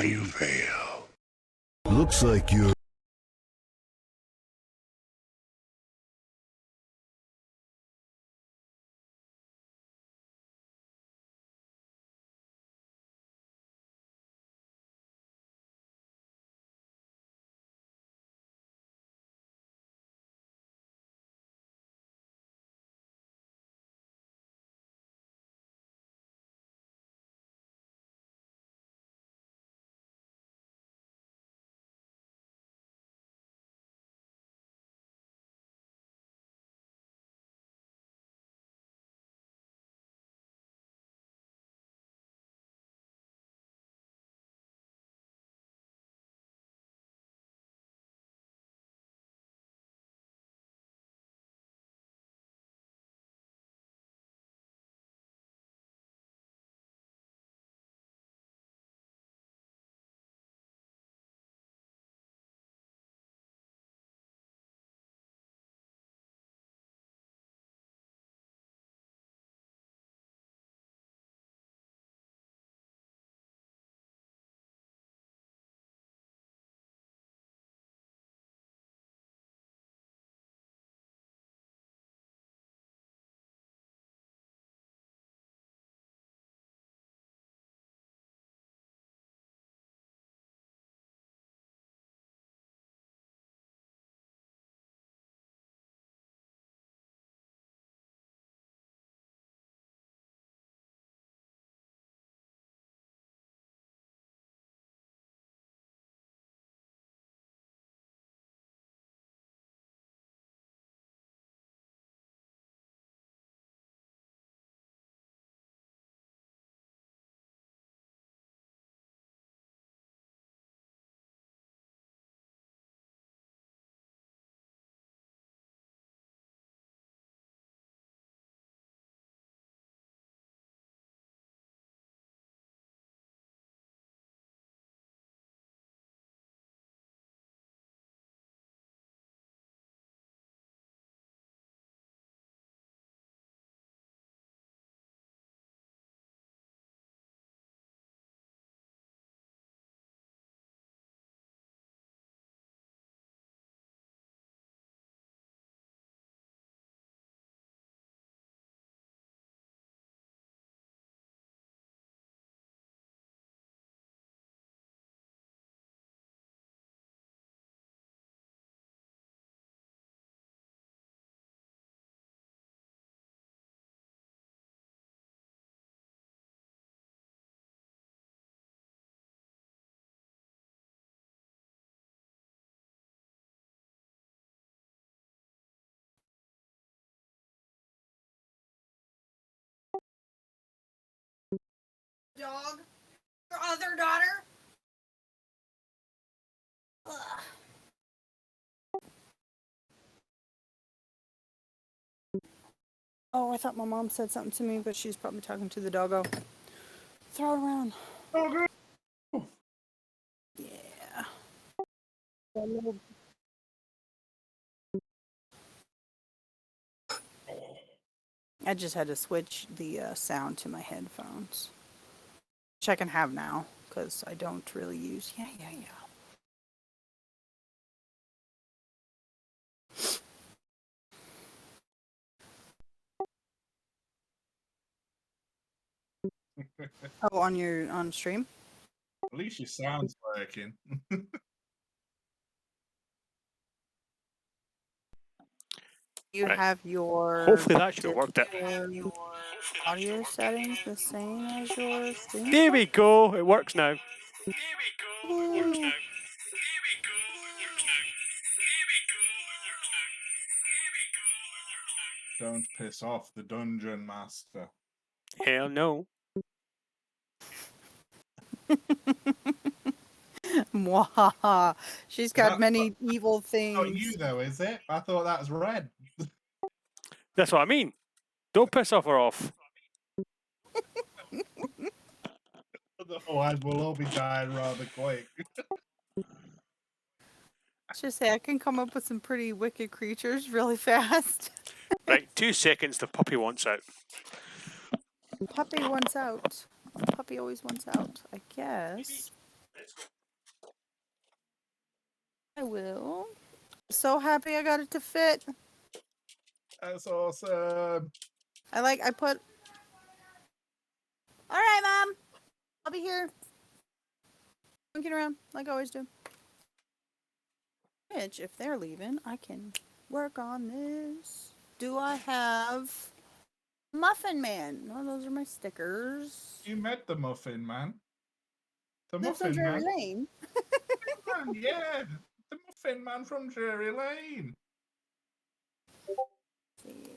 you fail. Looks like you're... Dog? Your other daughter? Ugh. Oh, I thought my mom said something to me, but she's probably talking to the doggo. Throw it around. Oh, Yeah. I just had to switch the sound to my headphones, which I can have now because I don't really use. Yeah. Oh, on stream? At least your sound's working. You Right. have your Hopefully that should have worked out. audio settings the same as your stream. There we go. It works now. Ooh. Don't piss off the dungeon master. Hell no. Mwahaha. She's got many evil Not things. you though, is it? I thought that was red. That's what I mean. Don't piss off her off. Otherwise, we'll all be dying rather quick. Just say I can come up with some pretty wicked creatures really fast. Right, 2 seconds. The puppy wants out. Puppy wants out. Puppy always wants out, I guess. I will. So happy I got it to fit. That's awesome. I put. All right, Mom. I'll be here. Monkeying around like I always do. Which, if they're leaving, I can work on this. Do I have Muffin Man? No, those are my stickers. You met the Muffin Man. The Lives on Muffin Drury Man. Lane. Man, yeah, the Muffin Man from Drury Lane. See.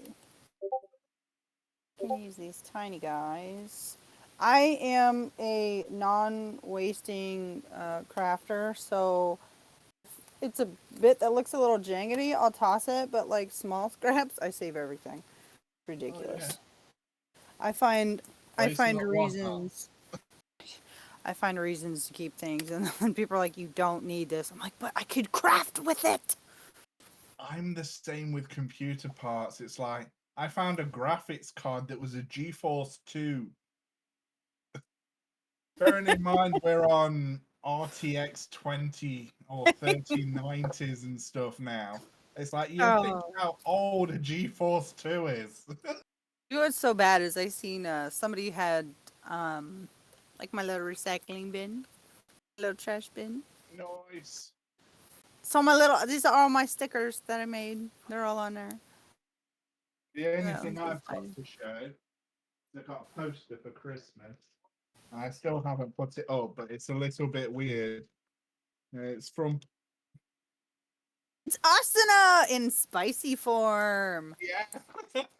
Can use these tiny guys. I am a non-wasting crafter, so if it's a bit that looks a little jangly, I'll toss it. But like small scraps, I save everything. Ridiculous. I find Wasting not one, huh? reasons. I find reasons to keep things, and when people are like, "You don't need this," I'm like, "But I could craft with it." I'm the same with computer parts. It's like I found a graphics card that was a GeForce 2. Bearing in mind we're on RTX 20 or 3090s and stuff now. It's like you think Oh. how old a GeForce 2 is. You know what's so bad is I seen somebody had like my little recycling bin, little trash bin. Nice. So these are all my stickers that I made. They're all on there. The only Yeah, thing I'm I've got excited. to show is I got a poster for Christmas. I still haven't put it up, but it's a little bit weird. It's from It's Asuna in spicy form. yeah.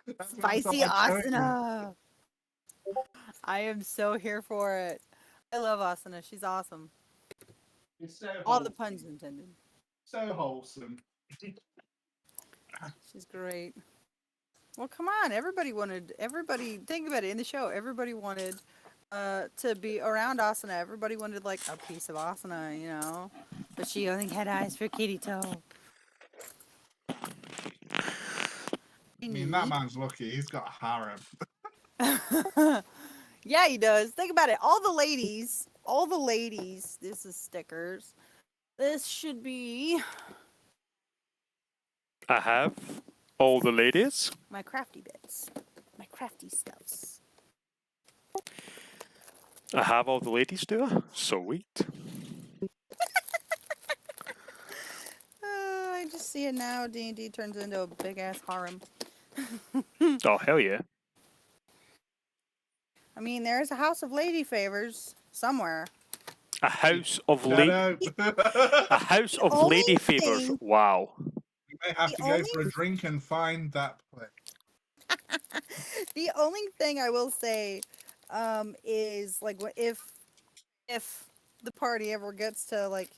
That's Spicy what I showed you. Asuna. I am so here for it. I love Asuna. She's awesome. It's so All the wholesome. puns intended. So wholesome. She's great. Well, come on. Everybody, think about it. In the show, everybody wanted to be around Asuna. Everybody wanted, like, a piece of Asuna, you know? But she only had eyes for Kirito. I mean, that man's lucky. He's got a harem. Yeah, he does. Think about it. All the ladies, this is stickers. This should be I have all the ladies. my crafty bits, my crafty stuffs. I have all the ladies too. Sweet. I just see it now. D&D turns into a big ass harem. Oh hell yeah. I mean, there's a house of lady favors somewhere. A house of Shut lady. up. A house of only lady favors. thing- Wow. You may have The to go only- for a drink and find that place. The only thing I will say is like if the party ever gets to like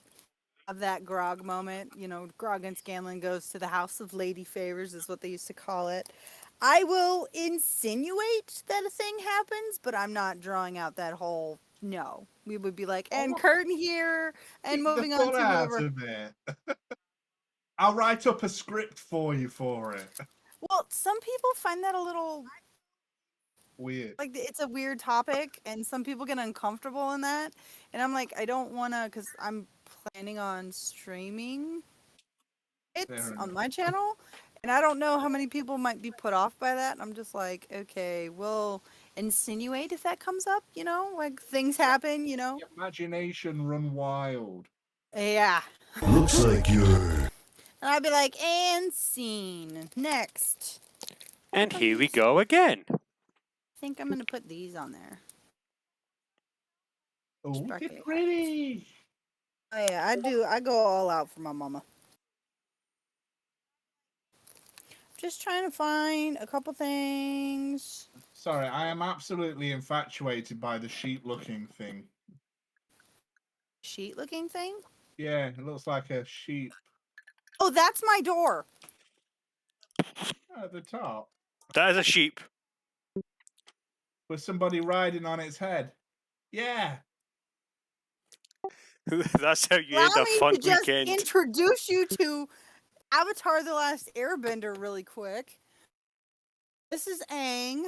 have that grog moment, you know, Grog and Scanlan goes to the house of lady favors is what they used to call it. I will insinuate that a thing happens, but I'm not drawing out that whole no. We would be like, and curtain here, and Keep the moving on fun to out whatever. of it. I'll write up a script for you for it. Well, some people find that a little Weird. like it's a weird topic, and some people get uncomfortable in that. And I'm like, I don't want to, because I'm planning on streaming it Fair on enough. my channel, and I don't know how many people might be put off by that. I'm just like, okay, we'll insinuate if that comes up, you know, like things happen, you know. Imagination run wild. Yeah. Looks like you're And I'd be like, and scene. Next. And here we go again. I think I'm going to put these on there. Oh, Sparkly it's pretty. Oh, yeah, I do. I go all out for my mama. Just trying to find a couple things. Sorry, I am absolutely infatuated by the sheep-looking thing. Sheet looking thing. Yeah, it looks like a sheep Oh, that's my door. at the top That is a sheep. with somebody riding on its head. Yeah. That's how you Allow end a me fun to just weekend. introduce you to Avatar: The Last Airbender really quick. This is Aang.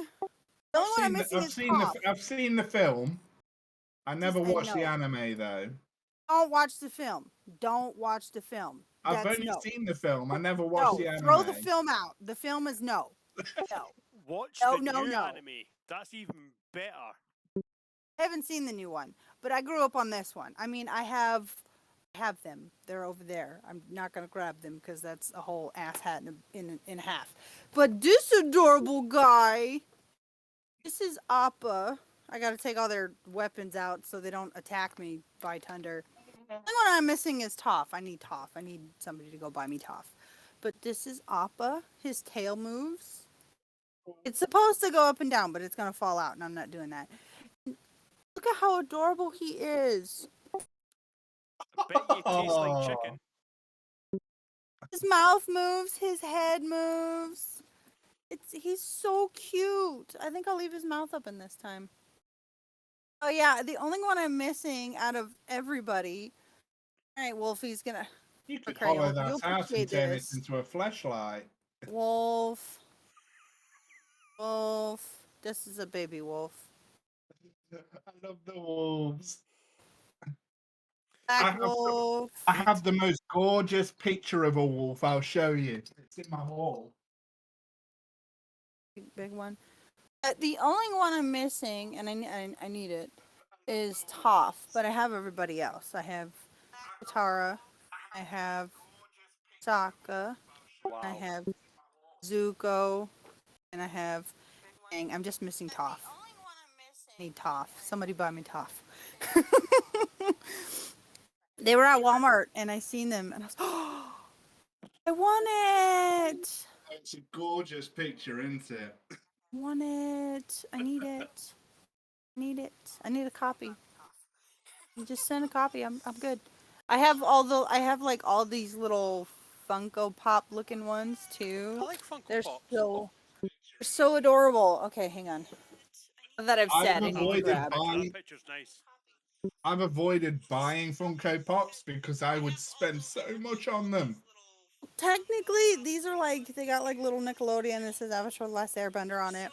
The only one I'm missing is Toph. I've seen the film. I never I watched the know. anime though. Don't watch the film. Don't watch the film. I've That's only no. seen the film. I never watched No, the anime. throw the film out. The film is no. No. Watch No, the no, new no. anime. That's even better. I haven't seen the new one, but I grew up on this one. I mean, I have them. They're over there. I'm not gonna grab them because that's a whole ass hat in half. But this adorable guy, this is Appa. I gotta take all their weapons out so they don't attack me by thunder. The only one I'm missing is Toph. I need Toph. I need somebody to go buy me Toph. But this is Appa. His tail moves. It's supposed to go up and down, but it's gonna fall out, and I'm not doing that. Look at how adorable he is. I bet you taste like chicken. His mouth moves, his head moves. He's so cute. I think I'll leave his mouth open this time. Oh yeah, the only one I'm missing out of everybody. All right, Wolfie's gonna. You could Okay, hollow you'll that out and appreciate turn this. it into a fleshlight. Wolf. Wolf. This is a baby wolf. I love the wolves. Black I have the- wolf. I have the most gorgeous picture of a wolf. I'll show you. It's in my wall. Big one. The only one I'm missing, and I need it, is Toph. But I have everybody else. I have Katara. I have Sokka. Wow. I have Zuko. And I have Aang. I'm just missing Toph. I need Toph. Somebody buy me Toph. They were at Walmart and I seen them and I was, oh, I want it. It's a gorgeous picture, isn't it? I want it. I need it. I need it. I need a copy. You just send a copy. I'm good. I have like all these little Funko Pop looking ones I too. like Funko They're Pops. they're so adorable. Okay, hang on. Now that I've said, I need to avoided grab. buying- That picture's nice. I've avoided buying Funko Pops because I would spend so much on them. Technically, these are like they got like little Nickelodeon. This is Avatar: The Last Airbender on it,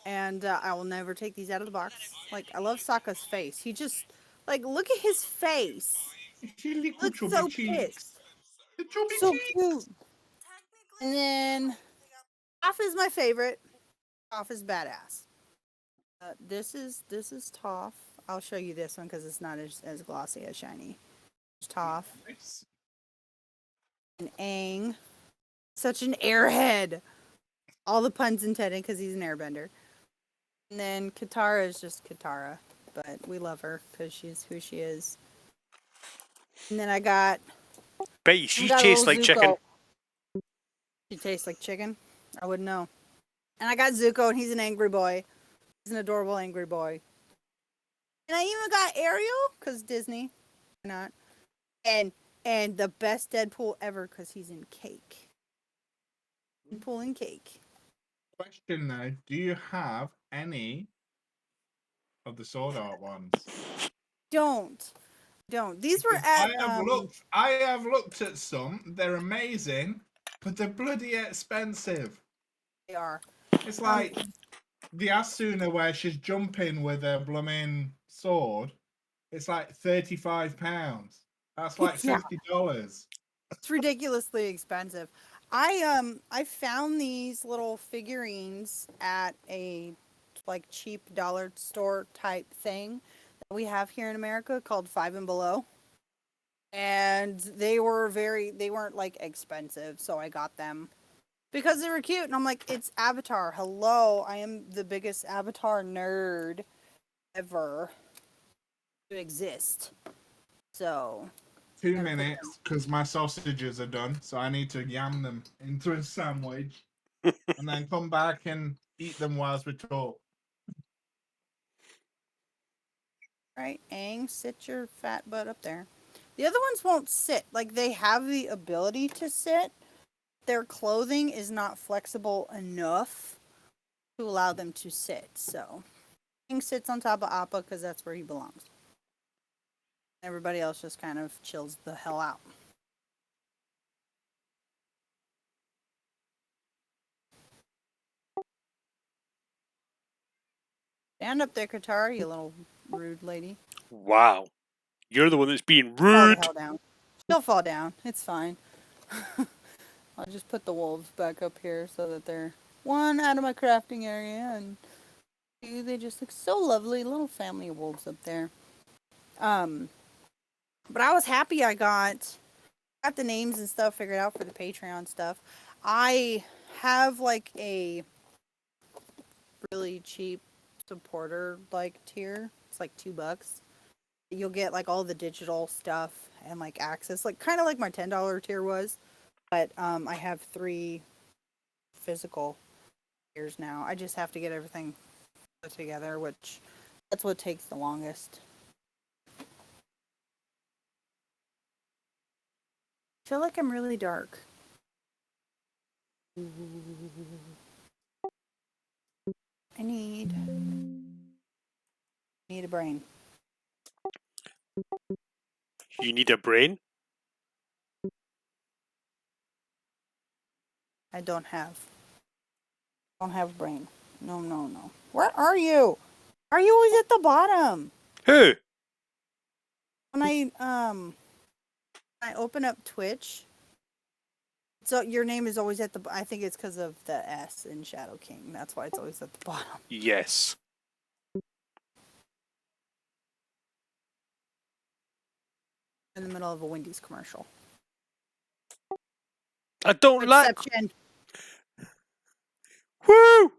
and I will never take these out of the box. Like I love Sokka's face. He just like look at his face. She little Looks chubby so cheeks. pissed. The chubby So cheeks. cute. And then Toph is my favorite. Toph is badass. This is Toph. I'll show you this one because it's not as glossy as shiny. There's Toph Nice. and Aang. Such an airhead. All the puns intended because he's an airbender. And then Katara is just Katara, but we love her because she's who she is. And then I got. Bet you she got tastes little like chicken. Zuko. She tastes like chicken? I wouldn't know. And I got Zuko, and he's an angry boy. He's an adorable angry boy. And I even got Ariel, because Disney. Why not? And the best Deadpool ever, because he's in Cake. Deadpool in Cake. Question though, do you have any of the Sword Art ones? Don't. These were at. I have looked at some. They're amazing, but they're bloody expensive. They are. It's like the Asuna where she's jumping with a blooming sword. It's like £35. That's like Yeah. $50. It's ridiculously expensive. I found these little figurines at a like cheap dollar store type thing that we have here in America called Five and Below. And they weren't like expensive, so I got them because they were cute. And I'm like, it's Avatar. Hello, I am the biggest Avatar nerd ever to exist. So 2 minutes because my sausages are done, so I need to yam them into a sandwich and then come back and eat them whilst we talk. right, Aang, sit your fat butt up there. The other ones won't sit. Like, they have the ability to sit. Their clothing is not flexible enough to allow them to sit. So, Aang sits on top of Appa because that's where he belongs. Everybody else just kind of chills the hell out. Stand up there, Katara, you little rude lady. Wow. You're the one that's being Fall the rude. hell down. She'll fall down. It's fine. I'll just put the wolves back up here so that they're one out of my crafting area, and two, they just look so lovely. Little family of wolves up there. But I was happy I got the names and stuff figured out for the Patreon stuff. I have like a really cheap supporter like tier. It's like $2. You'll get like all the digital stuff and like access, like kind of like my $10 tier was. But I have 3 physical tiers now. I just have to get everything put together, which that's what takes the longest. I feel like I'm really dark. I need a brain. You need a brain? I don't have a brain. No. Where are you? Are you always at the bottom? Who? When I open up Twitch, so your name is always at the. I think it's because of the S in Shadow King. That's why it's always at the bottom. Yes. In the middle of a Wendy's commercial. I don't like. Exception. Woo!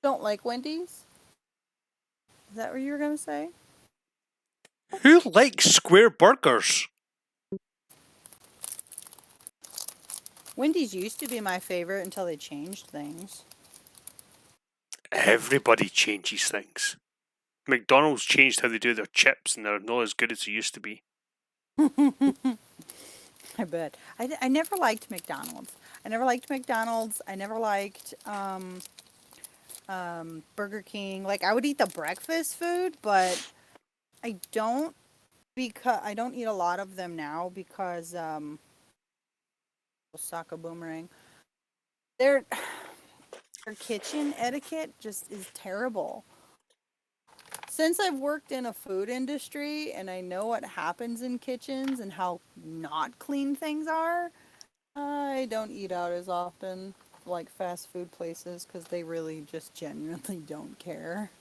Don't like Wendy's? Is that what you were gonna say? Who likes square burgers? Wendy's used to be my favorite until they changed things. Everybody changes things. McDonald's changed how they do their chips, and they're not as good as they used to be. I bet. I never liked McDonald's. I never liked Burger King. Like, I would eat the breakfast food, but I don't eat a lot of them now because Osaka Boomerang. Their kitchen etiquette just is terrible. Since I've worked in a food industry and I know what happens in kitchens and how not clean things are, I don't eat out as often, like fast food places, because they really just genuinely don't care.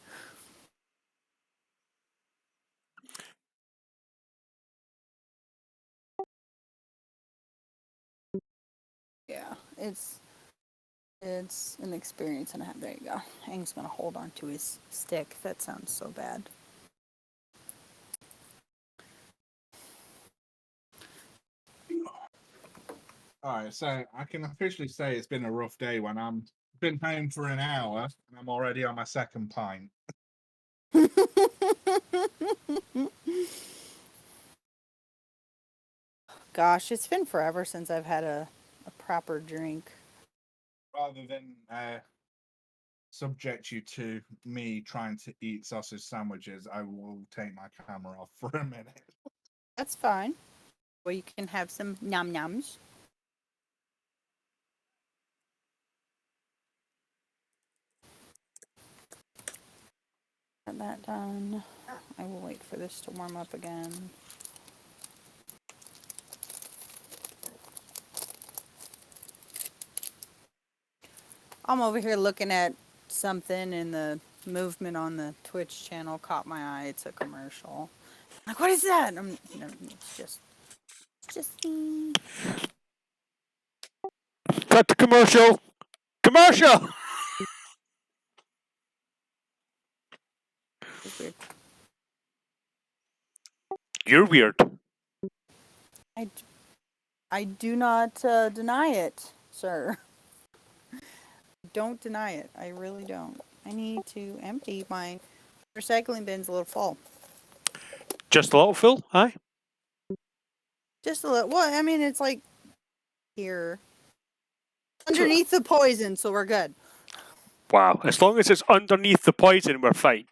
Yeah, it's an experience and a half. There you go. Aang's gonna hold on to his stick. That sounds so bad. Alright, so I can officially say it's been a rough day when I'm been home for an hour and I'm already on my second pint. Gosh, it's been forever since I've had a proper drink. Rather than subject you to me trying to eat sausage sandwiches, I will take my camera off for a minute. That's fine. Well, you can have some nom noms. Get that done. I will wait for this to warm up again. I'm over here looking at something, and the movement on the Twitch channel caught my eye. It's a commercial. Like, what is that? It's just me. Cut the commercial! Commercial! It's weird. You're weird. I do not deny it, sir. Don't deny it. I really don't. I need to empty my recycling bin's a little full. Just a little full, aye? Just a little. Well, I mean, it's like here. Underneath the poison, so we're good. Wow. As long as it's underneath the poison, we're fine.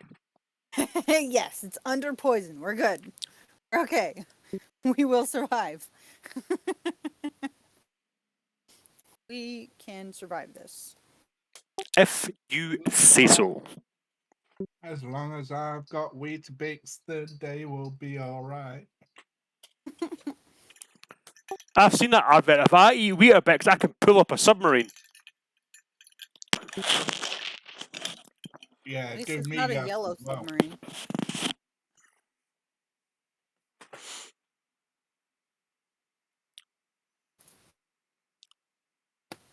Yes, it's under poison. We're good. We're okay. We will survive. We can survive this. If you say so. As long as I've got Weetabix, the day will be alright. I've seen that advert. If I eat Weetabix, I can pull up a submarine. Yeah, At least give it's me not a gas yellow as well. submarine.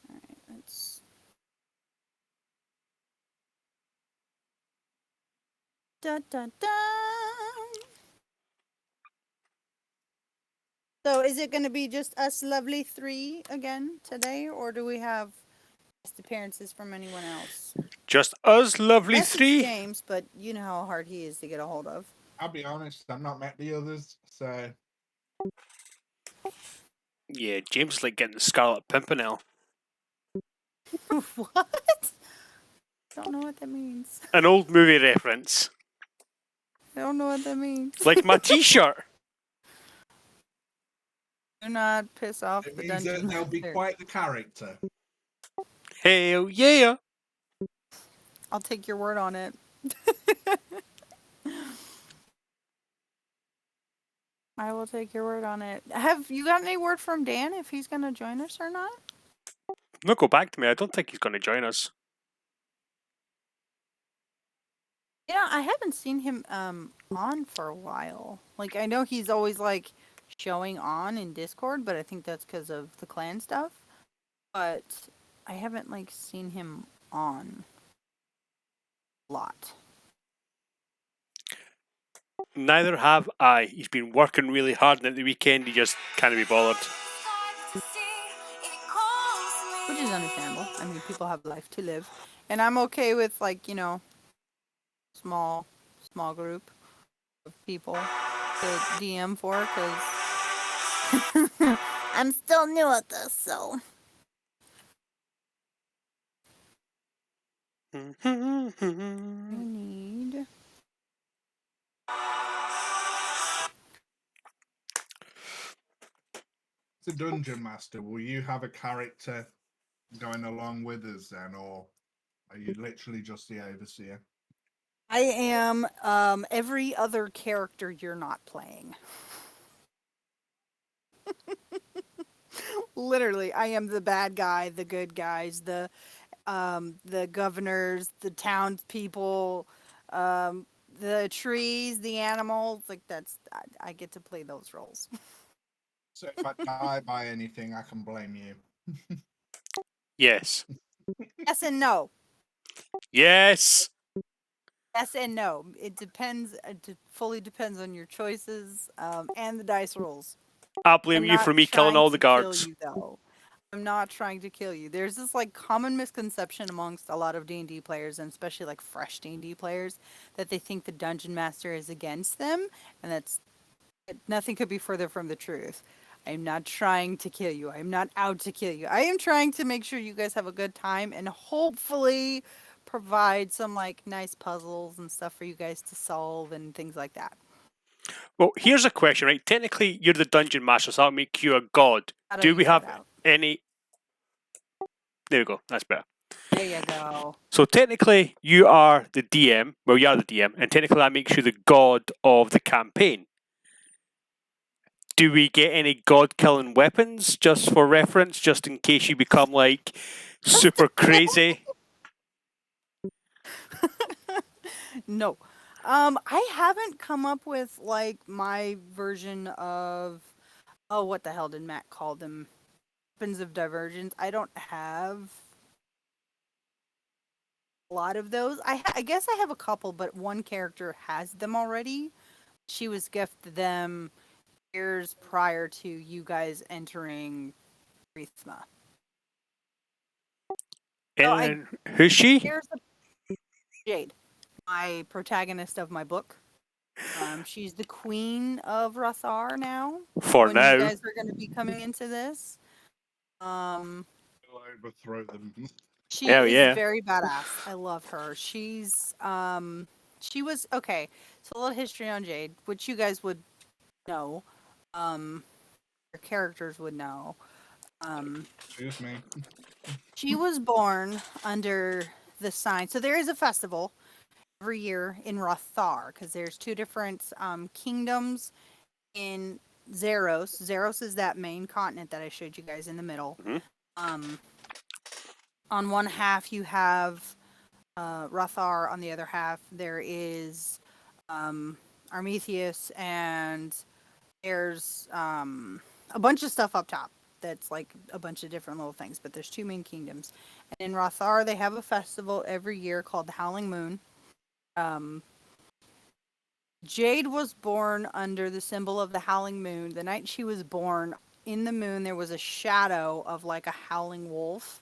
Alright, let's... Dun, dun, dun. So is it going to be just us lovely three again today, or do we have guest appearances from anyone else? Just us lovely Message three. James, but you know how hard he is to get a hold of. I'll be honest, I've not met the others, so Yeah, James is like getting the Scarlet Pimpernel. What? Don't know what that means. An old movie reference. I don't know what that means. Like my t-shirt. Do not piss off it the means that dungeon they'll be master. quite the character. Hell yeah. I'll take your word on it. I will take your word on it. Have you got any word from Dan if he's going to join us or not? No, go back to me. I don't think he's going to join us. Yeah, I haven't seen him on for a while. Like, I know he's always like showing on in Discord, but I think that's because of the clan stuff. But I haven't like seen him on a lot. Neither have I. He's been working really hard, and at the weekend he just can't be bothered. Which is understandable. I mean, people have life to live. And I'm okay with, like, you know, small group of people to DM for, because I'm still new at this, so. I need... It's a dungeon master. Will you have a character going along with us then, or are you literally just the overseer? I am every other character you're not playing. Literally, I am the bad guy, the good guys, the governors, the townspeople, the trees, the animals. Like I get to play those roles. So if I die by anything, I can blame you. Yes. Yes and no. Yes. Yes and no. It depends. It fully depends on your choices and the dice rolls. I'll blame I'm you for not me killing trying all the to kill guards. you, though. I'm not trying to kill you. There's this like common misconception amongst a lot of D&D players, and especially like fresh D&D players, that they think the dungeon master is against them, and that's nothing could be further from the truth. I am not trying to kill you. I am not out to kill you. I am trying to make sure you guys have a good time and hopefully provide some like nice puzzles and stuff for you guys to solve and things like that. Well, here's a question, right? Technically, you're the dungeon master, so that'll make you a god. How Do you we cut have out? any... There we go. That's better. There you go. So technically, you are the DM. Well, you are the DM, and technically that makes you the god of the campaign. Do we get any god-killing weapons, just for reference, just in case you become, like, super crazy? No. I haven't come up with like my version of what the hell did Matt call them? Weapons of divergence. I don't have a lot of those. I guess I have a couple, but one character has them already. She was gifted them years prior to you guys entering Rithma. And who's she? Here's Jade, my protagonist of my book. She's the queen of Rathar now. For when now. you guys are going to be coming into this. I'll overthrow them. She Hell is yeah. very badass. I love her. She's she was okay. So a little history on Jade, which you guys would know. Your characters would know. Excuse me. She was born under the sign. So there is a festival every year in Rothar, because there's two different kingdoms in Zeros. Zeros is that main continent that I showed you guys in the middle. Mhm. On one half you have Rothar. On the other half there is Armethius, and there's a bunch of stuff up top that's like a bunch of different little things, but there's two main kingdoms. And in Rothar they have a festival every year called the Howling Moon. Jade was born under the symbol of the howling moon. The night she was born, in the moon there was a shadow of like a howling wolf.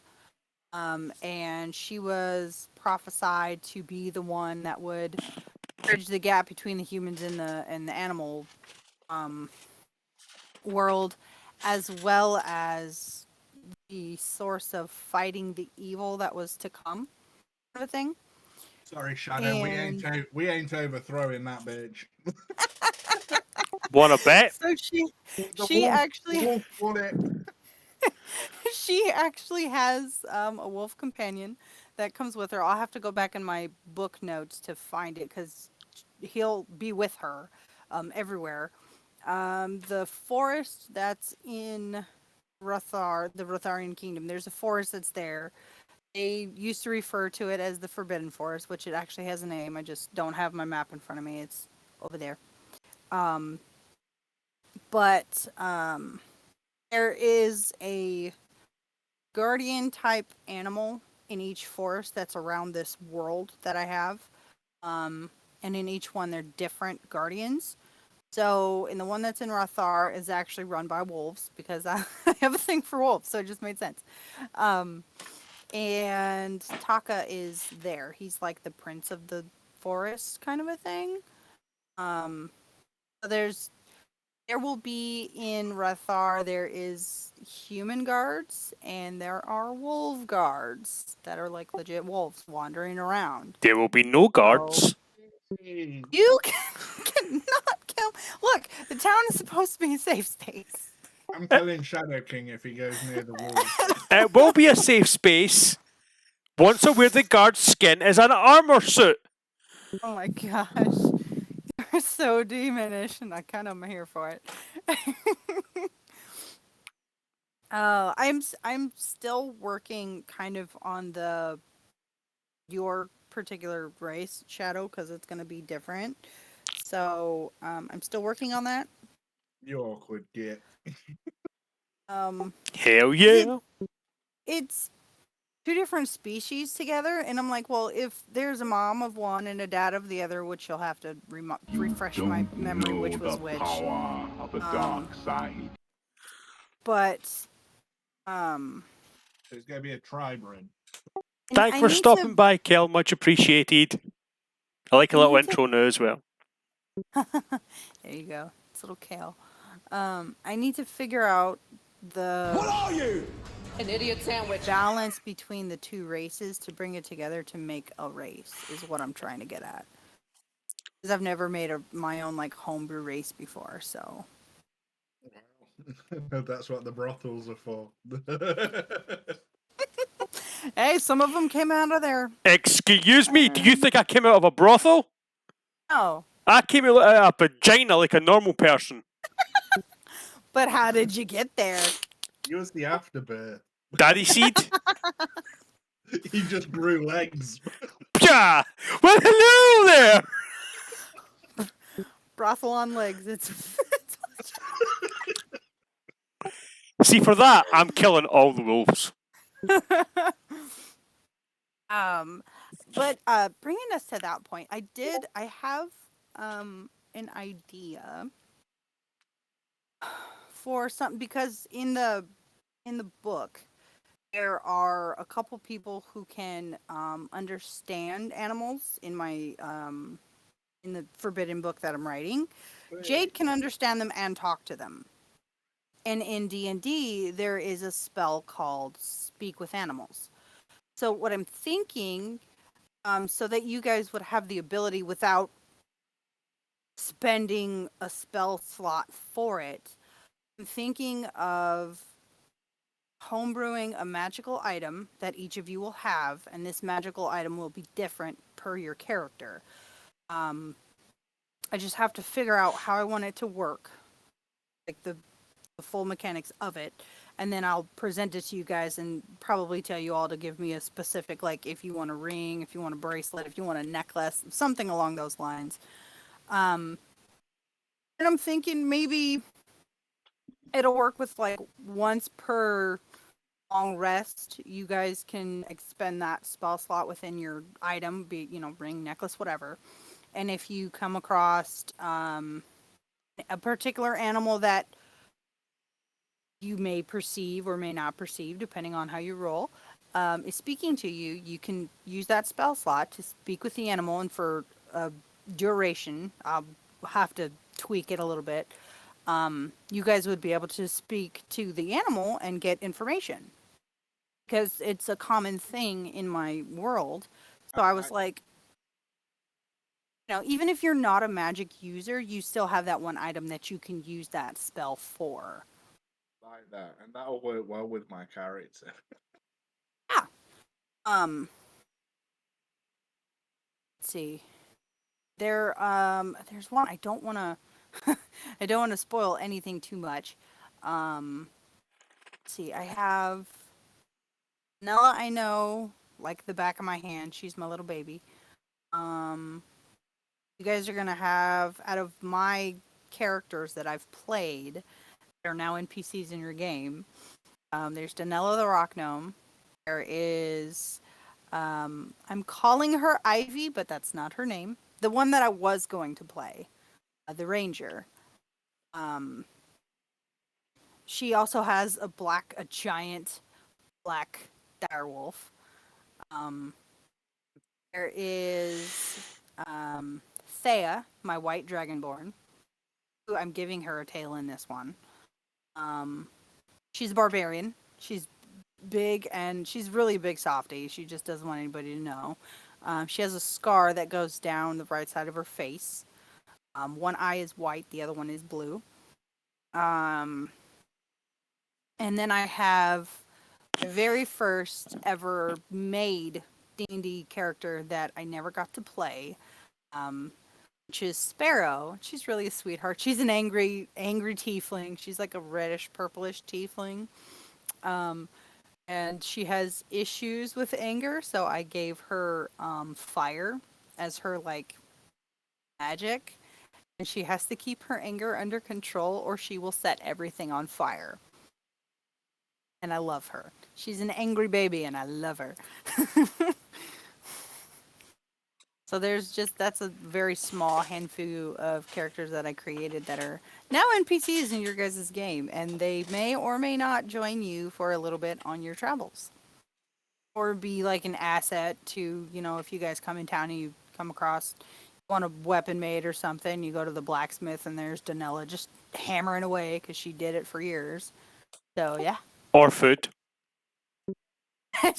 And she was prophesied to be the one that would bridge the gap between the humans and the animal world, as well as the source of fighting the evil that was to come, sort of thing. Sorry, Shadow. And- We ain't overthrowing that bitch. Want to bet? So she The actually wolf won it. she actually has a wolf companion that comes with her. I'll have to go back in my book notes to find it because he'll be with her everywhere. The forest that's in Rothar, the Rotharian Kingdom, there's a forest that's there. They used to refer to it as the Forbidden Forest, which it actually has a name. I just don't have my map in front of me. It's over there. But there is a guardian type animal in each forest that's around this world that I have. And in each one, they're different guardians. So in the one that's in Rothar is actually run by wolves because I have a thing for wolves, so it just made sense. And Taka is there. He's like the prince of the forest kind of a thing. So there will be in Rothar, there is human guards and there are wolf guards that are like legit wolves wandering around. There will be no guards. You cannot kill. Look, the town is supposed to be a safe space. I'm killing Shadow King if he goes near the wolves. It will be a safe space. Once I wear the guard's skin as an armor suit. Oh my gosh. You're so demonish, and I kind of am here for it. I'm still working kind of on your particular race, Shadow, because it's going to be different. So I'm still working on that. You awkward git. Hell yeah. It's two different species together, and I'm like, well, if there's a mom of one and a dad of the other, which you'll have to refresh my memory which was which. Power of the dark side. But So it's gonna be a tribrid. and Thanks I for need stopping to- by, Kel. Much appreciated. I like a little need to- intro now as well. There you go. It's little Kale. I need to figure out the are you? An idiot sandwich. balance between the two races to bring it together to make a race is what I'm trying to get at. Because I've never made my own like homebrew race before, so That's what the brothels are for. hey, some of them came out of there. Excuse me, do you think I came out of a brothel? Oh, I came out of a vagina like a normal person. but how did you get there? Use the afterbirth. Daddy seed? He just grew legs. Pya! Well, hello there! Brothel on legs. It's See, for that, I'm killing all the wolves. but bringing us to that point, I have an idea for something, because in the book there are a couple people who can understand animals in my in the forbidden book that I'm writing. Jade can understand them and talk to them. And in D&D, there is a spell called Speak with Animals. So what I'm thinking, so that you guys would have the ability without spending a spell slot for it, I'm thinking of homebrewing a magical item that each of you will have, and this magical item will be different per your character. I just have to figure out how I want it to work, like the full mechanics of it, and then I'll present it to you guys and probably tell you all to give me a specific, like if you want a ring, if you want a bracelet, if you want a necklace, something along those lines. And I'm thinking maybe it'll work with like once per long rest, you guys can expend that spell slot within your item, be ring, necklace, whatever. And if you come across a particular animal that you may perceive or may not perceive, depending on how you roll, is speaking to you, you can use that spell slot to speak with the animal, and for a duration, I'll have to tweak it a little bit. You guys would be able to speak to the animal and get information, because it's a common thing in my world. So I was like, even if you're not a magic user, you still have that one item that you can use that spell for. Like that, and that'll work well with my character. Yeah. Let's see. There's one I don't want to I don't want to spoil anything too much. Let's see. I have Nella, I know like the back of my hand. She's my little baby. You guys are going to have, out of my characters that I've played, that are now NPCs in your game, there's Danella the Rock Gnome. There is, I'm calling her Ivy, but that's not her name. The one that I was going to play, the Ranger. She also has a giant black direwolf. There is Thea, my white dragonborn. Who I'm giving her a tail in this one. She's a barbarian. She's big, and she's really a big softie. She just doesn't want anybody to know. She has a scar that goes down the right side of her face. One eye is white, the other one is blue. And then I have the very first ever made D&D character that I never got to play, which is Sparrow. She's really a sweetheart. She's an angry tiefling. She's like a reddish purplish tiefling. And she has issues with anger, so I gave her fire as her like magic. And she has to keep her anger under control or she will set everything on fire. And I love her. She's an angry baby and I love her. So that's a very small handful of characters that I created that are now NPCs in your guys' game. And they may or may not join you for a little bit on your travels. Or be like an asset to, if you guys come in town and you come across, want a weapon made or something, you go to the blacksmith and there's Danella just hammering away because she did it for years. So, yeah. Or food.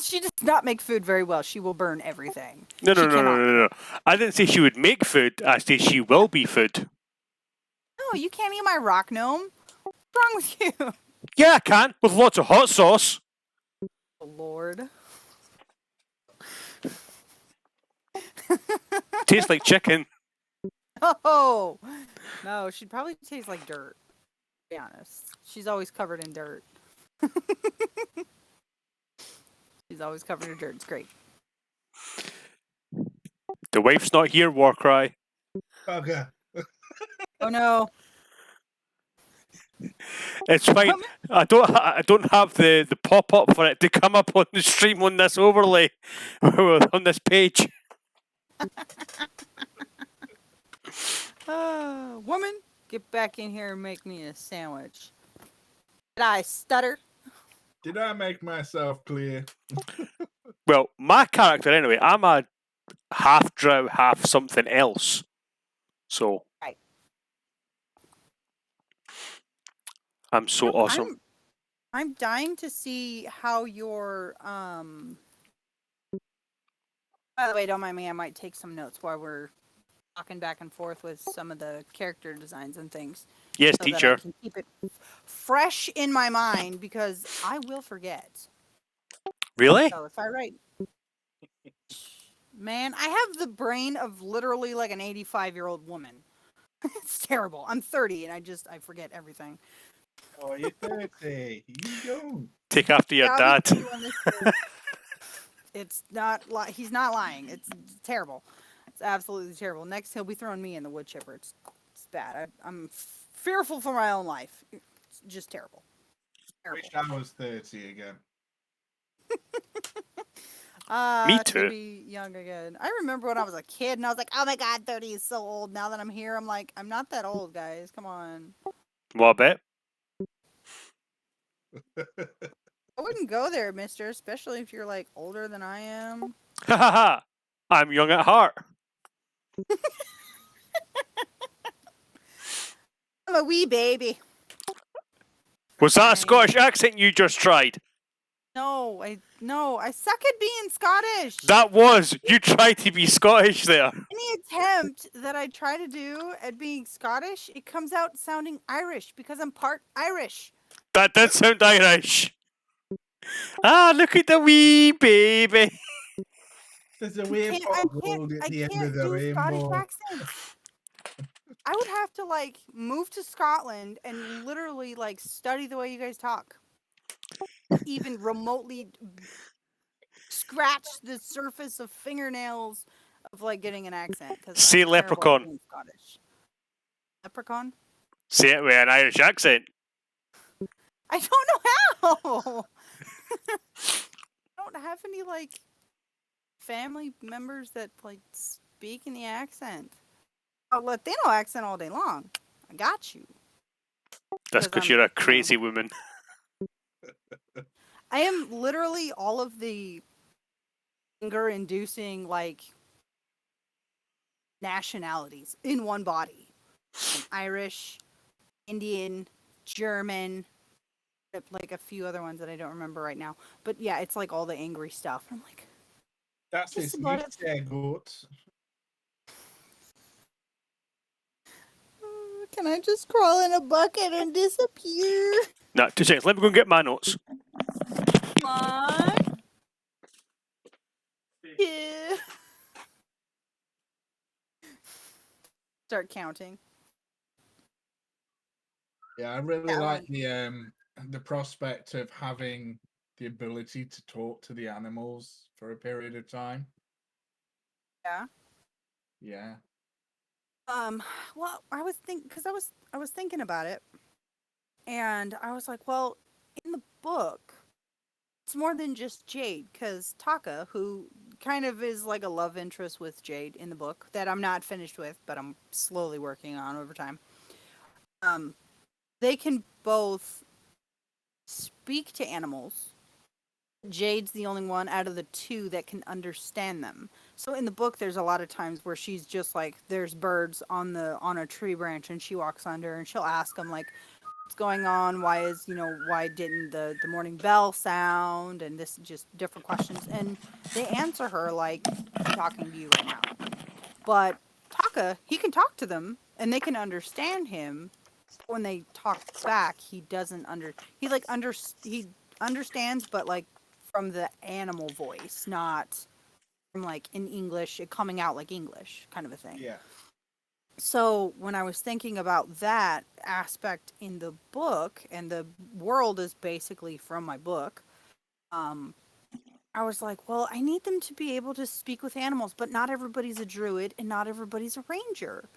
She does not make food very well. She will burn everything. No. I didn't say she would make food. I said she will be food. No, you can't eat my rock gnome. What's wrong with you? Yeah, I can, with lots of hot sauce. Oh, Lord. Tastes like chicken. Oh, no, she'd probably taste like dirt, to be honest. She's always covered in dirt. She's always covered in dirt. It's great. The wife's not here, Warcry. Okay. Oh, no. It's fine. I don't have the pop-up for it to come up on the stream on this overlay, on this page. Woman, get back in here and make me a sandwich. Did I stutter? Did I make myself clear? Well, my character anyway, I'm a half drow, half something else. So Right. I'm so awesome. I'm dying to see how your By the way, don't mind me, I might take some notes while we're talking back and forth with some of the character designs and things. Yes, so teacher. that I can keep it fresh in my mind because I will forget. Really? So if I write Man, I have the brain of literally like an 85-year-old woman. It's terrible. I'm 30 and I forget everything. Oh, you're 30. You young. Take after your Yeah, I'll be dad. 31 this year. It's not he's not lying. It's terrible. It's absolutely terrible. Next he'll be throwing me in the wood chipper. It's bad. I'm fearful for my own life. It's just terrible. Terrible. Wish I was 30 again. Me To too. be young again. I remember when I was a kid and I was like, oh my god, 30 is so old. Now that I'm here, I'm like, I'm not that old, guys. Come on. What bet? I wouldn't go there, mister, especially if you're like older than I am. Ha ha ha! I'm young at heart. I'm a wee baby. Was that a Fine. Scottish accent you just tried? No, I suck at being Scottish. That was. You tried to be Scottish there. Any attempt that I try to do at being Scottish, it comes out sounding Irish because I'm part Irish. That did sound Irish. Ah, look at the wee baby. There's a I weird can't world at the end of can't the do Scottish rainbow. accents. I would have to like move to Scotland and literally like study the way you guys talk. Even remotely scratch the surface of fingernails of like getting an accent. 'Cause Say I'm terrible at leprechaun. being Scottish. Leprechaun? Say it with an Irish accent. I don't know how. I don't have any like family members that like speak in the accent. A Latino accent all day long. I got you. That's 'Cause because I'm, you're a you know, crazy woman. I am literally all of the anger-inducing like nationalities in one body. I'm Irish, Indian, German, like a few other ones that I don't remember right now. But yeah, it's like all the angry stuff. I'm like, That's Just his about new it. chair goat. can I just crawl in a bucket and disappear? No, 2 seconds. Let me go and get my notes. Come on. Yeah. Start counting. Yeah, I really That like the prospect of having the ability to talk to the animals for a period of time. Yeah. Yeah. Well, I was thinking about it, and I was like, well, in the book, it's more than just Jade, because Taka, who kind of is like a love interest with Jade in the book that I'm not finished with, but I'm slowly working on over time. They can both speak to animals. Jade's the only one out of the two that can understand them. So in the book, there's a lot of times where she's just like, there's birds on a tree branch, and she walks under and she'll ask them like, what's going on? Why didn't the morning bell sound? And this just different questions, and they answer her like I'm talking to you right now. But Taka, he can talk to them and they can understand him. But when they talk back, he doesn't he understands, but like from the animal voice, not from like in English, it coming out like English kind of a thing. Yeah. So when I was thinking about that aspect in the book, and the world is basically from my book, I was like, well, I need them to be able to speak with animals, but not everybody's a druid and not everybody's a ranger.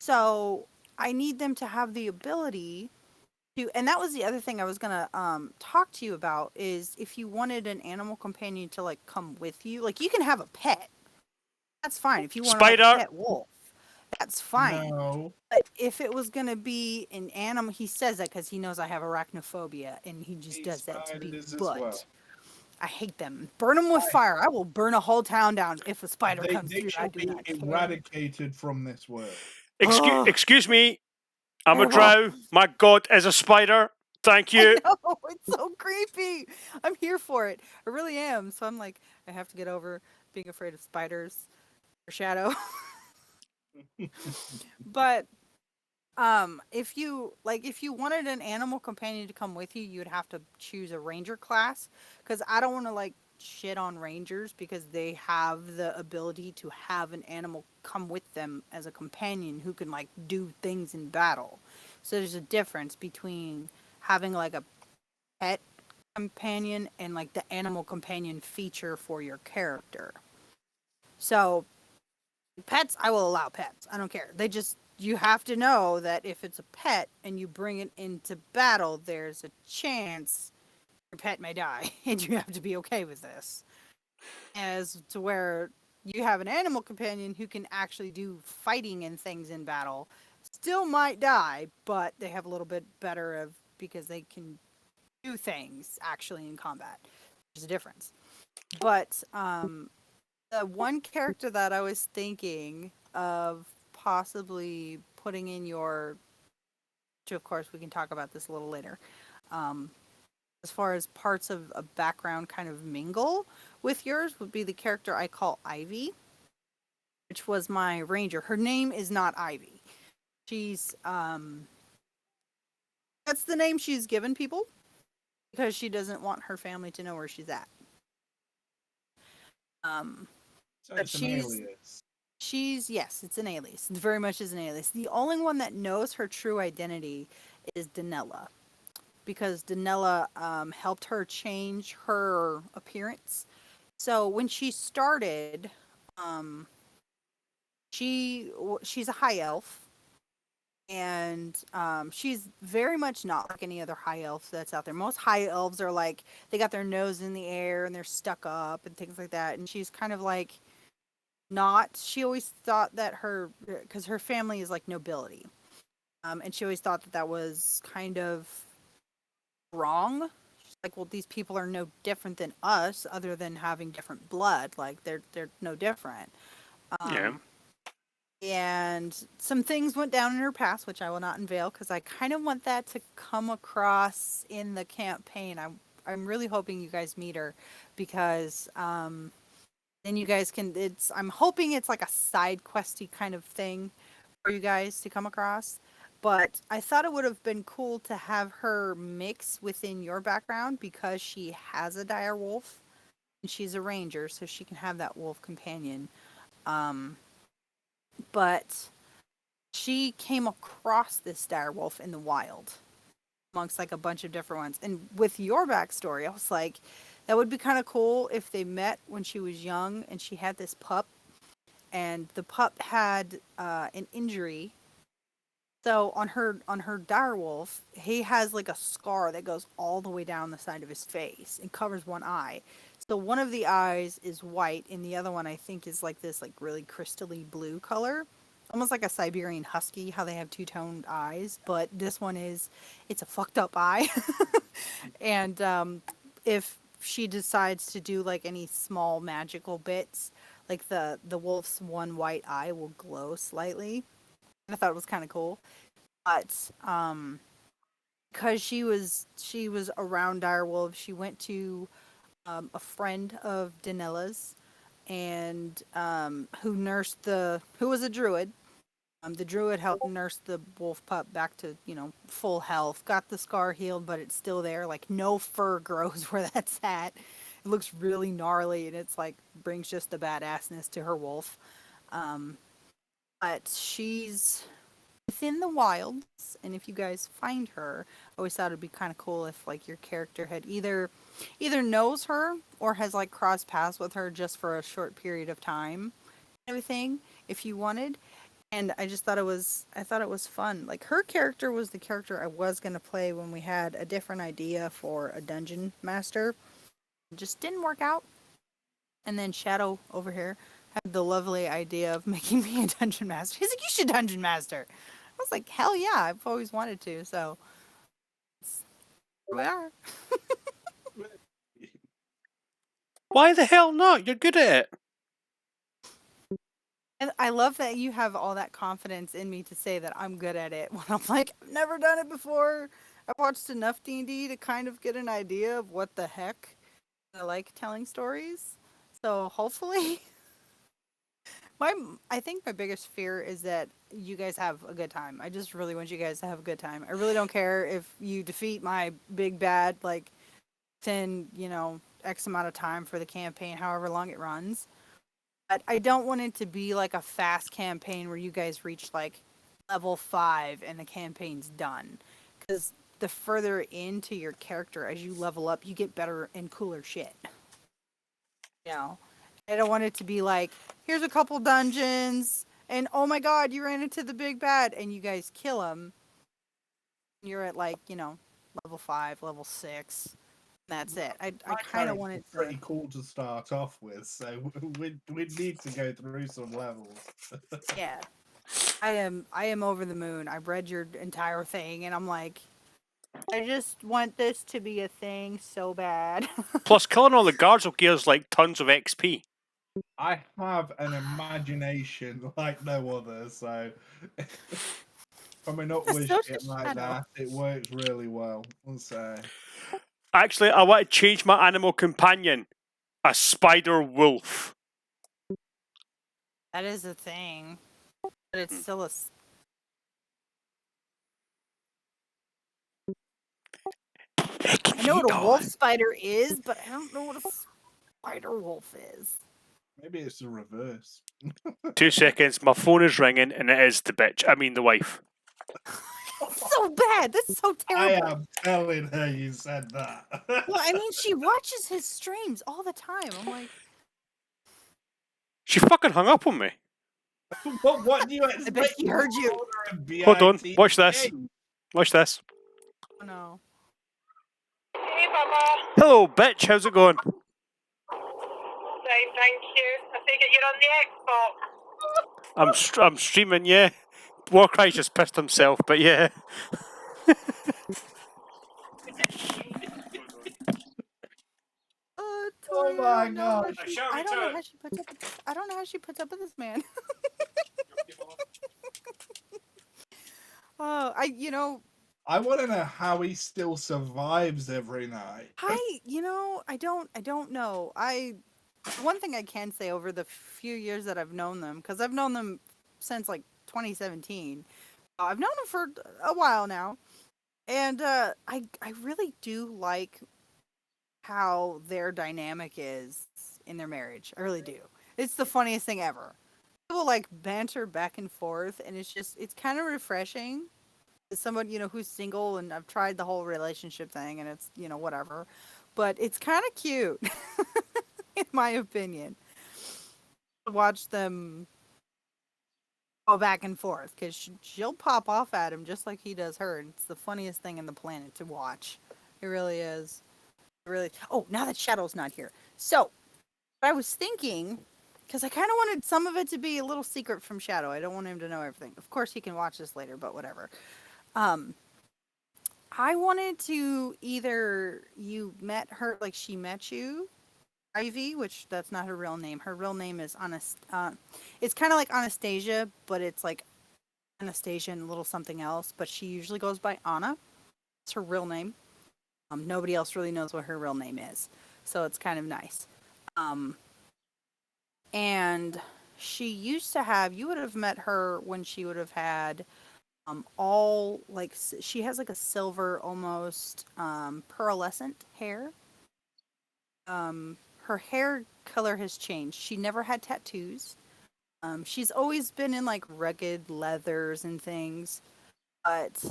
So I need them to have the ability to, and that was the other thing I was gonna talk to you about, is if you wanted an animal companion to like come with you, like you can have a pet. That's fine. If you want like, a Spider. pet wolf, that's fine. No. But if it was gonna be an animal, he says that because he knows I have arachnophobia, and he just Hate does that to be spiders as butt. well. I hate them. Burn them with fire. I will burn a whole town down if a spider comes They through. I should do be not care. eradicated from this world. Ugh. Excuse me. I'm a Terrible. drow. My god is a spider. Thank you. I know, it's so creepy. I'm here for it. I really am. So I'm like, I have to get over being afraid of spiders or shadow. But if you wanted an animal companion to come with you, you'd have to choose a ranger class, because I don't want to like shit on rangers because they have the ability to have an animal come with them as a companion who can like do things in battle. So there's a difference between having like a pet companion and like the animal companion feature for your character. So pets, I will allow pets. I don't care. You have to know that if it's a pet and you bring it into battle, there's a chance your pet may die, and you have to be okay with this. As to where you have an animal companion who can actually do fighting and things in battle, still might die, but they have a little bit better of because they can do things actually in combat. There's a difference. But the one character that I was thinking of possibly putting in your, which of course we can talk about this a little later, as far as parts of a background kind of mingle with yours, would be the character I call Ivy, which was my ranger. Her name is not Ivy. She's that's the name she's given people because she doesn't want her family to know where she's at. So But it's an she's- alias. Yes, it's an alias. It very much is an alias. The only one that knows her true identity is Danella, because Danella helped her change her appearance. So when she started, she's a high elf, and she's very much not like any other high elf that's out there. Most high elves are like they got their nose in the air and they're stuck up and things like that, and she's kind of like not. She always thought that because her family is like nobility, and she always thought that that was kind of wrong. She's like, well, these people are no different than us, other than having different blood. Like they're no different. Yeah. And some things went down in her past, which I will not unveil because I kind of want that to come across in the campaign. I'm really hoping you guys meet her because then you guys can. I'm hoping it's like a side questy kind of thing for you guys to come across. But I thought it would have been cool to have her mix within your background because she has a dire wolf and she's a ranger, so she can have that wolf companion. But she came across this dire wolf in the wild amongst like a bunch of different ones. And with your backstory, I was like, that would be kind of cool if they met when she was young and she had this pup, and the pup had an injury. So on her direwolf, he has like a scar that goes all the way down the side of his face and covers one eye. So one of the eyes is white, and the other one I think is like this like really crystally blue color, almost like a Siberian husky. How they have two-toned eyes, but this one it's a fucked up eye. And if she decides to do like any small magical bits, like the wolf's one white eye will glow slightly. I thought it was kind of cool. But because she was around direwolves, she went to a friend of Danella's, and who was a druid. The druid helped nurse the wolf pup back to full health. Got the scar healed, but it's still there. Like no fur grows where that's at. It looks really gnarly, and it's like brings just the badassness to her wolf. But she's within the wilds, and if you guys find her, I always thought it'd be kind of cool if like your character had either knows her or has like crossed paths with her just for a short period of time, everything, if you wanted. And I just thought it was fun. Like her character was the character I was gonna play when we had a different idea for a dungeon master. It just didn't work out. And then Shadow over here had the lovely idea of making me a dungeon master. He's like, you should dungeon master. I was like, hell yeah, I've always wanted to. So here we are. Why the hell not? You're good at it. And I love that you have all that confidence in me to say that I'm good at it when I'm like, I've never done it before. I've watched enough D&D to kind of get an idea of what the heck I like telling stories. So hopefully, I think my biggest fear is that you guys have a good time. I just really want you guys to have a good time. I really don't care if you defeat my big bad, like, within, X amount of time for the campaign, however long it runs. But I don't want it to be like a fast campaign where you guys reach like level 5 and the campaign's done. Because the further into your character as you level up, you get better and cooler shit. You know, I don't want it to be like, here's a couple dungeons, and oh my god, you ran into the big bad, and you guys kill him. You're at like, you know, level 5, level 6. That's it. I kind of want it pretty to... cool to start off with, so we'd need to go through some levels. Yeah. I am over the moon. I've read your entire thing, and I'm like, I just want this to be a thing so bad. Plus, killing all the guards will give us like tons of XP. I have an imagination like no other, so coming up with So shit does like Shadow. that, it works really well. So Actually, I want to change my animal companion. A spider wolf. That is a thing. But it's still a... I know what a wolf spider is, but I don't know what a spider wolf is. maybe it's the reverse. 2 seconds. My phone is ringing, and it is the bitch. I mean, the wife. That's so bad. That's so I terrible. am telling her you said that. Well, I mean, she watches his streams all the time. I'm like, She fucking hung up on me. what do you expect? I bet she heard you. Hold on. Watch this. Watch this. Oh no. Hey, Mama. Hello, bitch. How's it going? Fine, thank you. I take it you're on the Xbox. I'm streaming, yeah. Warcry just pissed himself, but yeah. Oh my gosh. I don't know how she puts up with this. I don't know how she puts up with this man. Oh, I want to know how he still survives every night. I don't know. One thing I can say over the few years that I've known them, because I've known them since like 2017. I've known them for a while now, and I really do like how their dynamic is in their marriage. I really do. It's the funniest thing ever. People like banter back and forth, and it's kind of refreshing. As someone, who's single, and I've tried the whole relationship thing, and it's, whatever. But it's kind of cute, in my opinion, to watch them go back and forth, because she'll pop off at him just like he does her, and it's the funniest thing in the planet to watch. It really is. Really. Oh, now that Shadow's not here. So, what I was thinking, because I kind of wanted some of it to be a little secret from Shadow. I don't want him to know everything. Of course, he can watch this later, but whatever. I wanted to either you met her, like she met you, Ivy, which that's not her real name. Her real name is it's kind of like Anastasia, but it's like Anastasia and a little something else. But she usually goes by Anna. It's her real name. Nobody else really knows what her real name is, so it's kind of nice. And she used to have, you would have met her when she would have had all, like, she has like a silver, almost pearlescent hair. Her hair color has changed. She never had tattoos. She's always been in like rugged leathers and things, but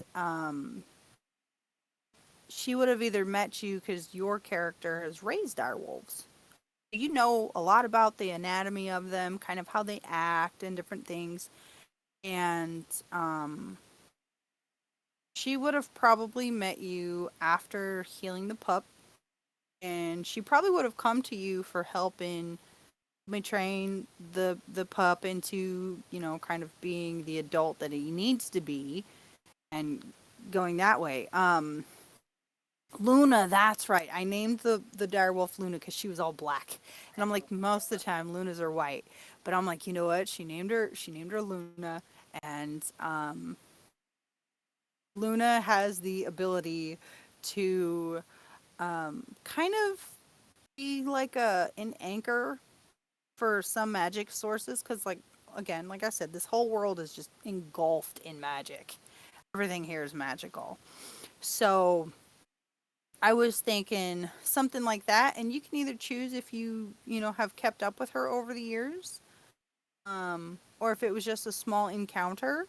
she would have either met you because your character has raised direwolves. You know a lot about the anatomy of them, kind of how they act and different things. And she would have probably met you after healing the pup. And she probably would have come to you for help in train the pup into, kind of being the adult that he needs to be and going that way. Luna, that's right. I named the direwolf Luna because she was all black, and I'm like, most of the time Lunas are white, but I'm like, you know what? She named her Luna, and Luna has the ability to kind of be like an anchor for some magic sources, because like I said, this whole world is just engulfed in magic. Everything here is magical, so I was thinking something like that, and you can either choose if you know, have kept up with her over the years, or if it was just a small encounter,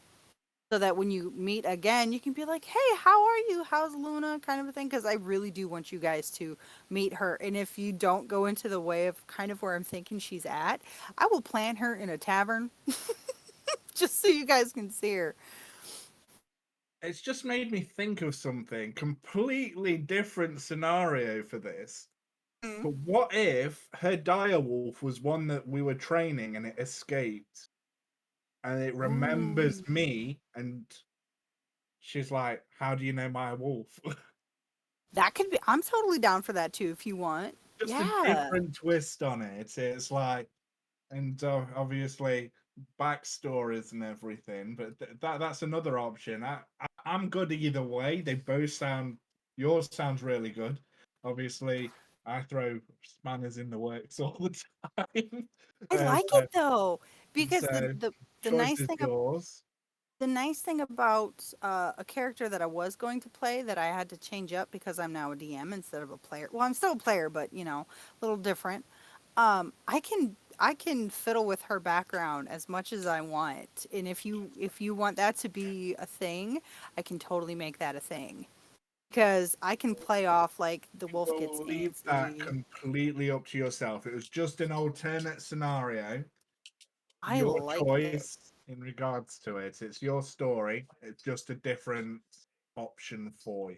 so that when you meet again, you can be like, "Hey, how are you? How's Luna?" kind of a thing. Because I really do want you guys to meet her, and if you don't go into the way of kind of where I'm thinking she's at, I will plant her in a tavern, just so you guys can see her. It's just made me think of something completely different scenario for this. Mm. But what if her direwolf was one that we were training and it escaped, and it remembers Ooh. me, and she's like, "How do you know my wolf?" That could be. I'm totally down for that too, if you want. Just a Yeah. different twist on it. It's like, and obviously backstories and everything. But that's another option. I'm good either way. They both sound. Yours sounds really good. Obviously, I throw spanners in the works all the time. I like So, it though, because so the choice nice is thing yours. the nice thing about a character that I was going to play that I had to change up because I'm now a DM instead of a player. Well, I'm still a player, but you know, a little different. I can fiddle with her background as much as I want, and if you want that to be a thing, I can totally make that a thing because I can play off like the wolf gets We'll leave that antsy. completely up to yourself. It was just an alternate scenario. I Your like it. choice in regards to it. It's your story. It's just a different option for you.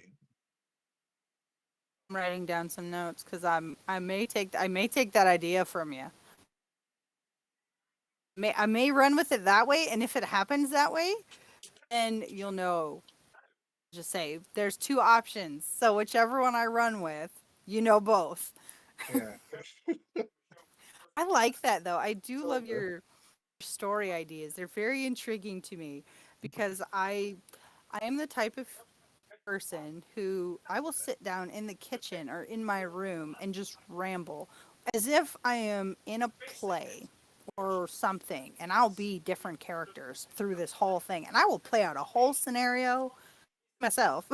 I'm writing down some notes because I may take that idea from you. I may run with it that way, and if it happens that way, then you'll know. Just say there's two options, so whichever one I run with, you know both. Yeah. I like that though. I do So love your story ideas. They're very intriguing to me because I am the type of person who I will sit down in the kitchen or in my room and just ramble as if I am in a play or something, and I'll be different characters through this whole thing, and I will play out a whole scenario myself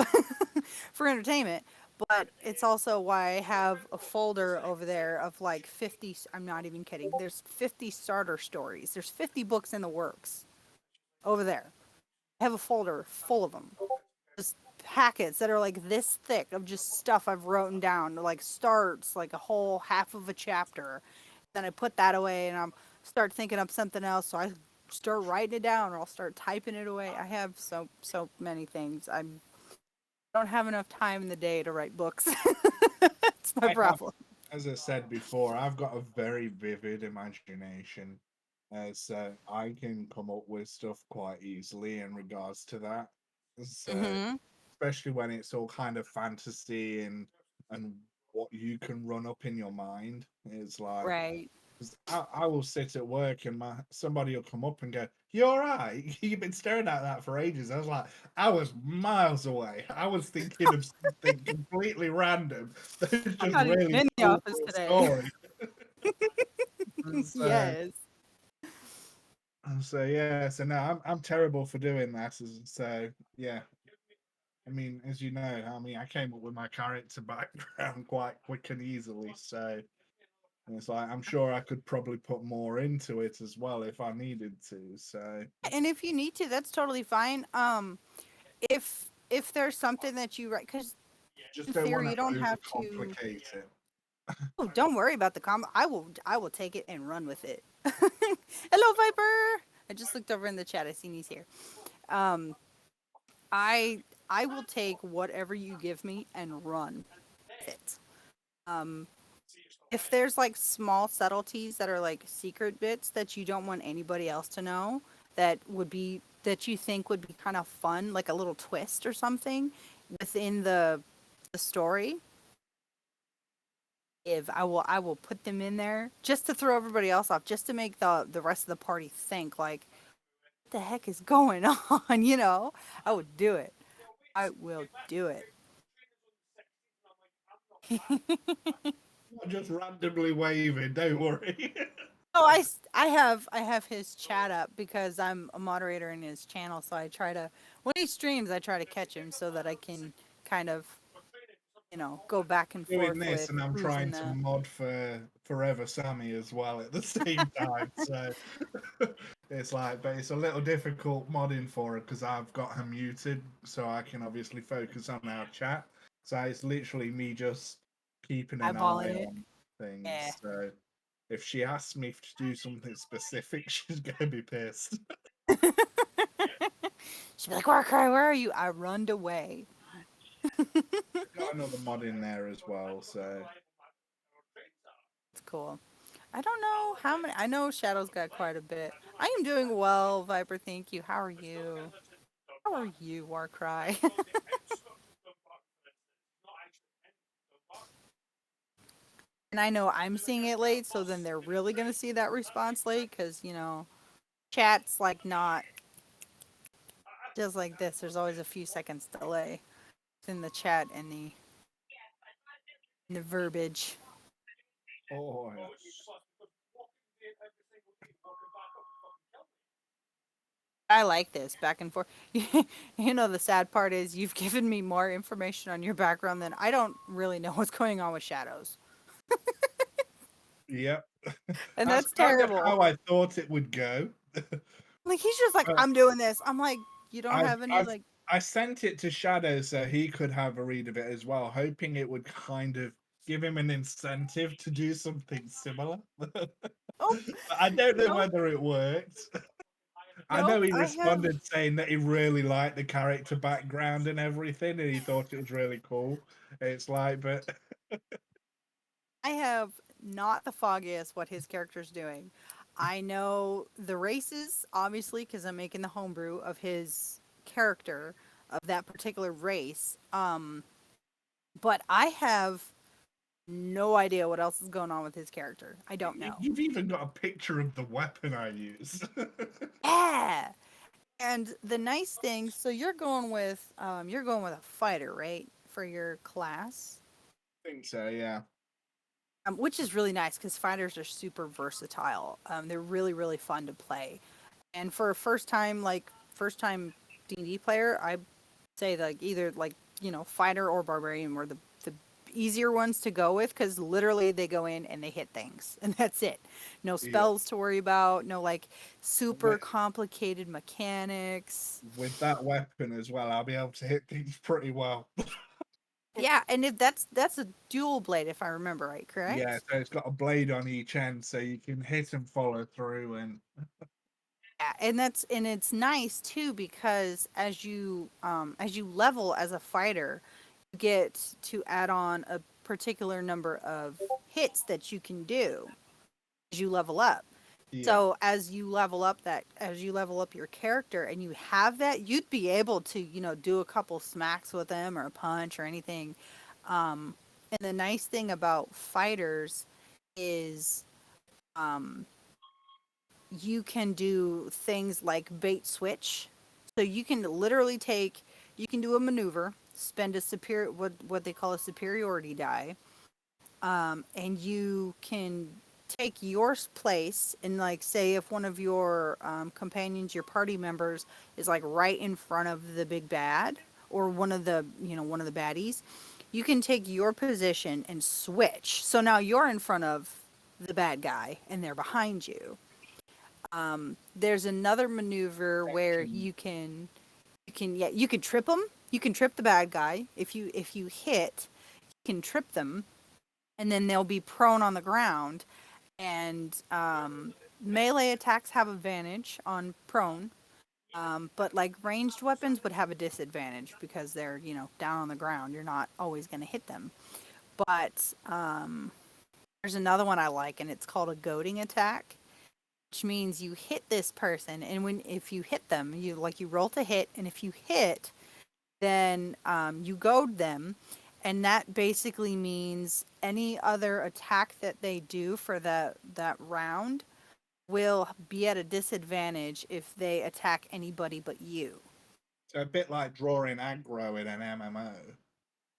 for entertainment. But it's also why I have a folder over there of like 50. I'm not even kidding. There's 50 starter stories. There's 50 books in the works over there. I have a folder full of them. Just packets that are like this thick of just stuff I've written down, like starts like a whole half of a chapter. Then I put that away and I'm start thinking up something else. So I start writing it down or I'll start typing it away. I have so many things. I don't have enough time in the day to write books. That's my I have, problem. as I said before, I've got a very vivid imagination. So I can come up with stuff quite easily in regards to that. So Mhm. especially when it's all kind of fantasy and what you can run up in your mind. It's like, Right. 'cause I will sit at work and somebody will come up and go, "You all right? You've been staring at that for ages." I was like, I was miles away. I was thinking of something completely random that's I'm just not even really in the cool office for a today. story. And Yes. yeah, so no, I'm terrible for doing that. So yeah, I mean, as you know, I mean, I came up with my character background quite quick and easily. So it's like I'm sure I could probably put more into it as well if I needed to. So And if you need to, that's totally fine. If there's something that you write, because just in don't want theory to you don't have to. overcomplicate it. Oh, don't worry about the comment. I will take it and run with it. Hello, Viper. I just looked over in the chat. I seen he's here. Um, I will take whatever you give me and run with it. Um, if there's like small subtleties that are like secret bits that you don't want anybody else to know, that you think would be kind of fun, like a little twist or something within the story, if I will put them in there just to throw everybody else off, just to make the rest of the party think like, what the heck is going on? I would do it. I will do it. Not just randomly waving. Don't worry. Oh, I have his chat up because I'm a moderator in his channel, so I try to when he streams, I try to catch him so that I can kind of go back and forth doing this, with and I'm who's trying in to the. mod for Forever Sammy as well at the same time. So it's like, but it's a little difficult modding for her because I've got her muted, so I can obviously focus on our chat. So it's literally me just keeping an Eyeballing eye it. on things. Yeah. So if she asks me to do something specific, she's gonna be pissed. She'd be like, Warcry, where are you? I runned away. Got another mod in there as well, so It's cool. I don't know how many. I know Shadow's got quite a bit. I am doing well, Viper. Thank you. How are you? How are you, Warcry? And I know I'm seeing it late, so then they're really gonna see that response late, because chat's like not just like this. There's always a few seconds delay in the chat and the verbiage. oh yeah. I like this back and forth. The sad part is you've given me more information on your background than I don't really know what's going on with Shadows. Yep. And that's kind of terrible. how I thought it would go. Like, he's just like, Uh, I'm doing this. I'm like, you don't have any, I've like, I sent it to Shadow so he could have a read of it as well, hoping it would kind of give him an incentive to do something similar. But oh, I don't know no, whether it worked. I no, know he I have, responded saying that he really liked the character background and everything, and he thought it was really cool. It's like, but I have not the foggiest what his character's doing. I know the races, obviously, because I'm making the homebrew of his character of that particular race. But I have no idea what else is going on with his character. I don't know. you've even got a picture of the weapon I use. Yeah. And the nice thing, so you're going with a fighter, right, for your class, I think so, yeah. which is really nice because fighters are super versatile. They're really really fun to play, and for a first time D&D player, I say like either like fighter or barbarian were the easier ones to go with because literally they go in and they hit things and that's it. No Yeah. spells to worry about. No like super With- complicated mechanics. With that weapon as well, I'll be able to hit things pretty well. Yeah, and if that's a dual blade if I remember right, correct? Yeah, so it's got a blade on each end, so you can hit and follow through. And Yeah, and it's nice too because as you level as a fighter, you get to add on a particular number of hits that you can do as you level up. yeah, So as you level up your character and you have that, you'd be able to, do a couple smacks with them or a punch or anything. And the nice thing about fighters is you can do things like bait switch. So you can literally you can do a maneuver, spend what they call a superiority die, and you can take your place and like say if one of your companions, your party members, is like right in front of the big bad or one of the baddies, you can take your position and switch. So now you're in front of the bad guy and they're behind you. There's another maneuver where you can trip them. You can trip the bad guy. If you hit, you can trip them, and then they'll be prone on the ground. And melee attacks have advantage on prone, but like ranged weapons would have a disadvantage because they're down on the ground. You're not always going to hit them. But there's another one I like, and it's called a goading attack, which means you hit this person, and if you hit them, you roll to hit, and if you hit, then you goad them, and that basically means any other attack that they do for that round will be at a disadvantage if they attack anybody but you. so a bit like drawing aggro in an MMO.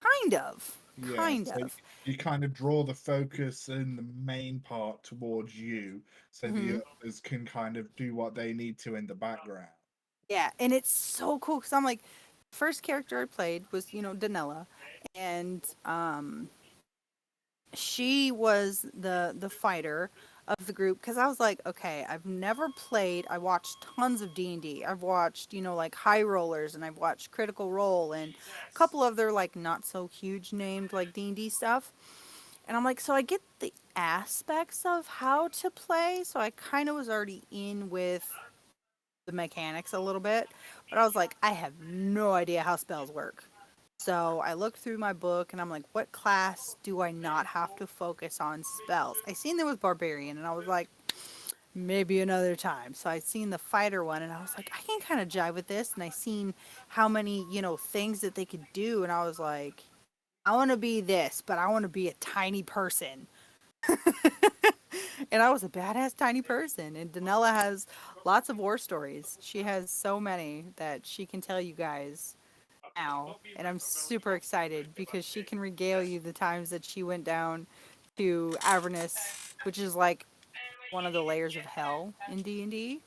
Kind of. Yeah, Kind so of. you kind of draw the focus and the main part towards you, so the Mhm. others can kind of do what they need to in the background. Yeah, and it's so cool because I'm like, first character I played was, you know, Danella, and she was the fighter of the group because I was like, okay, I've never played. I watched tons of D&D. I've watched, you know, like High Rollers, and I've watched Critical Role and a couple other like not so huge named like D&D stuff. And I'm like, so I get the aspects of how to play, so I kind of was already in with the mechanics a little bit, but I was like, I have no idea how spells work. So I looked through my book and I'm like, what class do I not have to focus on spells? I seen there was barbarian and I was like, maybe another time. So I seen the fighter one and I was like, I can kind of jive with this. And I seen how many, you know, things that they could do. And I was like, I want to be this, but I want to be a tiny person. And I was a badass tiny person. And Danella has lots of war stories. She has so many that she can tell you guys now. And I'm super excited because she can regale you the times that she went down to Avernus, which is like one of the layers of hell in D&D.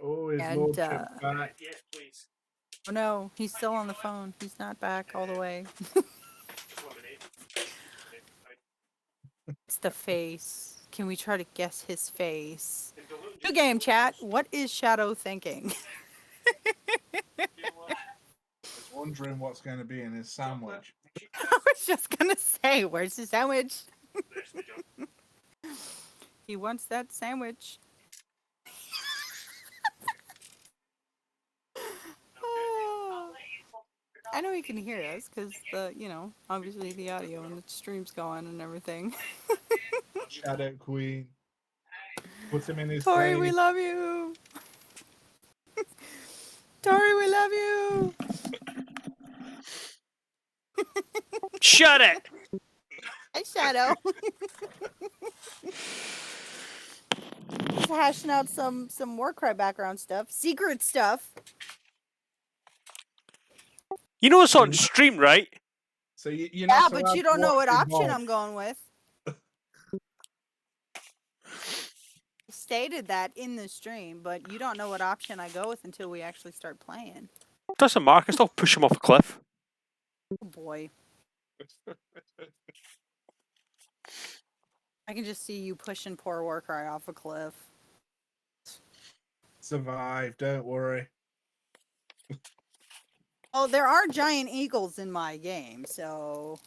Oh, his And, lordship back. Yes, please. Oh no, he's still on the phone. He's not back all the way. It's the face. Can we try to guess his face? New game chat. What is Shadow thinking? He's wondering what's going to be in his sandwich. I was just gonna say, where's the sandwich? He wants that sandwich. Oh, I know he can hear us because you know, obviously the audio and the stream's going and everything. Shadow Queen. Put him in his Tori, we place. love you. Tori, we love you. Shut it! Hi, Shadow. Just hashing out some Warcry background stuff, secret stuff. You know it's on stream, right? So you're Yeah, not but allowed you to don't know watch what him option both. I'm going with. Stated that in the stream, but you don't know what option I go with until we actually start playing. Doesn't matter. I can still push him off a cliff. Oh boy. I can just see you pushing poor Warcry off a cliff. Survive, don't worry. Oh, there are giant eagles in my game, so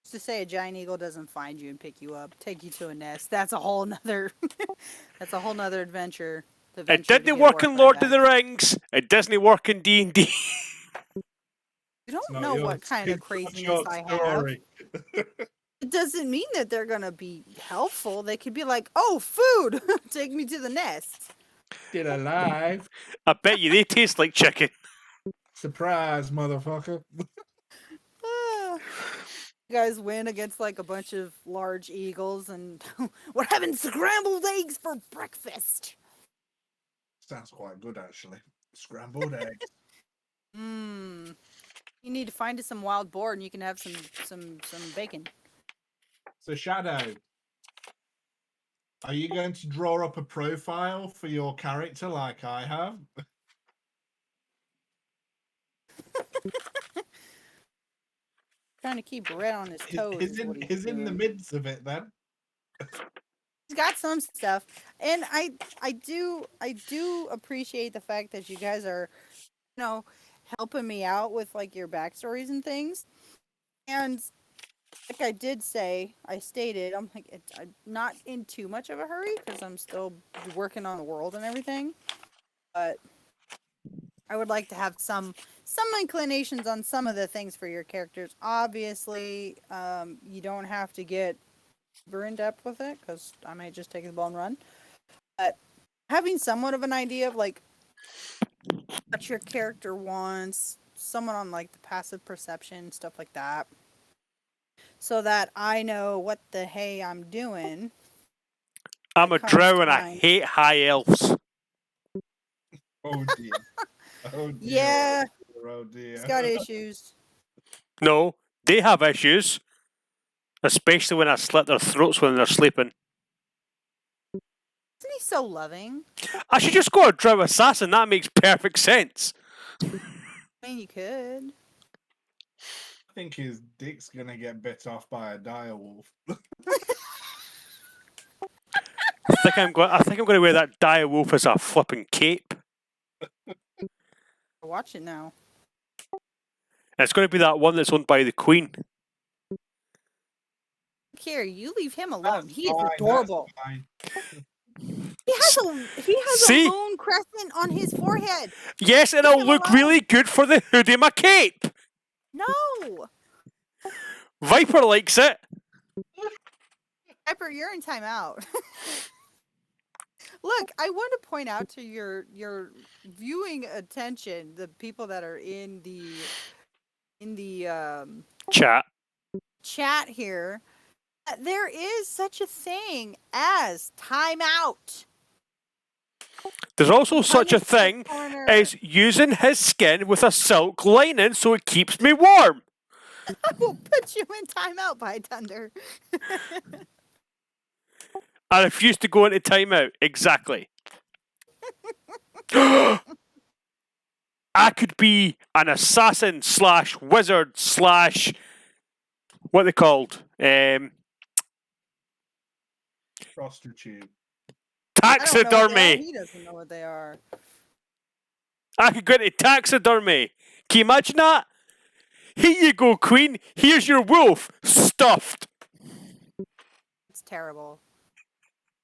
just to say a giant eagle doesn't find you and pick you up, take you to a nest, that's a whole nother that's a whole nother adventure. The It venture to didn't get work in Warcry Lord of back. the Rings. It doesn't work in D&D. You don't Not know your- what kind of it's not craziness your I have. story. It doesn't mean that they're gonna be helpful. They could be like, "Oh, food! Take me to the nest." Still alive. I bet you they taste like chicken. Surprise, motherfucker. Ah. You guys win against like a bunch of large eagles, and we're having scrambled eggs for breakfast. Sounds quite good, actually. Scrambled eggs. Mmm. You need to find us some wild boar, and you can have some bacon. So, Shadow, are you going to draw up a profile for your character like I have? Trying to keep Red on his toes. He's is in, what he's in the doing. midst of it then. He's got some stuff, and I do appreciate the fact that you guys are, you know, helping me out with like your backstories and things. And like I did say, I stated, I'm like, I'm not in too much of a hurry because I'm still working on the world and everything. But I would like to have some inclinations on some of the things for your characters. Obviously, you don't have to get super in depth with it because I might just take the ball and run. But having somewhat of an idea of like what your character wants, someone on like the passive perception, stuff like that, so that I know what the hey I'm doing. I'm a comes drow and I time. hate high elves. Oh dear. Oh dear. Yeah, Oh dear. he's got issues. No, they have issues. Especially when I slit their throats when they're sleeping. Isn't he so loving? I should just go a drow assassin. That makes perfect sense. I mean, you could. I think his dick's gonna get bit off by a direwolf. I think I'm going to wear that dire wolf as a flipping cape. Watch it now. And it's going to be that one that's owned by the Queen. Here, you leave him alone. That's He is fine, that's adorable. fine. He has See? a moon crescent on his forehead. Yes, and Leave it'll him look alone. really good for the hood of my cape. No, Viper likes it. Pepper, you're in timeout. Look, I want to point out to your viewing attention, the people that are in the Chat. chat here, that there is such a thing as timeout. There's also such a Punish the thing corner. as using his skin with a silk lining so it keeps me warm. I will put you in timeout, by thunder. I refuse to go into timeout. Exactly. I could be an assassin / wizard / what they called Prostitute. I don't know what they are. taxidermy. He doesn't know what they are. I could go into taxidermy. Can you imagine that? Here you go, Queen. Here's your wolf stuffed. It's terrible.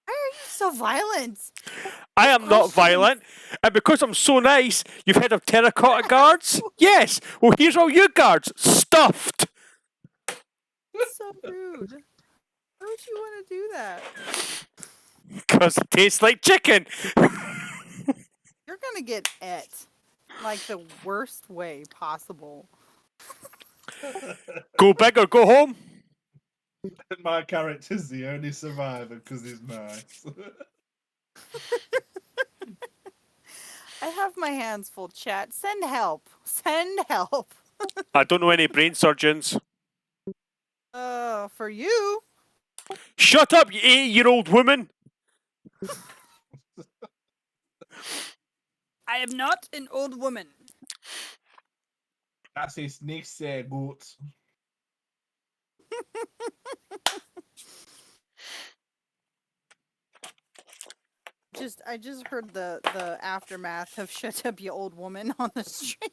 Why are you so violent? I am not violent, and because I'm so nice, you've heard of terracotta guards? Yes. Well, here's all your guards stuffed. It's so rude. Why would you want to do that? Because it tastes like chicken. You're gonna get et like the worst way possible. Go big or go home. My character's the only survivor because he's nice. I have my hands full, chat. Send help. Send help. I don't know any brain surgeons. For you. Shut up, you 8-year-old woman. I am not an old woman. That's his niece, goat. I just heard the aftermath of "Shut Up, You Old Woman" on the stream.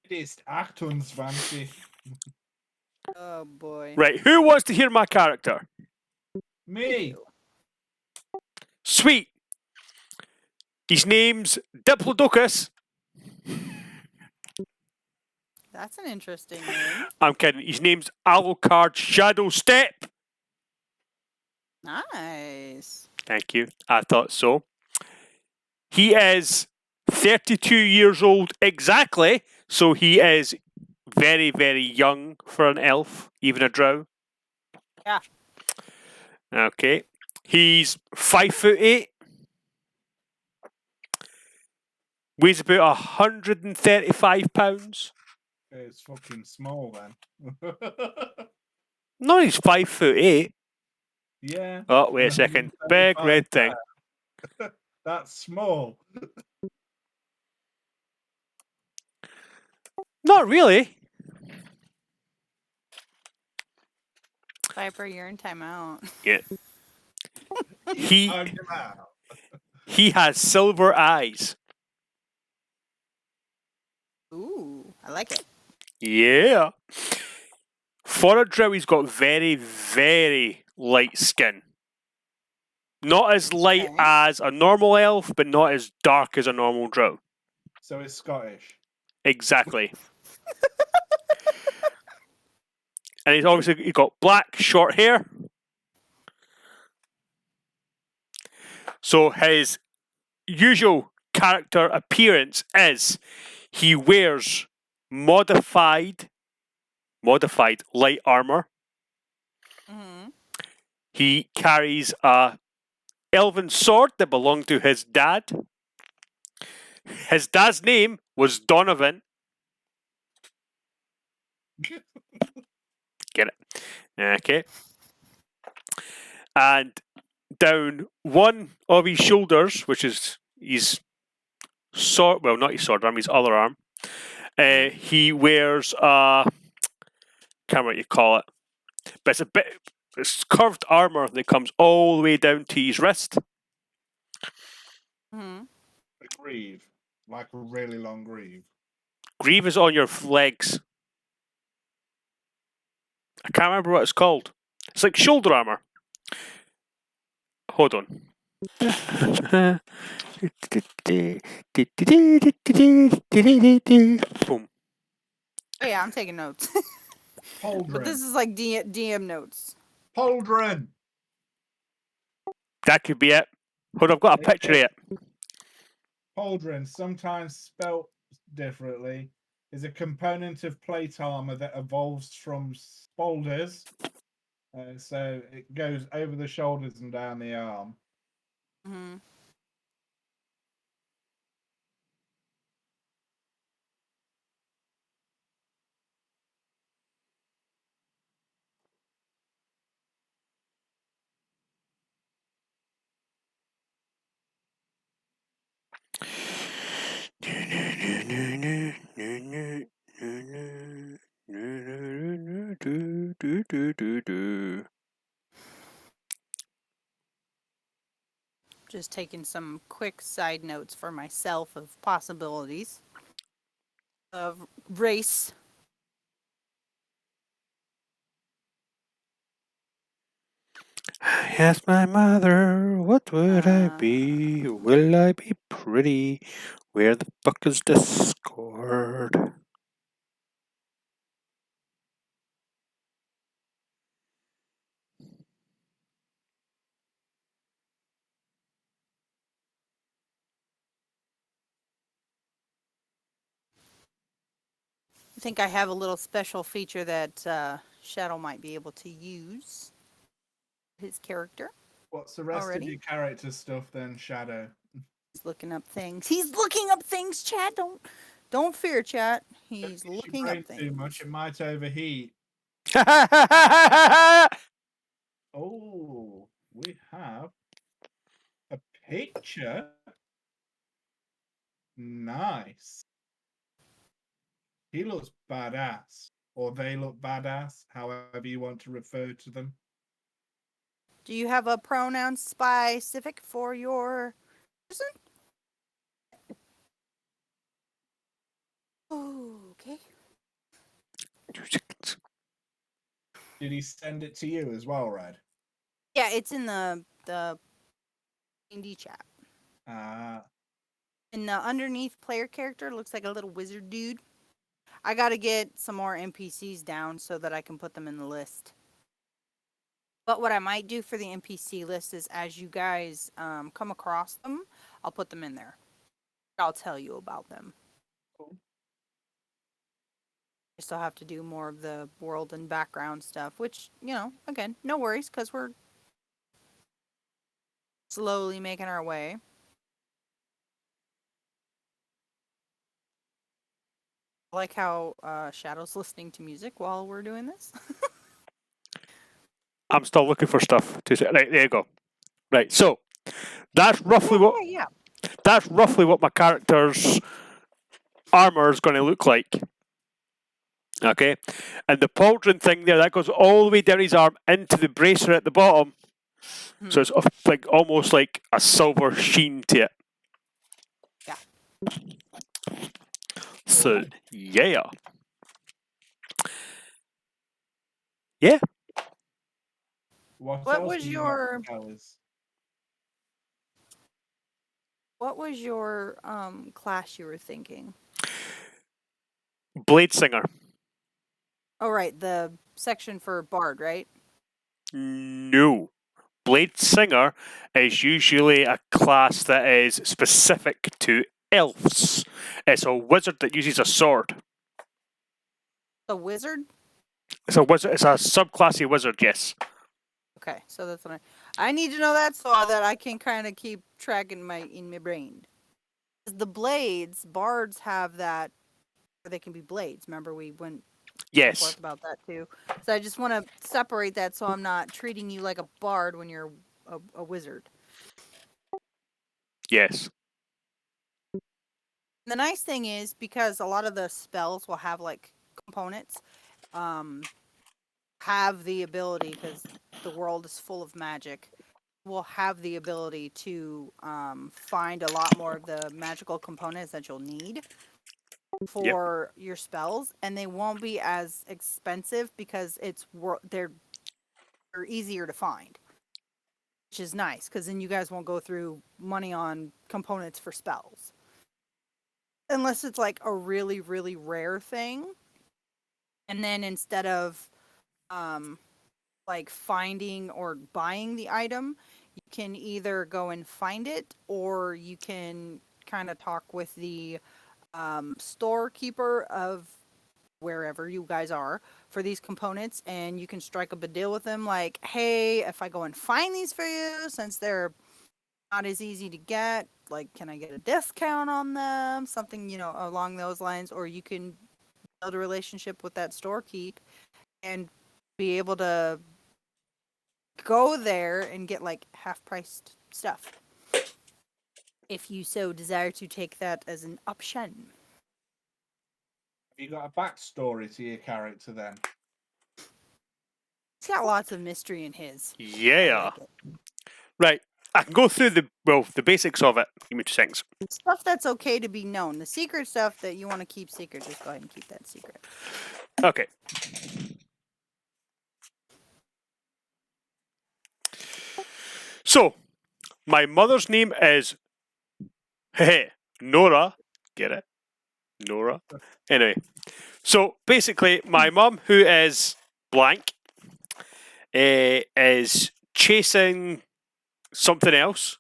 It is 28. Oh boy. Right, who wants to hear my character? Me. Sweet. His name's Diplodocus. That's an interesting name. I'm kidding. His name's Alucard Shadow Step. Nice. Thank you. I thought so. He is 32 years old exactly, so he is very, very young for an elf, even a drow. Yeah. Okay. He's 5'8". Weighs about 135 pounds. It's fucking small then. No, he's 5'8". Yeah. Oh, wait a second. Big red thing. That's small. Not really. Viper, you're in timeout. Yeah. He Time him out. he has silver eyes. Ooh, I like it. Yeah. For a drow, he's got very, very light skin. Not as light Okay. as a normal elf, but not as dark as a normal drow. So it's Scottish. Exactly. And he's got black, short hair. So his usual character appearance is he wears modified light armor. Mm-hmm. He carries a elven sword that belonged to his dad. His dad's name was Donovan. Get it? Okay. And down one of his shoulders, which is his sword, well, not his sword arm, his other arm, He wears a, can't remember what you call it, but it's curved armor that comes all the way down to his wrist. Hmm. A greave, like a really long greave. Greave is on your legs. I can't remember what it's called. It's like shoulder armor. Hold on. Boom. Oh yeah, I'm taking notes. But this Pauldron. is like DM notes. Pauldron. That could be it. Hold on, I've got a picture of it. Pauldron, sometimes spelt differently, is a component of plate armor that evolves from spoulders. So it goes over the shoulders and down the arm. Hmm. Just taking some quick side notes for myself of possibilities of race. I asked my mother, what would I be? Will I be pretty? Where the fuck is Discord? I think I have a little special feature that Shadow might be able to use. His character. What's the rest Already? of your character stuff then, Shadow? He's looking up things. He's looking up things, chat. Don't fear, chat. Don't He's use your looking up brain things. too much, it might overheat. Oh, we have a picture. Nice. He looks badass, or they look badass, however you want to refer to them. Do you have a pronoun specific for your person? Okay. 2 seconds. Did he send it to you as well, Red? Yeah, it's in the D&D chat. And underneath player character looks like a little wizard dude. I gotta get some more NPCs down so that I can put them in the list. But what I might do for the NPC list is as you guys come across them, I'll put them in there. I'll tell you about them. Cool. I still have to do more of the world and background stuff, which, you know, again, no worries, because we're slowly making our way. I like how Shadow's listening to music while we're doing this. I'm still looking for stuff. Right, there you go. Right, so that's roughly what Yeah. that's roughly what my character's armor is going to look like. Okay, and the pauldron thing there that goes all the way down his arm into the bracer at the bottom, so it's like almost like a silver sheen to it. Yeah. So yeah. Yeah. What else was do you got your- to tell us? What was your class you were thinking? Blade Singer. Oh, right, the section for Bard, right? No. Blade Singer is usually a class that is specific to elves. It's a wizard that uses a sword. The wizard? It's a wizard. It's a subclassy wizard. Yes. Okay, so that's what I need to know that so that I can kind of keep track in my brain. The blades, bards have that, or they can be blades. Remember we went Yes. forth about that too. So I just want to separate that so I'm not treating you like a bard when you're a wizard. Yes. The nice thing is because a lot of the spells will have like components, have the ability because the world is full of magic. Will have the ability to find a lot more of the magical components that you'll need for your spells, and they won't be as expensive because they're easier to find, which is nice because then you guys won't go through money on components for spells unless it's like a really really rare thing, and then instead of like finding or buying the item, you can either go and find it, or you can kind of talk with the storekeeper of wherever you guys are for these components, and you can strike up a deal with them like, hey, if I go and find these for you, since they're not as easy to get, like, can I get a discount on them? Something, along those lines. Or you can build a relationship with that storekeep and be able to go there and get like half-priced stuff if you so desire to take that as an option. Have you got a backstory to your character then? He's got lots of mystery in his. I Yeah. like it. Right. I can go through the basics of it. Give me 2 seconds. Stuff that's okay to be known. The secret stuff that you want to keep secret, just go ahead and keep that secret. Okay. So, my mother's name is Nora. Get it? Nora. Anyway, so basically, my mum, who is blank, is chasing something else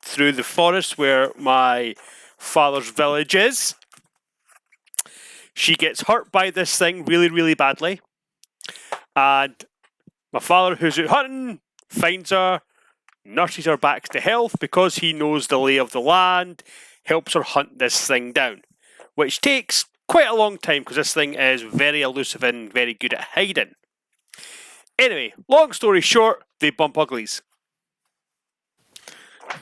through the forest where my father's village is. She gets hurt by this thing really, really badly. And my father, who's out hunting, finds her, nurses her back to health because he knows the lay of the land, helps her hunt this thing down, which takes quite a long time because this thing is very elusive and very good at hiding. Anyway, long story short, they bump uglies.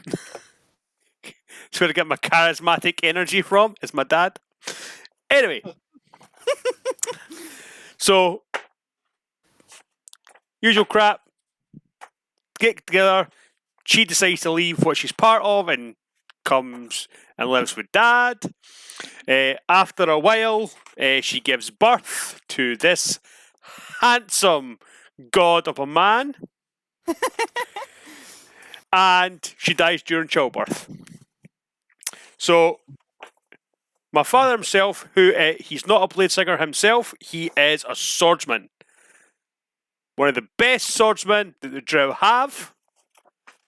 That's where I get my charismatic energy from, is my dad. Anyway. So, usual crap. Get together. She decides to leave what she's part of and comes and lives with dad. After a while, she gives birth to this handsome god of a man. And she dies during childbirth. So, my father himself, who he's not a blade singer himself, he is a swordsman. One of the best swordsmen that the Drow have.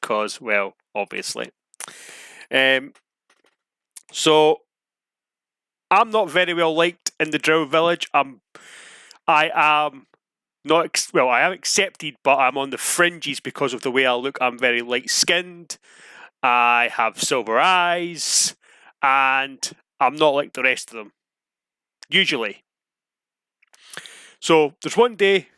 Because, well, obviously. So, I'm not very well liked in the Drow village. I am not, I am accepted, but I'm on the fringes because of the way I look. I'm very light-skinned. I have silver eyes. And I'm not like the rest of them. Usually. So, there's one day,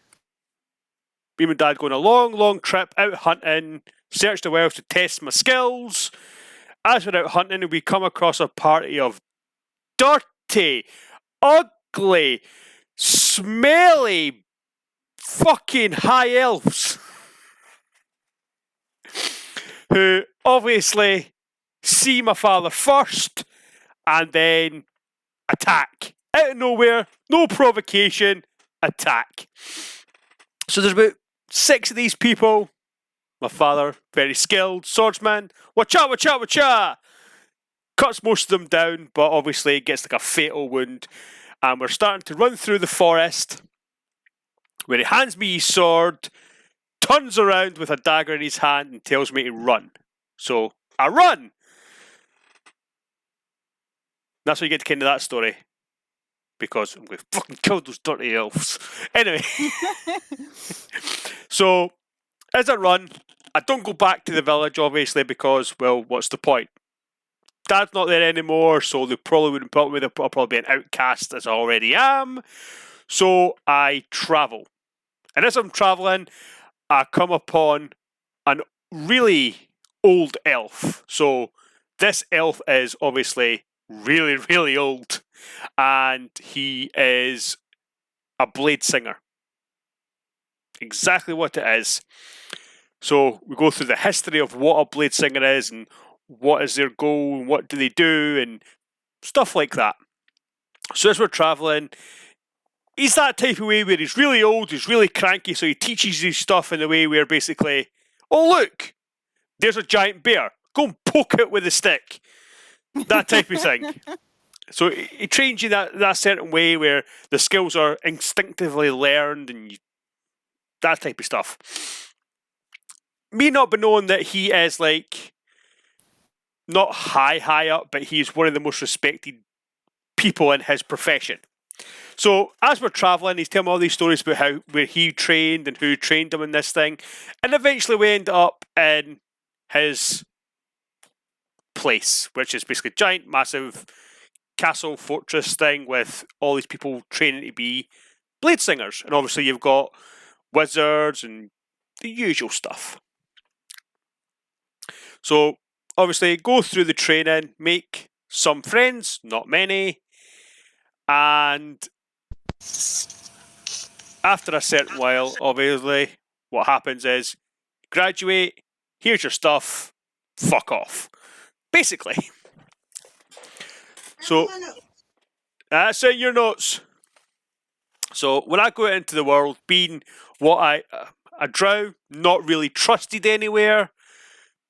me and my dad going a long, long trip out hunting, searched the wells to test my skills. As we're out hunting, we come across a party of dirty, ugly, smelly, fucking high elves. Who obviously see my father first and then attack. Out of nowhere, no provocation, attack. So there's about 6 of these people. My father, very skilled swordsman. Wacha, wacha, wacha! Cuts most of them down, but obviously gets like a fatal wound. And we're starting to run through the forest, where he hands me his sword, turns around with a dagger in his hand, and tells me to run. So, I run! That's how you get to the end of that story. Because I'm going to fucking kill those dirty elves. Anyway. So, as I run, I don't go back to the village, obviously, because, well, what's the point? Dad's not there anymore, so they probably wouldn't put me. I'll probably be an outcast as I already am. So, I travel. And as I'm traveling, I come upon an really old elf. So, this elf is obviously really, really old, and he is a blade singer. Exactly what it is. So we go through the history of what a blade singer is and what is their goal and what do they do and stuff like that. So as we're travelling, he's that type of way where he's really old, he's really cranky, so he teaches you stuff in a way where basically, oh look, there's a giant bear, go and poke it with a stick. That type of thing. So he trains you that certain way where the skills are instinctively learned and that type of stuff. Me not be knowing that he is like not high up, but he's one of the most respected people in his profession. So as we're travelling, he's telling me all these stories about where he trained and who trained him in this thing, and eventually we end up in his place, which is basically a giant, massive castle fortress thing with all these people training to be blade singers, and obviously you've got wizards and the usual stuff. So obviously go through the training, make some friends, not many, and after a certain while, obviously, what happens is graduate, here's your stuff, fuck off. Basically. So that's in your notes. So when I go out into the world, being what a drow, not really trusted anywhere,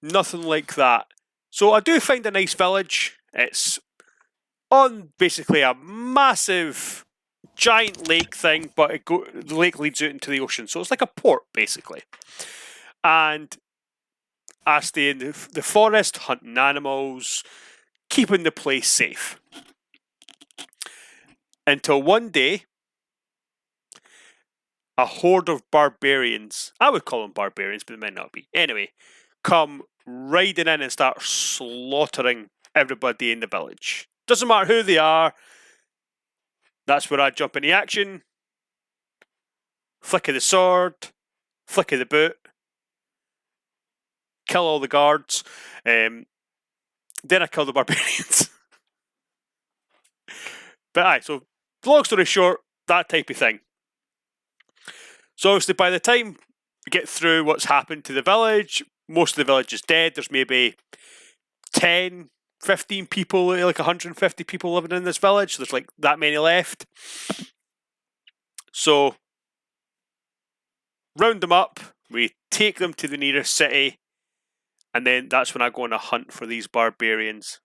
nothing like that. So I do find a nice village. It's on basically a massive giant lake thing, but the lake leads out into the ocean, so it's like a port basically. And I stay in the forest, hunting animals, keeping the place safe. Until one day, a horde of barbarians, I would call them barbarians, but they might not be. Anyway, come riding in and start slaughtering everybody in the village. Doesn't matter who they are. That's where I jump into action. Flick of the sword, flick of the boot, kill all the guards. Then I kill the barbarians. But aye, so long story short, that type of thing. So obviously by the time we get through what's happened to the village, most of the village is dead. There's maybe 10, 15 people, like 150 people living in this village. There's like that many left. So round them up, we take them to the nearest city, and then that's when I go on a hunt for these barbarians.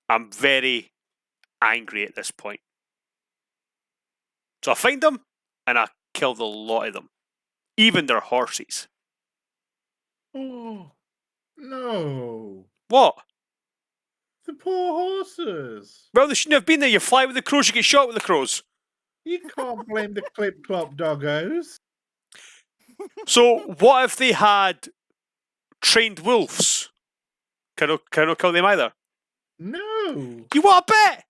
I'm very angry at this point. So I find them, and I kill the lot of them. Even their horses. Oh, no. What? The poor horses. Well, they shouldn't have been there. You fly with the crows, you get shot with the crows. You can't blame the clip-clop doggos. So what if they had trained wolves? Can I not kill them either? No. You want a bet?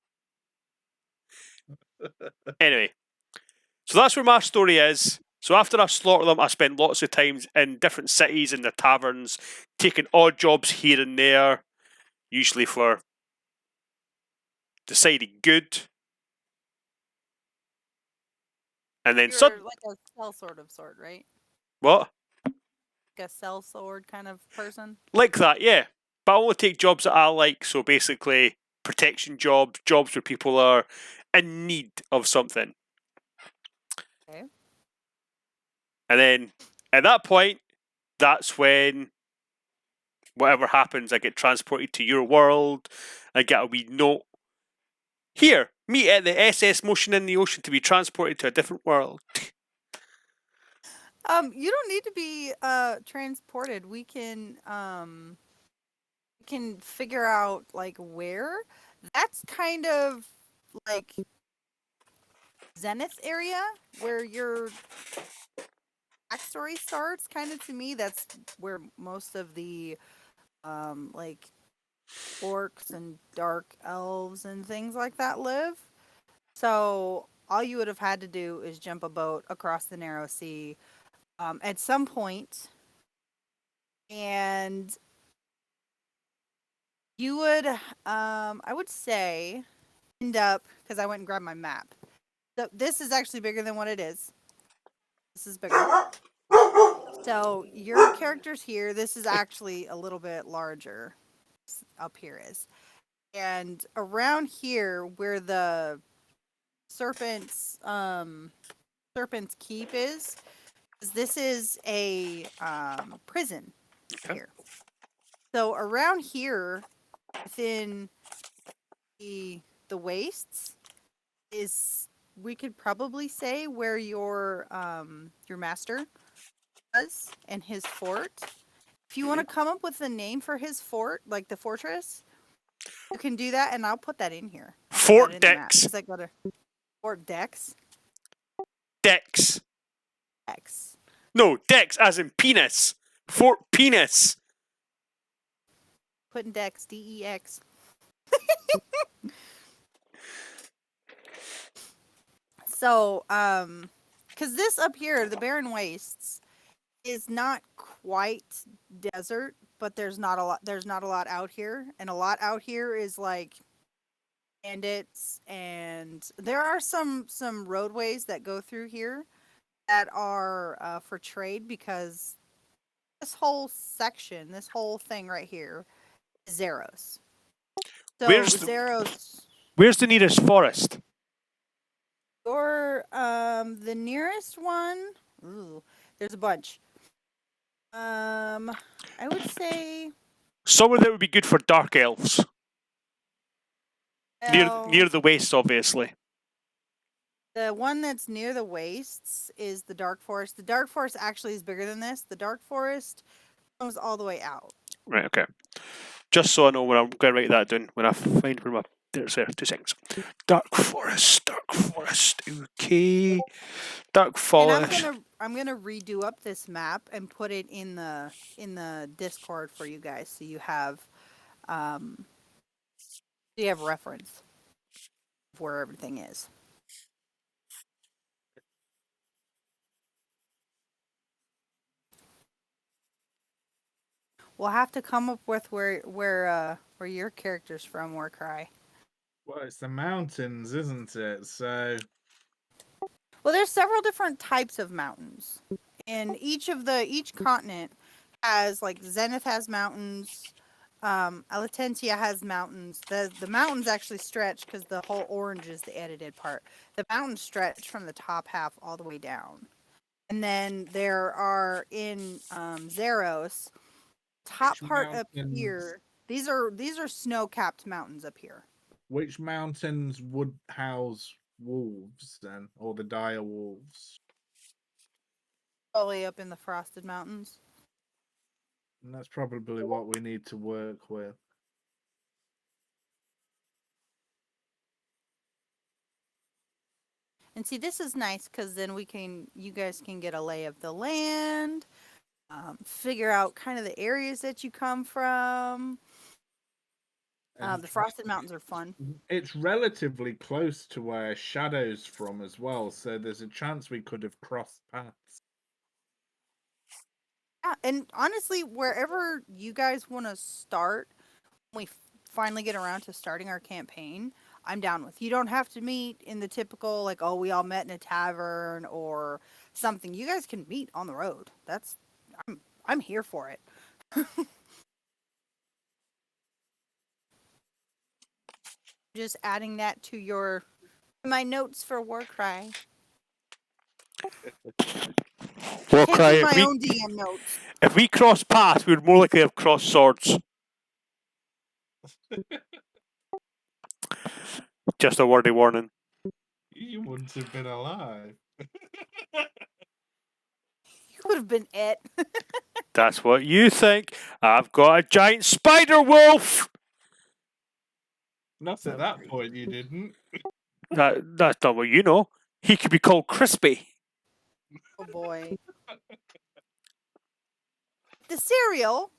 Anyway, so that's where my story is. So after I slaughter them, I spend lots of times in different cities, in the taverns, taking odd jobs here and there, usually for deciding good. And then You're like a sellsword, right? What? Like a sellsword kind of person. Like that, yeah. But I only take jobs that I like, so basically protection jobs, jobs where people are in need of something. Okay. And then at that point, that's when whatever happens, I get transported to your world. I get a wee note. Here, meet at the SS Motion in the Ocean to be transported to a different world. You don't need to be transported. We can figure out like where. That's kind of like Zenith area where your backstory starts. Kind of to me, that's where most of the like orcs and dark elves and things like that live. So all you would have had to do is jump a boat across the narrow sea at some point, and You would, I would say, end up because I went and grabbed my map. So this is actually bigger than what it is. This is bigger. So your character's here. This is actually a little bit larger. Up here is, and around here where the serpent's keep is this is a prison here. So around here, within the wastes, is we could probably say where your master was and his fort. If you want to come up with a name for his fort, like the fortress, you can do that, and I'll put that in here. Fort Dex. Because I got a Fort Dex. Dex. Dex. No, Dex as in penis. Fort Penis. Putting Dex, DEX. So, because this up here, the Barren Wastes, is not quite desert, but there's not a lot. There's not a lot out here, and a lot out here is like bandits, and there are some roadways that go through here that are for trade, because this whole section, this whole thing right here, is Zeros. So Where's the nearest forest? Or the nearest one. Ooh, there's a bunch. I would say Somewhere that would be good for dark elves. well, Near the wastes, obviously. the one that's near the wastes is the Dark Forest. The Dark Forest actually is bigger than this. The Dark Forest goes all the way out. Right, okay. Just so I know where I'm going to write that down when I find where my... There's there, 2 seconds. Dark Forest, okay. Dark Forest. And I'm gonna redo up this map and put it in the Discord for you guys, so you have reference of where everything is. We'll have to come up with where your character's from, Warcry. Well, it's the mountains, isn't it? So Well, there's several different types of mountains, and each continent has, like, Zenith has mountains, Alatentia has mountains. The mountains actually stretch, because the whole orange is the edited part. The mountains stretch from the top half all the way down, and then there are in Zeros, top Which part up mountains? here. These are snow-capped mountains up here. which mountains would house wolves then, or the dire wolves? All the way up in the Frosted Mountains. And that's probably what we need to work with. And see, this is nice, because then you guys can get a lay of the land, figure out kind of the areas that you come from. And The Frosted Mountains are fun. it's relatively close to where Shadow's from as well, so there's a chance we could have crossed paths. Yeah, and honestly, wherever you guys want to start, when we finally get around to starting our campaign, I'm down with. You don't have to meet in the typical, like, oh, we all met in a tavern or something. You guys can meet on the road. I'm here for it. Just adding that to my notes for Warcry. Warcry, Taking my own DM notes. if we cross paths, we'd more likely have crossed swords. Just a wordy warning. You wouldn't have been alive. You would have been it. That's what you think. I've got a giant spider wolf. Not at that point, you didn't. That's not what you know. He could be called Crispy. Oh boy. The cereal.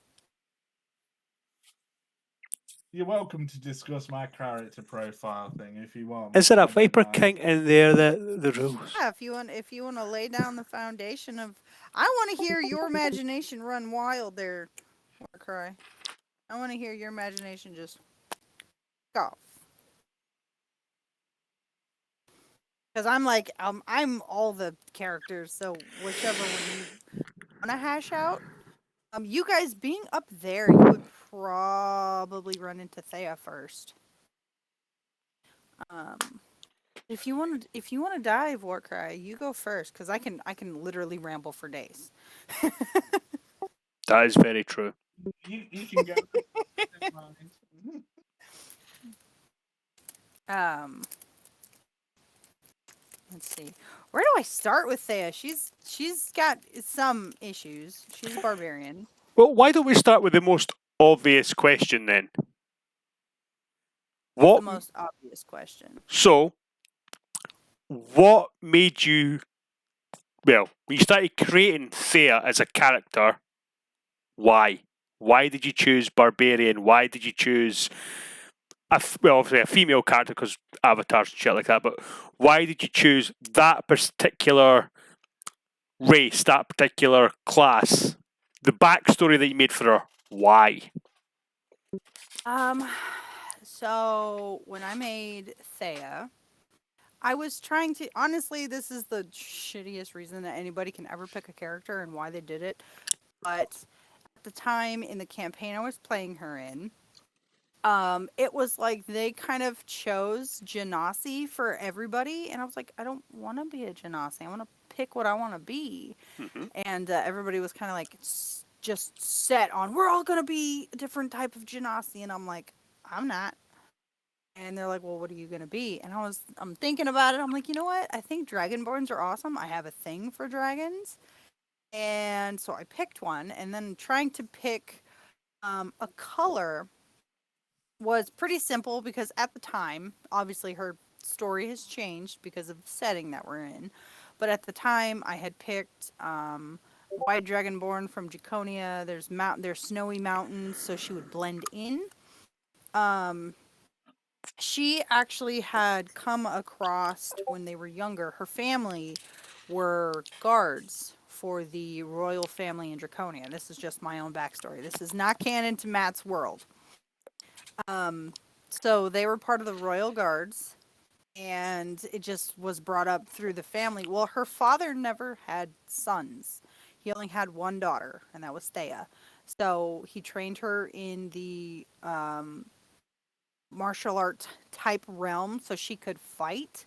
You're welcome to discuss my character profile thing if you want. Is there I a don't Viper mind. King in there? The rules. Yeah, if you want to lay down the foundation of, I want to hear your imagination run wild there, Warcry. I want to hear your imagination just go. Because I'm like, I'm all the characters, so whichever one you want to hash out. You guys being up there, you would probably run into Thea first. If you want to dive, Warcry, you go first, because I can literally ramble for days. That is very true. You can go. Never mind. Let's see. Where do I start with Thea? She's got some issues. She's a barbarian. Well, why don't we start with the most obvious question then? The What? most obvious question. So, what made you? Well, when you started creating Thea as a character, why? Why did you choose barbarian? Why did you choose obviously a female character because avatars and shit like that, but why did you choose that particular race, that particular class? The backstory that you made for her, why? So when I made Thea, I was trying to, honestly, this is the shittiest reason that anybody can ever pick a character and why they did it. But at the time in the campaign I was playing her in, it was like they kind of chose Genasi for everybody, and I was like, I don't want to be a Genasi. I want to pick what I want to be. Mm-hmm. And everybody was kind of like just set on, we're all going to be a different type of Genasi, and I'm like, I'm not. And they're like, well, what are you going to be? And I'm thinking about it. I'm like, you know what? I think Dragonborns are awesome. I have a thing for dragons. And so I picked one, and then trying to pick a color was pretty simple because at the time, obviously her story has changed because of the setting that we're in. But at the time, I had picked White Dragonborn from Draconia. There's snowy mountains, so she would blend in. She actually had come across when they were younger. Her family were guards for the royal family in Draconia. This is just my own backstory. This is not canon to Matt's world. So they were part of the royal guards, and it just was brought up through the family. Well, her father never had sons. He only had one daughter, and that was Thea. So he trained her in the martial art type realm so she could fight.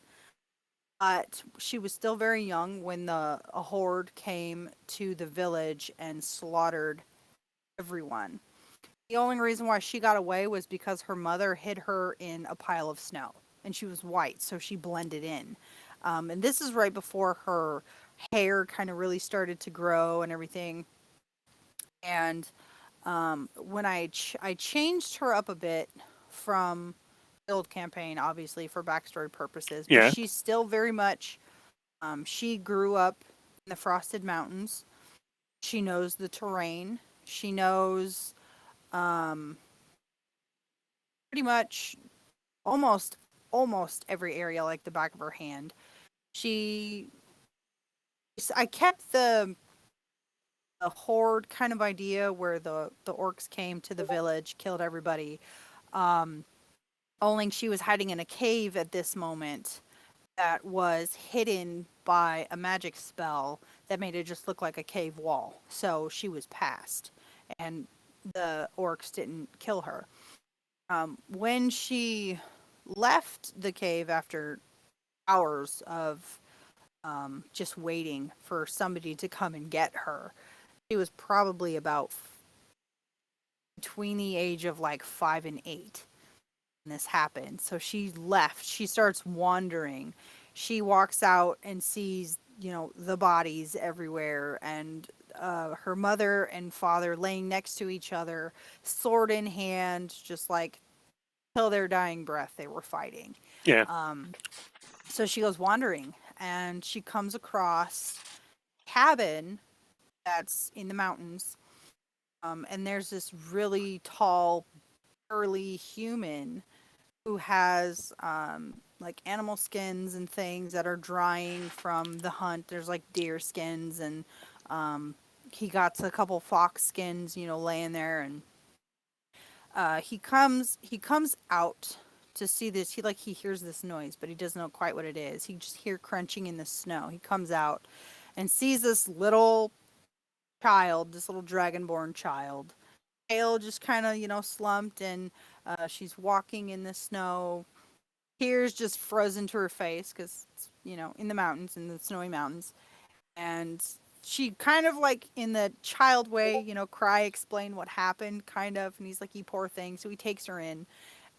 But she was still very young when a horde came to the village and slaughtered everyone. The only reason why she got away was because her mother hid her in a pile of snow. And she was white, so she blended in. And this is right before her hair kind of really started to grow and everything. And when I changed her up a bit from the old campaign, obviously for backstory purposes, but Yeah. she's still very much. She grew up in the Frosted Mountains. She knows the terrain. She knows pretty much almost every area like the back of her hand. I kept the horde kind of idea where the orcs came to the village, killed everybody. Only she was hiding in a cave at this moment that was hidden by a magic spell that made it just look like a cave wall. So she was passed, and the orcs didn't kill her. When she left the cave after hours of just waiting for somebody to come and get her, she was probably about between the age of like 5 and 8 when this happened. So she left. She starts wandering. She walks out and sees, the bodies everywhere, and her mother and father laying next to each other, sword in hand, just like till their dying breath they were fighting. Yeah. So she goes wandering, and she comes across a cabin that's in the mountains, and there's this really tall, burly human who has like animal skins and things that are drying from the hunt. There's like deer skins, and he got a couple fox skins, laying there, and he comes out to see this. He hears this noise, but he doesn't know quite what it is. He just hear crunching in the snow. He comes out and sees this little child, this little dragonborn child, tail just kind of slumped, and she's walking in the snow. Tears just frozen to her face because in the mountains, in the snowy mountains, and she kind of like in the child way, cry, explain what happened, kind of, and he's like, "You poor thing." So he takes her in,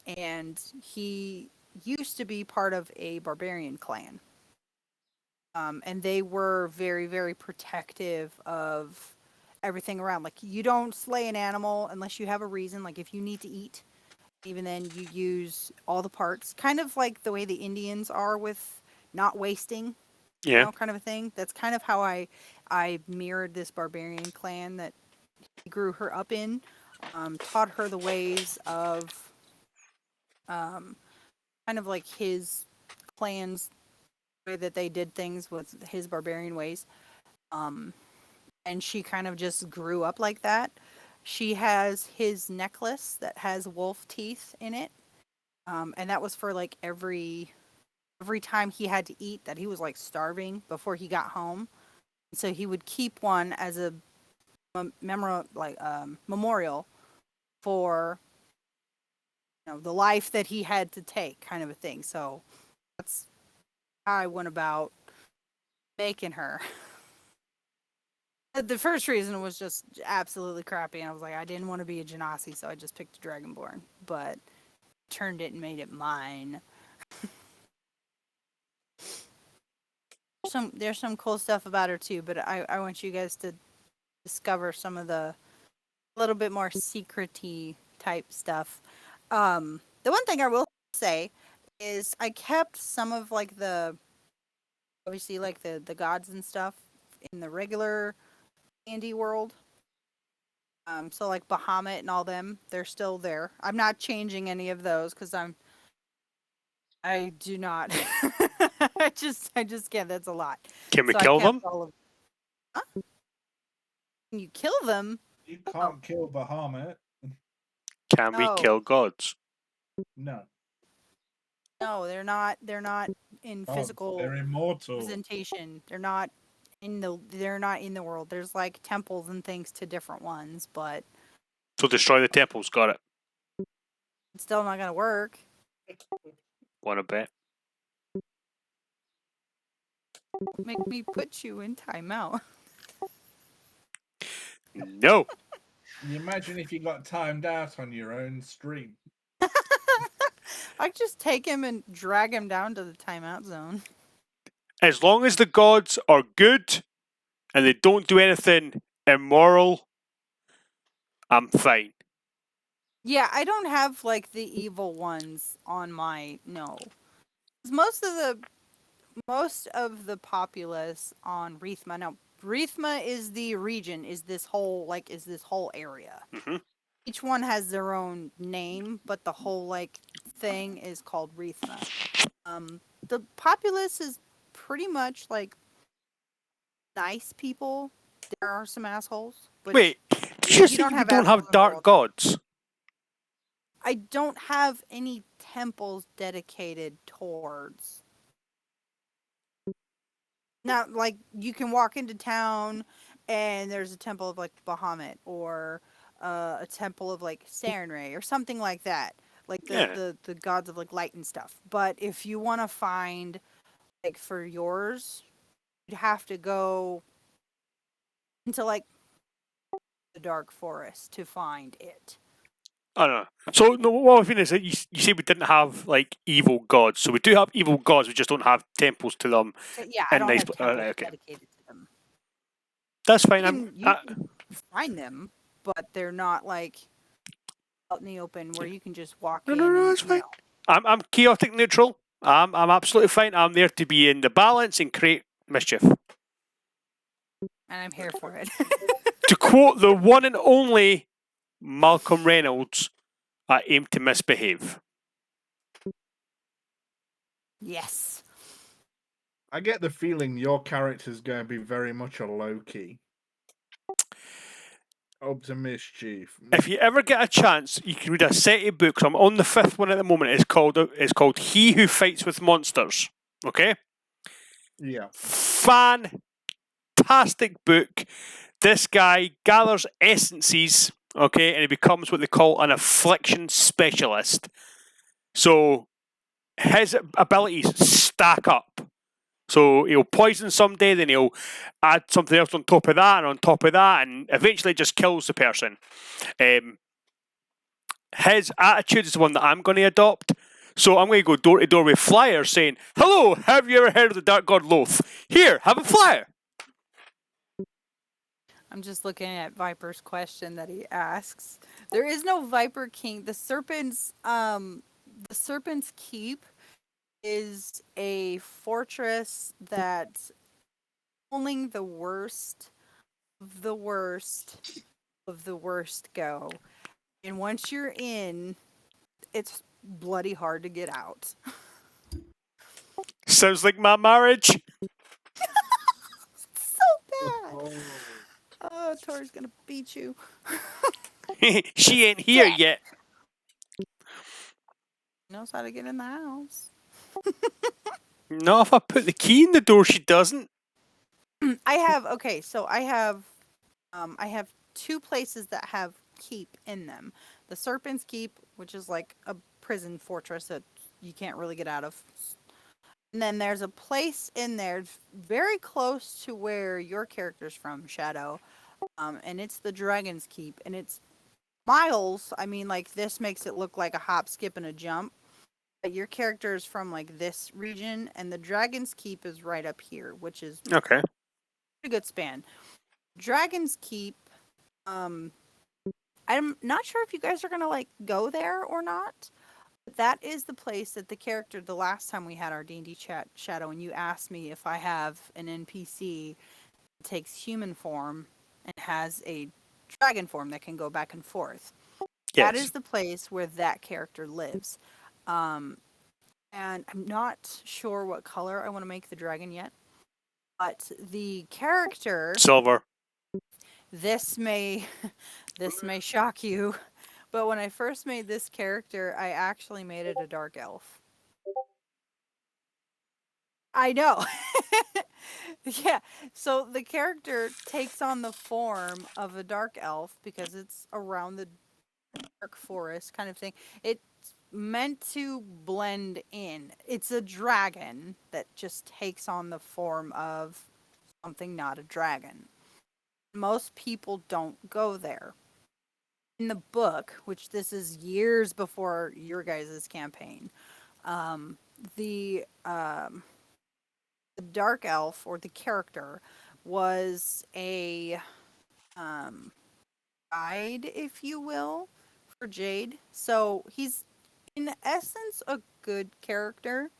and he used to be part of a barbarian clan. And they were very, very protective of everything around. Like, you don't slay an animal unless you have a reason. Like, if you need to eat, even then you use all the parts. Kind of like the way the Indians are with not wasting, Yeah. kind of a thing. That's kind of how I mirrored this barbarian clan that he grew her up in. Taught her the ways of kind of like his clan's way that they did things with his barbarian ways. And she kind of just grew up like that. She has his necklace that has wolf teeth in it. And that was for like every time he had to eat that he was like starving before he got home. So he would keep one as a memorial for the life that he had to take, kind of a thing. So that's how I went about making her. The first reason was just absolutely crappy, and I was like, I didn't want to be a Genasi, so I just picked a Dragonborn, but turned it and made it mine. There's some cool stuff about her too, but I want you guys to discover some of the little bit more secret-y type stuff. The one thing I will say is I kept some of like the obviously like the gods and stuff in the regular D&D world. So like Bahamut and all them, they're still there. I'm not changing any of those because I do not. I just can't. That's a lot. Can we So I kill kept them? all of. Huh? Can you kill them? You can't kill Bahamut. Can we No. kill gods? No. No, they're not. They're not in Oh, physical they're immortal. representation. They're not in the world. There's like temples and things to different ones, but So destroy the temples. Got it. it's still not gonna work. Wanna bet? Make me put you in timeout. No. Can you imagine if you got timed out on your own stream? I just take him and drag him down to the timeout zone. As long as the gods are good and they don't do anything immoral, I'm fine. Yeah, I don't have like the evil ones on my no. 'Cause most of the populace on Rithma. Now, Rithma is the region, is this whole area. Mhm. Each one has their own name, but the whole like thing is called Rithma. The populace is pretty much like nice people. There are some assholes. But Wait, did you just say you don't assholes have in the dark world. gods? I don't have any temples dedicated towards. Not like you can walk into town and there's a temple of like Bahamut or a temple of like Sarenrae or something like that. Like the gods of like light and stuff. But if you want to find like for yours, you'd have to go into like the dark forest to find it. I don't know. So no, what I think is that you say we didn't have like evil gods. So we do have evil gods. We just don't have temples to them. So, yeah, I And don't nice- have temples okay. dedicated to them. That's fine. You can find them, but they're not like out in the open where you can just walk in. No, and, that's fine. know. I'm chaotic neutral. I'm absolutely fine. I'm there to be in the balance and create mischief. And I'm here for it. To quote the one and only Malcolm Reynolds, I aim to misbehave. Yes. I get the feeling your character's going to be very much a Loki. Up to mischief. If you ever get a chance, you can read a set of books. I'm on the 5th one at the moment. It's called He Who Fights with Monsters. Okay? Yeah. Fantastic book. This guy gathers essences, okay, and he becomes what they call an affliction specialist. So his abilities stack up. So he'll poison somebody, then he'll add something else on top of that, and on top of that, and eventually just kills the person. His attitude is the one that I'm going to adopt. So I'm going to go door to door with flyers saying, "Hello, have you ever heard of the Dark God Loth? Here, have a flyer." I'm just looking at Viper's question that he asks. There is no Viper King. The Serpent's Keep is a fortress that only the worst of the worst of the worst go. And once you're in, it's bloody hard to get out. Sounds like my marriage. So bad. Oh, Tori's gonna beat you. She ain't here yet. Knows how to get in the house. Not if I put the key in the door, she doesn't. I have two places that have keep in them. The Serpent's Keep, which is like a prison fortress that you can't really get out of. And then there's a place in there very close to where your character's from, Shadow. And it's the Dragon's Keep. And it's miles. I mean, like, this makes it look like a hop, skip, and a jump. But your character is from, like, this region. And the Dragon's Keep is right up here, which is Okay. a good span. Dragon's Keep, I'm not sure if you guys are gonna like go there or not. But that is the place that the character, the last time we had our D&D chat, Shadow, and you asked me if I have an NPC that takes human form and has a dragon form that can go back and forth. Yes. That is the place where that character lives. And I'm not sure what color I want to make the dragon yet. But the character, Silver. this may shock you, but when I first made this character, I actually made it a dark elf. I know. Yeah. So the character takes on the form of a dark elf because it's around the dark forest kind of thing. It's meant to blend in. It's a dragon that just takes on the form of something not a dragon. Most people don't go there. In the book, which this is years before your guys' campaign, the dark elf, or the character, was a guide, if you will, for Jade. So he's in essence a good character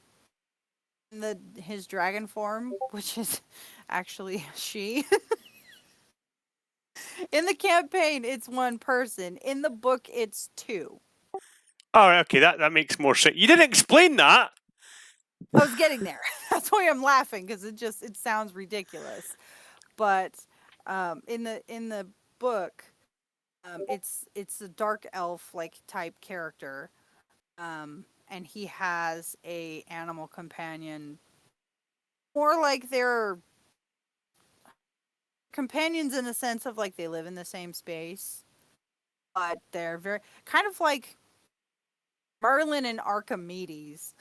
in his dragon form, which is actually she. In the campaign, it's one person. In the book, it's two. Oh, okay, that makes more sense. You didn't explain that. I was getting there. That's why I'm laughing, because it sounds ridiculous. But in the book, it's a dark elf like type character, and he has a animal companion, more like they're companions in the sense of like they live in the same space, but they're very kind of like Merlin and Archimedes.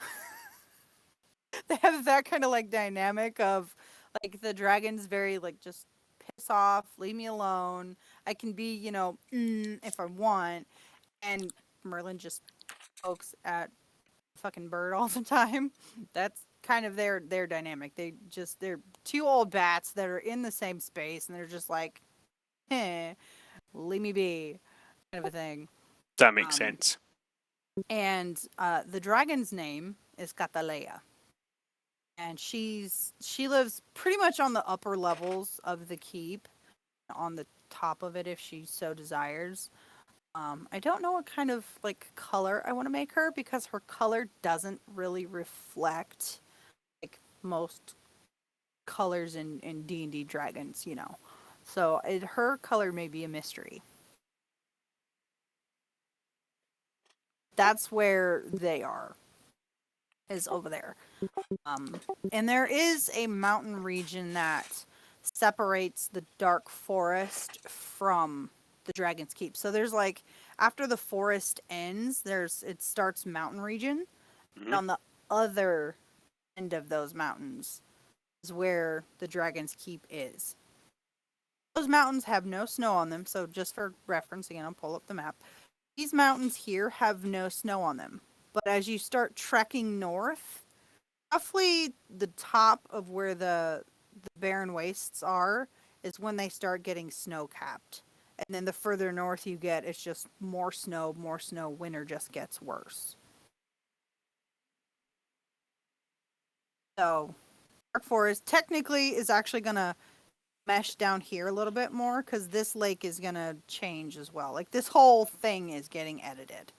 They have that kind of like dynamic of like the dragon's very like just piss off, leave me alone. I can be, if I want, and Merlin just pokes at fucking bird all the time. That's kind of their dynamic. They're two old bats that are in the same space, and they're just like, leave me be, kind of a thing. That makes sense. And the dragon's name is Catalea. And she lives pretty much on the upper levels of the keep, on the top of it if she so desires. I don't know what kind of like color I want to make her, because her color doesn't really reflect like most colors in D&D Dragons, So her color may be a mystery. That's where they are. Is over there. And there is a mountain region that separates the Dark Forest from the Dragon's Keep. So there's like after the forest ends, it starts mountain region. And on the other end of those mountains is where the Dragon's Keep is. Those mountains have no snow on them, so just for reference, again, I'll pull up the map. These mountains here have no snow on them. But as you start trekking north, roughly the top of where the barren wastes are is when they start getting snow capped. And then the further north you get, it's just more snow, winter just gets worse. So, Dark Forest technically is actually going to mesh down here a little bit more because this lake is going to change as well. Like this whole thing is getting edited.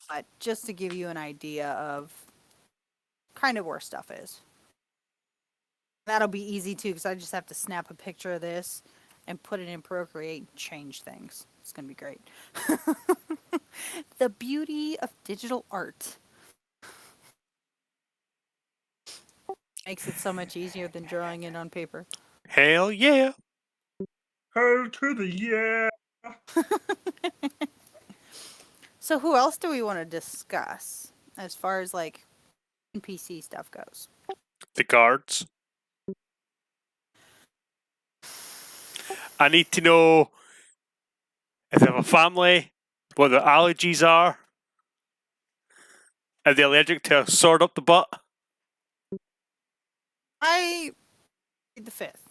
But just to give you an idea of kind of where stuff is. That'll be easy too because I just have to snap a picture of this and put it in Procreate and change things. It's going to be great. The beauty of digital art. Makes it so much easier than drawing it on paper. Hell yeah. Hell to the yeah. So who else do we want to discuss as far as like NPC stuff goes? The guards. I need to know if they have a family, what their allergies are. Are they allergic to a sword up the butt? I plead the fifth.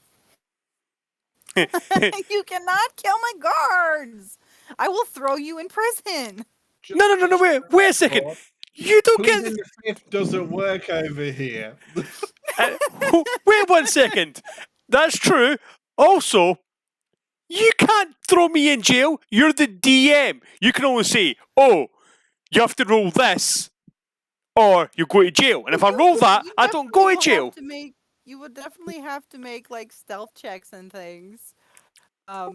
You cannot kill my guards. I will throw you in prison. No, wait a second. You don't get... Pleading the fifth doesn't work over here. Wait 1 second. That's true. Also, you can't throw me in jail. You're the DM. You can only say, oh, you have to roll this, or you go to jail. And if I roll that, I don't go to jail. You would definitely have to make like stealth checks and things. Not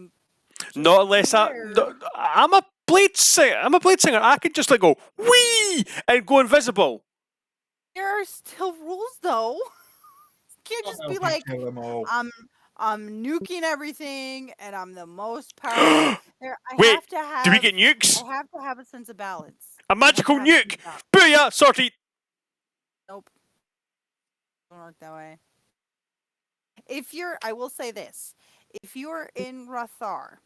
unless I'm a blade singer. I can just like go wee and go invisible. There are still rules though. You can't just be like, I'm nuking everything and I'm the most powerful. Wait, do we get nukes? I have to have a sense of balance. A magical nuke. Booyah! Sorted. Nope. Don't work that way. I will say this. If you're in Rathar,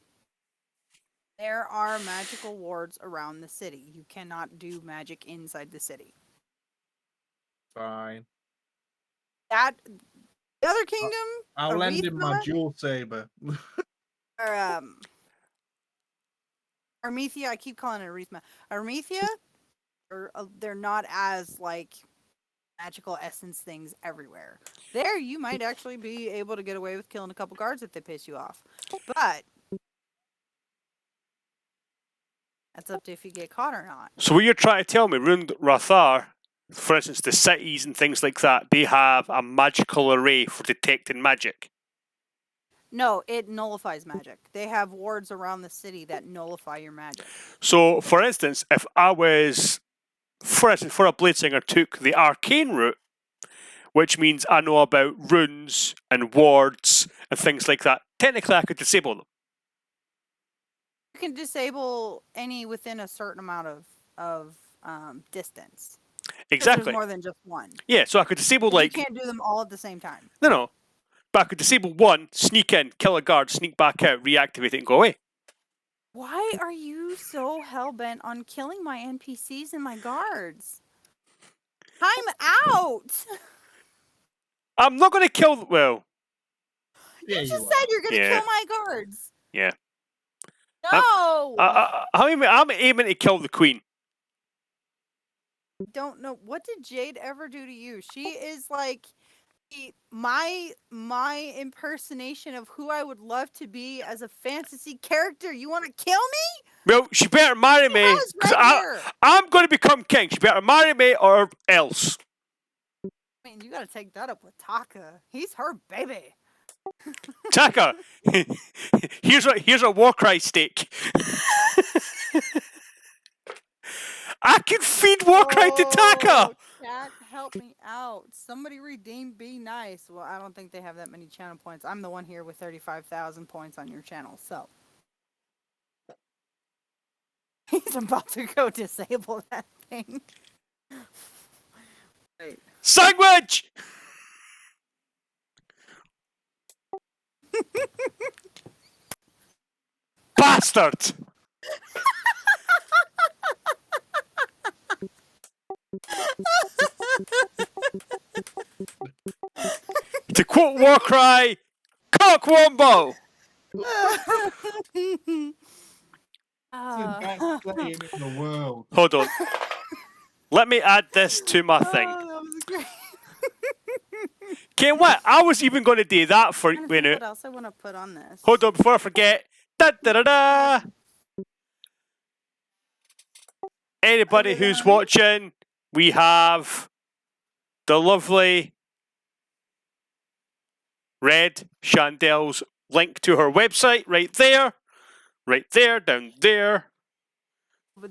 there are magical wards around the city. You cannot do magic inside the city. Fine. The other kingdom? I'll lend him my Arithma? dual saber. Or, Armethea, I keep calling it Arithma. Armethea, they're not as, like, magical essence things everywhere. There, you might actually be able to get away with killing a couple guards if they piss you off. But that's up to if you get caught or not. So what you're trying to tell me, Rund Rathar, for instance, the cities and things like that, they have a magical array for detecting magic. No, it nullifies magic. They have wards around the city that nullify your magic. So, for instance, if I was, for a blade singer, took the arcane route, which means I know about runes and wards and things like that, technically I could disable them. You can disable any within a certain amount of distance. Exactly. There's more than just one. Yeah, so I could disable You can't do them all at the same time. No. But I could disable one, sneak in, kill a guard, sneak back out, reactivate it, and go away. Why are you so hell-bent on killing my NPCs and my guards? I'm out! I'm not going to kill... Well... You just said you're going to kill my guards. Yeah. No! I'm aiming to kill the queen. Don't know. What did Jade ever do to you? She is like... my impersonation of who I would love to be as a fantasy character. You want to kill me? Well, she better marry me, because I'm going to become king. She better marry me or else. I mean, you got to take that up with Taka. He's her baby. Taka, here's a Warcry steak. I can feed Warcry to Taka! Oh, chat, help me out. Somebody redeem Be Nice. Well, I don't think they have that many channel points. I'm the one here with 35,000 points on your channel, so. He's about to go disable that thing. Wait. Sandwich! Bastard! To quote Warcry, cock wombo! It's the best Ah. playing in the world. Hold on. Let me add this to my thing. Oh, that was great. Okay, what? I was even going to do that for I'm trying to you. think Know. what else I want to put on this. Hold on, before I forget. Da da da da. Anybody who's watching, we have the lovely Red Chandel's link to her website right there, down there. Over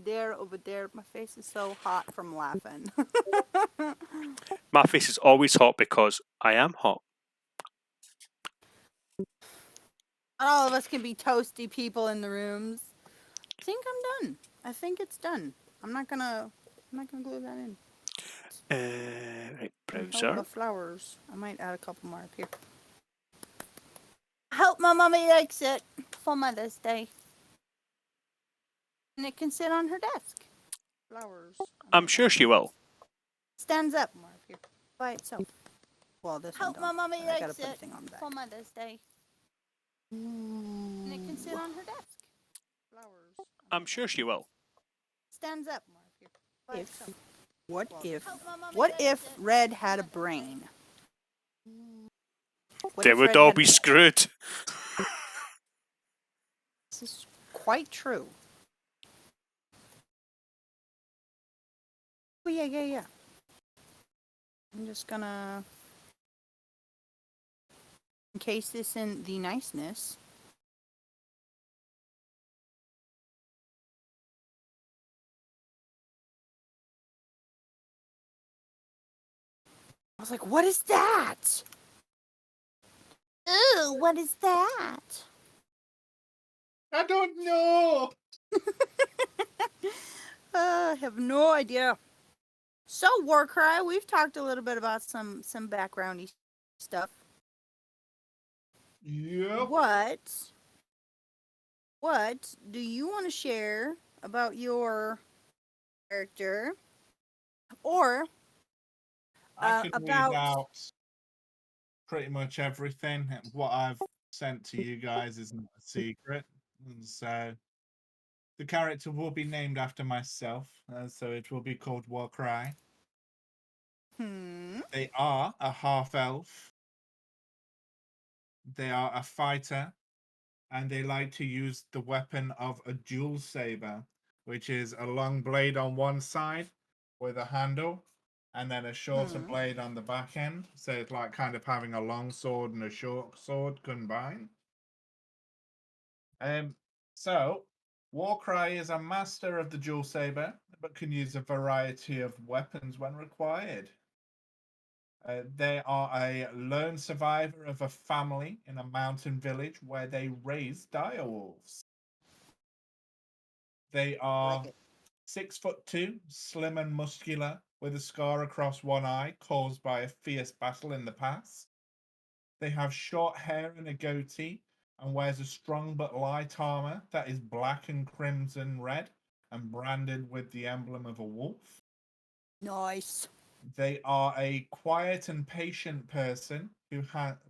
there. My face is so hot from laughing. My face is always hot because I am hot. Not all of us can be toasty people in the rooms. I think I'm done. I think it's done. I'm not gonna glue that in. Right, Oh, browser. the flowers. I might add a couple more up here. I hope my mommy likes it for Mother's Day. And it can sit on her desk. Flowers. I'm sure she will. Stands up more up here by itself. Well, this one don't. I gotta put a thing on the back. For Mother's Day. And it can sit on her desk. Flowers. I'm sure she will. Stands up more up here by If- itself. What if? What if Red had a brain? What They if would Red all had- be screwed. This is quite true. Oh, yeah. I'm just gonna encase this in the niceness. I was like, what is that? Ooh, what is that? I don't know. I have no idea. So, Warcry, we've talked a little bit about some backgroundy stuff. Yep. What do you want to share about your character, or I can about- read out pretty much everything. What I've sent to you guys isn't a secret. And so the character will be named after myself. So it will be called Warcry. They are a half-elf. They are a fighter. And they like to use the weapon of a dual saber, which is a long blade on one side with a handle, and then a shorter blade on the back end. So it's like kind of having a long sword and a short sword combined. So Warcry is a master of the dual saber, but can use a variety of weapons when required. They are a lone survivor of a family in a mountain village where they raise direwolves. They are 6'2", slim and muscular, with a scar across one eye caused by a fierce battle in the past. They have short hair and a goatee, and wears a strong but light armor that is black and crimson red, and branded with the emblem of a wolf. Nice. They are a quiet and patient person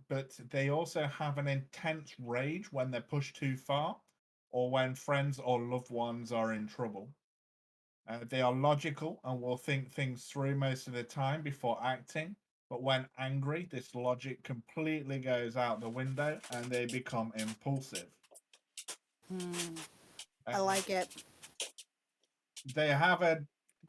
but they also have an intense rage when they're pushed too far, or when friends or loved ones are in trouble. They are logical and will think things through most of the time before acting, but when angry, this logic completely goes out the window and they become impulsive. I like it. They have a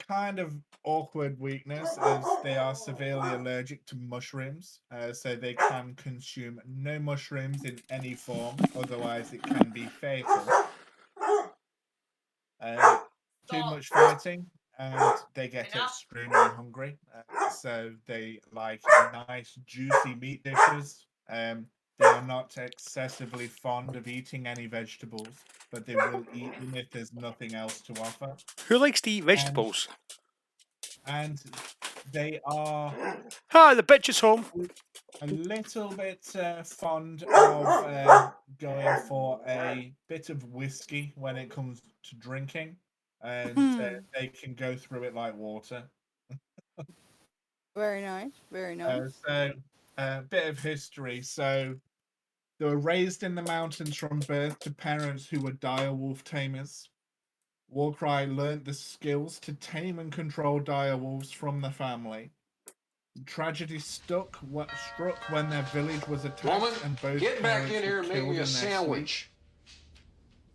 kind of awkward weakness as they are severely allergic to mushrooms, so they can consume no mushrooms in any form, otherwise it can be fatal. Too much fighting and they get extremely hungry. So they like nice, juicy meat dishes. They are not excessively fond of eating any vegetables, but they will eat them if there's nothing else to offer. Who likes to eat vegetables? And they are Ah, the bitch is home. a little bit fond of going for a bit of whiskey when it comes to drinking, and they can go through it like water. Very nice. Very nice. So, a bit of history. So, they were raised in the mountains from birth to parents who were dire wolf tamers. Warcry learned the skills to tame and control dire wolves from the family. Tragedy struck when their village was attacked Woman, and both get back parents in here were and make killed me in a their sleep. sandwich.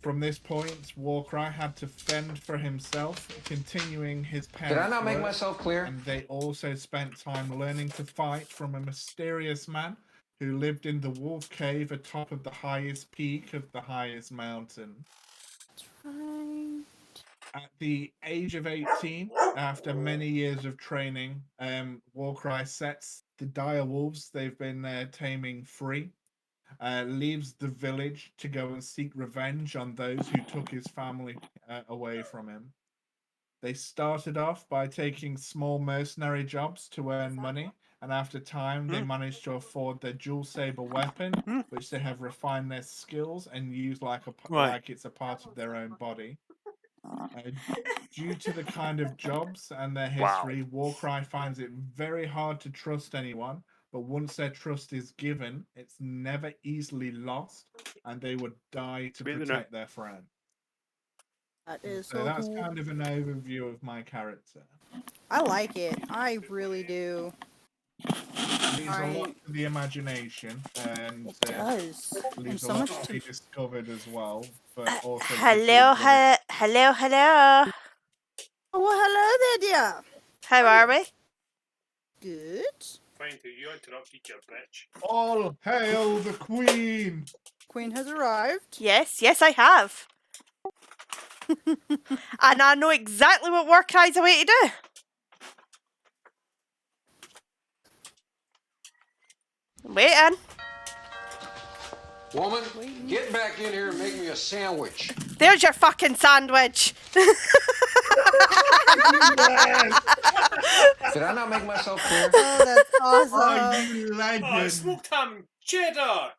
From this point, Warcry had to fend for himself, continuing his Did I parents' not make work, myself clear? and they also spent time learning to fight from a mysterious man who lived in the wolf cave atop of the highest peak of the highest mountain. Right. At the age of 18, after many years of training, Warcry sets the dire wolves they've been taming free, leaves the village to go and seek revenge on those who took his family away from him. They started off by taking small mercenary jobs to earn money, and after time, they managed to afford their dual saber weapon, which they have refined their skills and use like it's a part of their own body. Due to the kind of jobs and their history, Warcry finds it very hard to trust anyone, but once their trust is given, it's never easily lost, and they would die to protect their friend. That is So so that's cool. kind of an overview of my character. I like it. I really do. Leaves a lot to the imagination, and It does. And leaves a so lot much to be to. discovered as well. But also Hello, hello. Oh, well, hello there, dear. How are we? Good. Fine, you interrupted your bitch. All hail the Queen! Queen has arrived. Yes, I have. And I know exactly what Warcry's away to do. Waiting. Woman, get back in here and make me a sandwich. There's your fucking sandwich. Yes! Did I not make myself clear? Oh, that's Oh, awesome. you legend! smoked ham cheddar.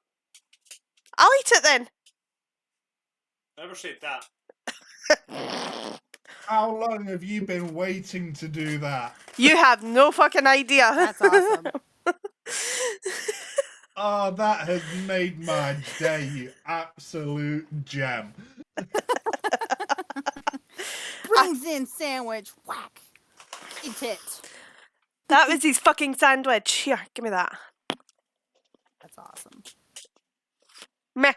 I'll eat it then. Never said that. How long have you been waiting to do that? You have no fucking idea. That's awesome. Oh, that has made my day, you absolute gem. Brings in sandwich. Whack. Eat it. That was his fucking sandwich. Here, give me that. That's awesome. Meh.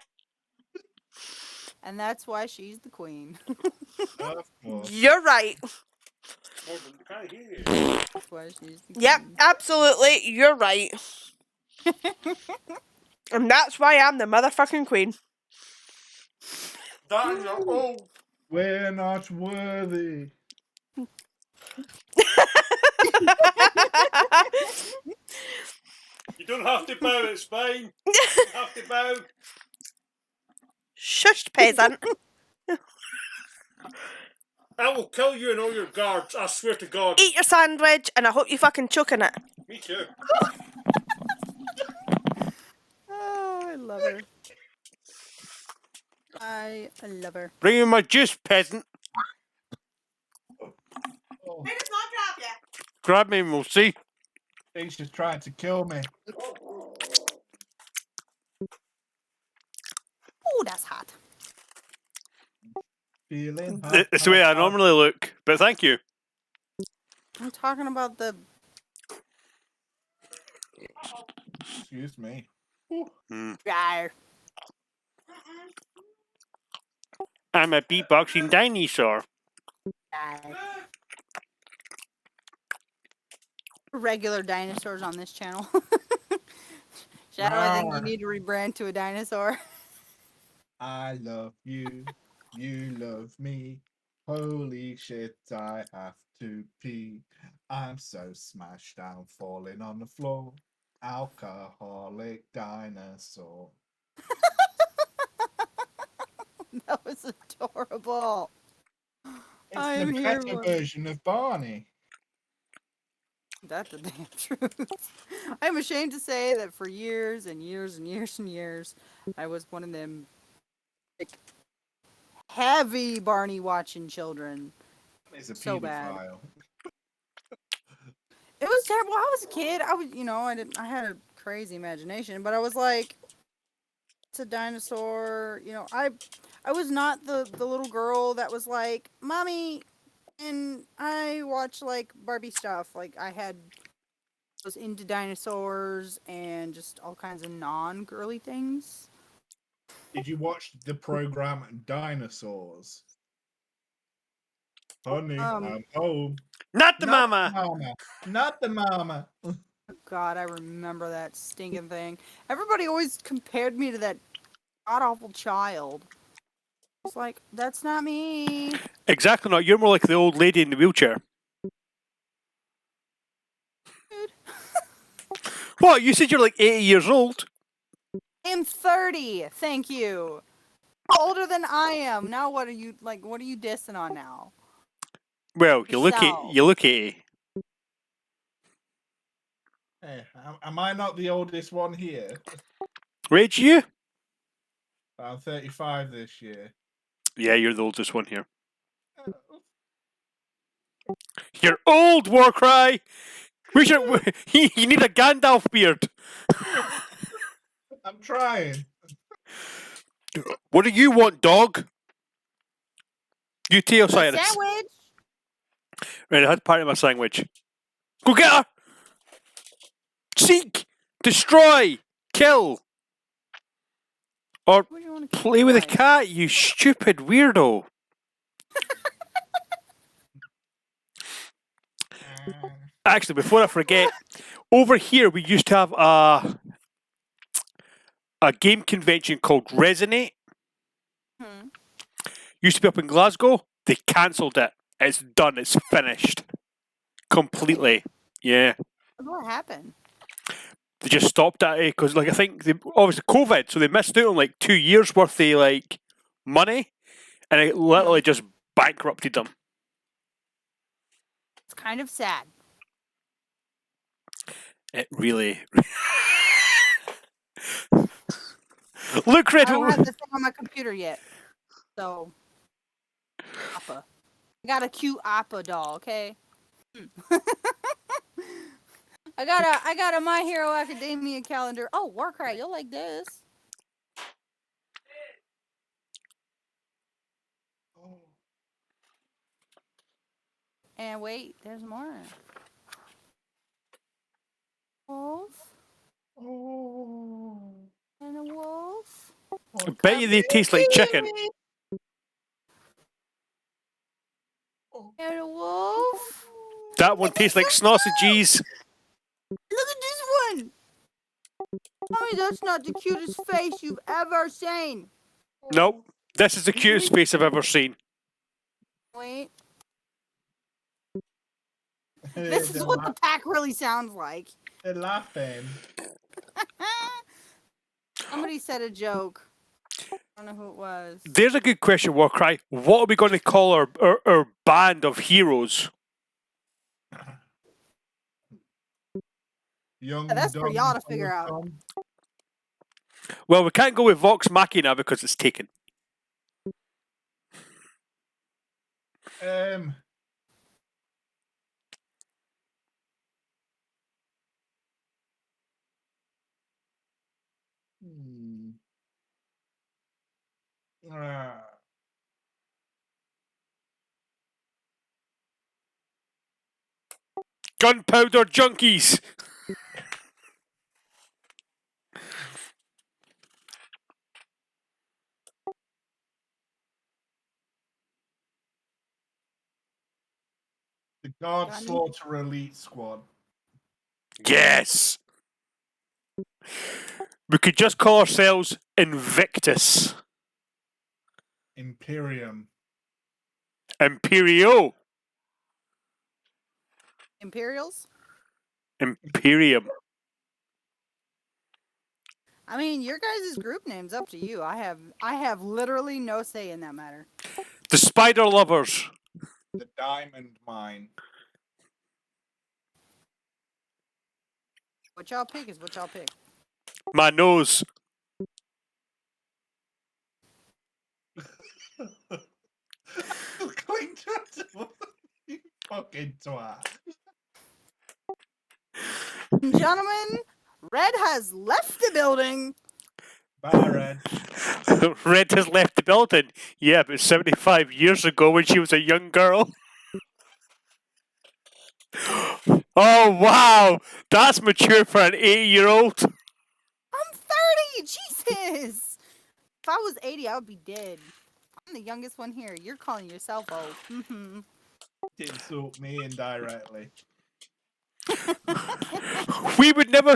And that's why she's the queen. Of course. You're right. That's why she's the Yep, queen. absolutely. You're right. And that's why I'm the motherfucking queen. That oh. We're not worthy. You don't have to bow, it's fine. You don't have to bow. Shush, peasant. I will kill you and all your guards, I swear to God. Eat your sandwich, and I hope you fucking choke on it. Me too. Oh, I love her. I love her. Bring me my juice, peasant. Oh, Grab me and we'll see. he's just trying to kill me. Oh, that's hot. Feeling hot, It's the way I hot, hot. normally look, but thank you. I'm talking about the. Excuse me. Rawr. I'm a beatboxing dinosaur. Rawr. Regular dinosaurs on this channel. Shadow, I think you Rawr. need to rebrand to a dinosaur. I love you. You love me. Holy shit, I have to pee. I'm so smashed down, falling on the floor. Alcoholic dinosaur. That was adorable. It's I'm the here better for- version of Barney. That's the damn truth. I'm ashamed to say that for years and years and years and years, I was one of them like, heavy Barney watching children. It's a So bad. pedophile. It was terrible. I was a kid. I had a crazy imagination, but I was like, it's a dinosaur. I was not the little girl that was like, mommy, and I watch like Barbie stuff. Like was into dinosaurs and just all kinds of non-girly things. Did you watch the program Dinosaurs? Honey, I'm home. Not the Not mama. the mama. Not the mama. God, I remember that stinking thing. Everybody always compared me to that god-awful child. It's like, that's not me. Exactly not. You're more like the old lady in the wheelchair. Dude. What? You said you're like 80 years old. I'm 30. Thank you. Older than I am. Now what are you dissing on now? Well, you Yourself. look 80. Hey, am I not the oldest one here? Rage you? I'm 35 this year. Yeah, you're the oldest one here. You're old, Warcry. We should. You need a Gandalf beard. I'm trying. What do you want, dog? You tell A Cyrus. sandwich. Right, I had part of my sandwich. Go get her! Seek! Destroy! Kill! Or What do you want to play with a destroy? cat, you stupid weirdo. Actually, before I forget, over here we used to have a game convention called Resonate. Hmm. Used to be up in Glasgow. They cancelled it. It's done. It's finished. Completely. Yeah. What happened? They just stopped at it because, like, I think they obviously COVID, so they missed out on like 2 years worth of like money, and it literally just bankrupted them. It's kind of sad. It really. Look, Red. I don't have this thing on my computer yet. So, Appa. I got a cute Appa doll, okay? I got a My Hero Academia calendar. Oh, Warcry, you'll like this. And wait, there's more. Wolf Oh. and a wolf. I bet you they taste like chicken. And a wolf. That one tastes like sausages. Look at this one. Mommy, that's not the cutest face you've ever seen. Nope. This is the cutest face I've ever seen. Wait. This is what the pack really sounds like. They're laughing. Somebody said a joke. I don't know who it was. There's a good question, Warcry. What are we going to call our band of heroes? Young Yeah, that's for dumb y'all to figure out. Tom. Well, we can't go with Vox Machina because it's taken. Ah. Gunpowder junkies. The Guard Got any- Slaughter Elite Squad. Yes. We could just call ourselves Invictus. Imperium. Imperio. Imperials? Imperium. I mean, your guys' group name's up to you. I have literally no say in that matter. The Spider Lovers. The diamond mine. What y'all pick is what y'all pick. My nose. Clint Jackson, you fucking twat. Gentlemen, Red has left the building. Bye, Red. Red has left the building. Yeah, but 75 years ago when she was a young girl. Oh, wow. That's mature for an 8-year-old. I'm 30. Jesus. If I was 80, I would be dead. I'm the youngest one here. You're calling yourself old. Mm-hmm. Insult me indirectly. We would never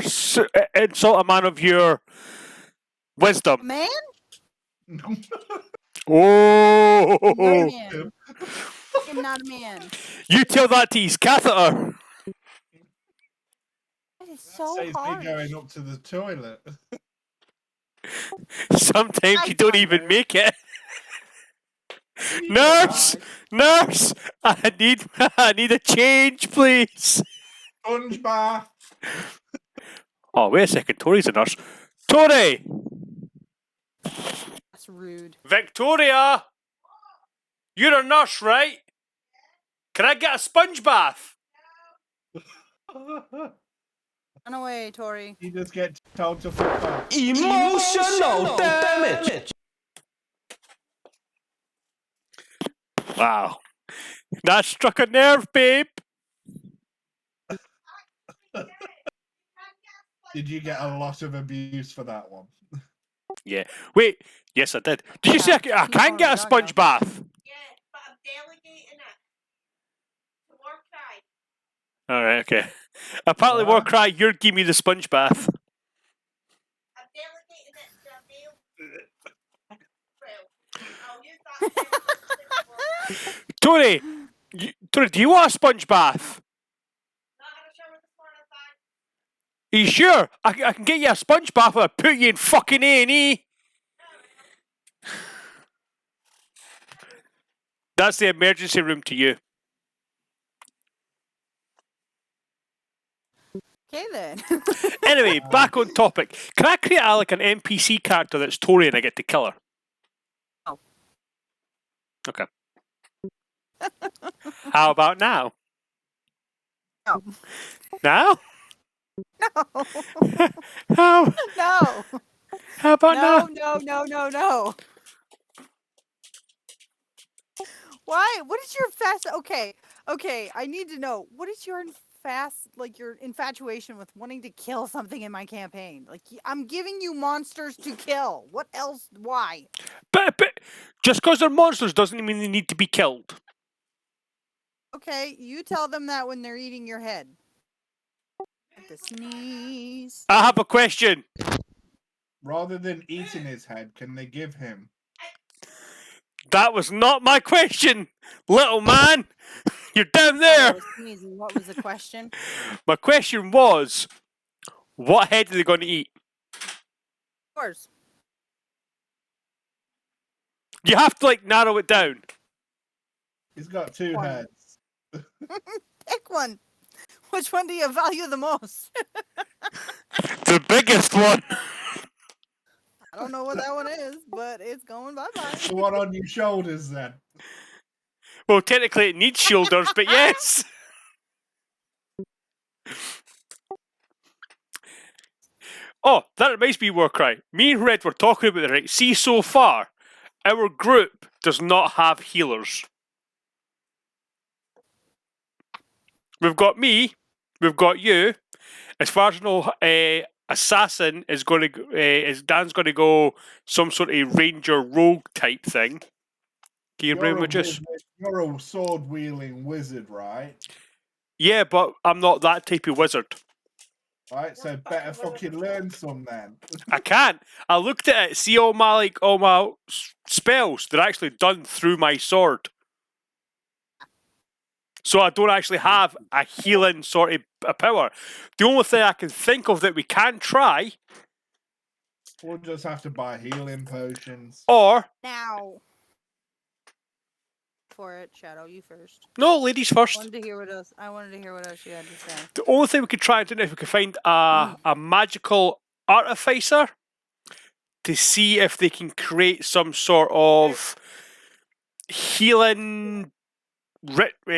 insult a man of your wisdom. Man? Oh, Not a man. I am not a man. you tell that to his catheter. That is so Saves me hard. going up to the toilet. Sometimes I'm you don't fine, even nurse. make it. Nurse! Nurse! I need a change, please. Sponge bath. Oh, wait a second. Tori's a nurse. Tori! That's rude. Victoria! You're a nurse, right? Can I get a sponge bath? Run away, Tori. You just get told to fuck off. Emotional damage. Wow. That struck a nerve, babe. Did you get a lot of abuse for that one? Yeah. Wait. Yes, I did. Did you say I can get a sponge bath? Yeah, but I'm delegating it to Warcry. Alright, okay. Apparently, What? Warcry, you're giving me the sponge bath. I'm delegating it to a male. Well, I'll use that. Tori! Tori, do you want a sponge bath? Not had a shower this morning, thanks. Are you sure? I can get you a sponge bath if I put you in fucking A&E. That's the emergency room to you. Okay then. Anyway, back on topic. Can I create like an NPC character that's Tori and I get to kill her? No. Okay. How about now? No. Now? No. How No. about now? No. Why? What is your fast? Okay. I need to know. What is your your infatuation with wanting to kill something in my campaign? Like, I'm giving you monsters to kill. What else? Why? But just because they're monsters doesn't mean they need to be killed. Okay, you tell them that when they're eating your head. The sneeze. I have a question. Rather than eating his head, can they give him? That was not my question, little man. You're down Oh, there. I was sneezing. What was the question? My question was, what head are they going to eat? Yours. You have to like narrow it down. He's got two One. heads. Pick one. Which one do you value the most? The biggest one. I don't know what that one is, but it's going bye-bye. The one on your shoulders, then. Well, technically it needs shoulders, but yes. Oh, that reminds me, Warcry. Me and Red were talking about it, right? See, so far, our group does not have healers. We've got me, we've got you. As far as I know, Assassin is going to, Dan's going to go some sort of Ranger Rogue type thing. Can you bring me just? You're a sword wielding wizard, right? Yeah, but I'm not that type of wizard. Right, so better fucking learn some then. I can't. I looked at it. See all my spells. They're actually done through my sword. So I don't actually have a healing sort of a power. The only thing I can think of that we can try, We'll just have to buy healing potions. or Now, for it, Shadow, you first. no, ladies first. I wanted to hear what else you had to say. The only thing we could try and do is we could find a magical artificer to see if they can create some sort of healing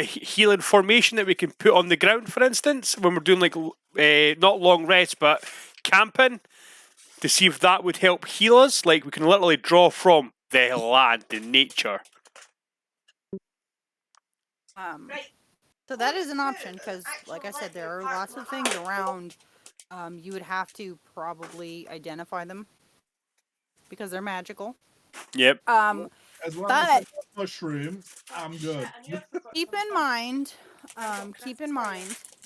healing formation that we can put on the ground, for instance, when we're doing like not long rest but camping, to see if that would help heal us. Like we can literally draw from the land, the nature. So that is an option because, like I said, there are lots of things around. You would have to probably identify them because they're magical. Yep. As long as But I have mushroom, I'm good. keep in mind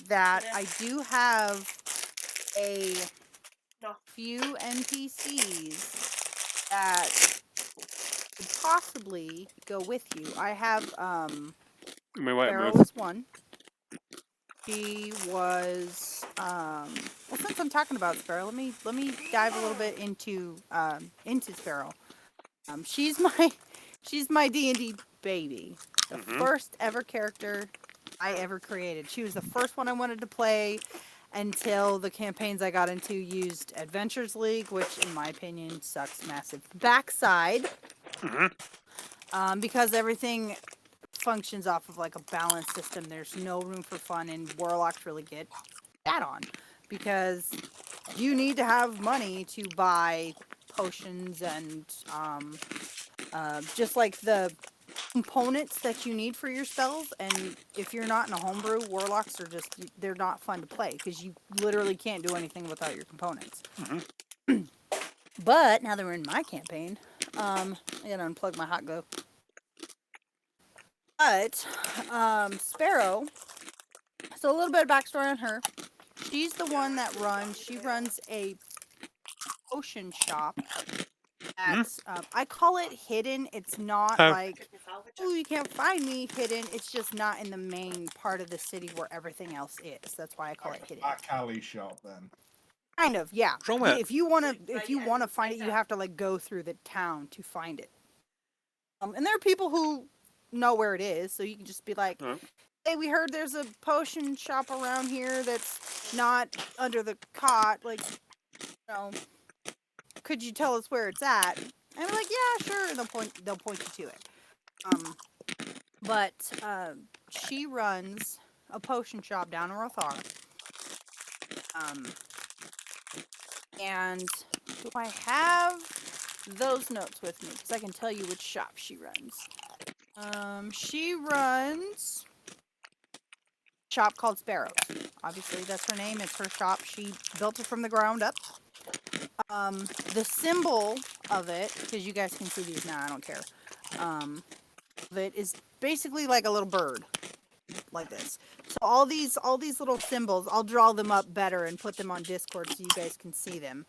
that I do have a few NPCs that could possibly go with you. I have Sparrow is one. She was well, since I'm talking about Sparrow, let me dive a little bit into Sparrow. She's my D&D baby. The first ever character I ever created. She was the first one I wanted to play until the campaigns I got into used Adventures League, which in my opinion sucks massive backside. Because everything functions off of like a balance system. There's no room for fun, and warlocks really get that on because you need to have money to buy potions and just like the components that you need for your spells. And if you're not in a homebrew, warlocks are just, they're not fun to play because you literally can't do anything without your components. But now that we're in my campaign, I gotta unplug my hot go. But Sparrow, so a little bit of backstory on her. She's the one that she runs a potion shop. I call it hidden. It's not like, oh, you can't find me hidden. It's just not in the main part of the city where everything else is. That's why I call it hidden. Back alley shop then. Kind of, yeah. Wrong with it? If you wanna find it, you have to like go through the town to find it. And there are people who know where it is, so you can just be like, hey, we heard there's a potion shop around here that's not under the cot. Like, could you tell us where it's at? And I'm like, yeah, sure. And they'll point you to it. But she runs a potion shop down in Rothar. And do I have those notes with me? Because I can tell you which shop she runs. She runs a shop called Sparrows. Obviously, that's her name. It's her shop. She built it from the ground up. The symbol of it, because you guys can see these now, I don't care. Of it is basically like a little bird, like this. So all these little symbols, I'll draw them up better and put them on Discord so you guys can see them.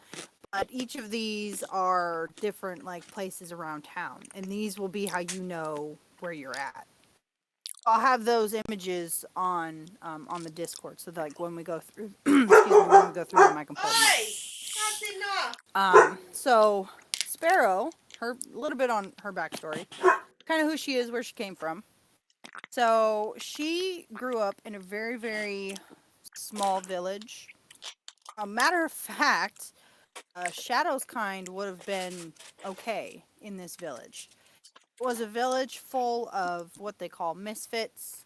But each of these are different like places around town, and these will be how you know where you're at. I'll have those images on the Discord, so that, like when we go through, when we go through them, I can pull them up. So Sparrow, a little bit on her backstory, kind of who she is, where she came from. So she grew up in a very, very small village. Matter of fact, Shadow's kind would have been okay in this village. It was a village full of what they call misfits,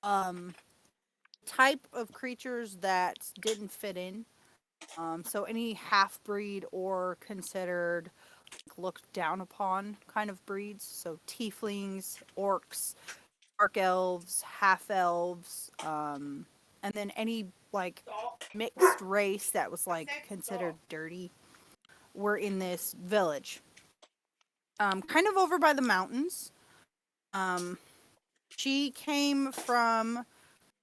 type of creatures that didn't fit in. So any half-breed or considered looked down upon kind of breeds. So tieflings, orcs, dark elves, half-elves, and then any like mixed race that was like considered dirty were in this village. Kind of over by the mountains. She came from,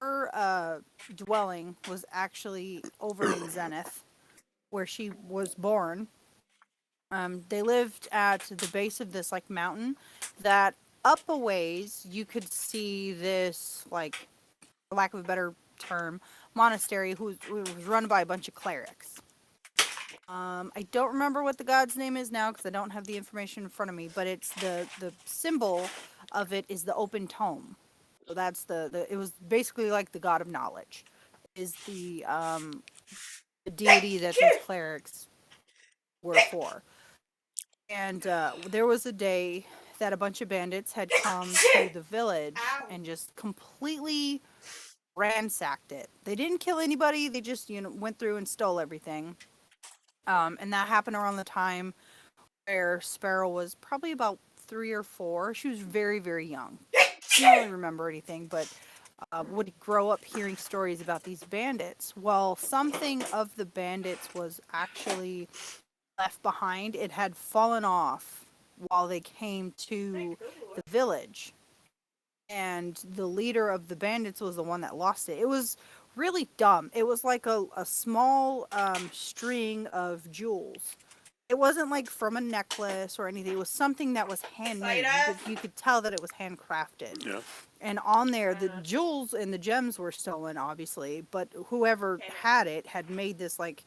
her dwelling was actually over in Zenith, where she was born. They lived at the base of this like mountain that up a ways you could see this like for lack of a better term, monastery who was run by a bunch of clerics. I don't remember what the god's name is now because I don't have the information in front of me, but it's the symbol of it is the open tome. So that's it was basically like the god of knowledge, is the deity that these clerics were for. And there was a day that a bunch of bandits had come to the village and just completely ransacked it. They didn't kill anybody. They just, went through and stole everything. And that happened around the time where Sparrow was probably about 3 or 4. She was very, very young. She didn't really remember anything, but would grow up hearing stories about these bandits. Well, something of the bandits was actually left behind. It had fallen off while they came to the village. And the leader of the bandits was the one that lost it. It was really dumb. It was like a small string of jewels. It wasn't like from a necklace or anything. It was something that was handmade. You could tell that it was handcrafted. Yeah. And on there, the jewels and the gems were stolen, obviously. But whoever had it had made this like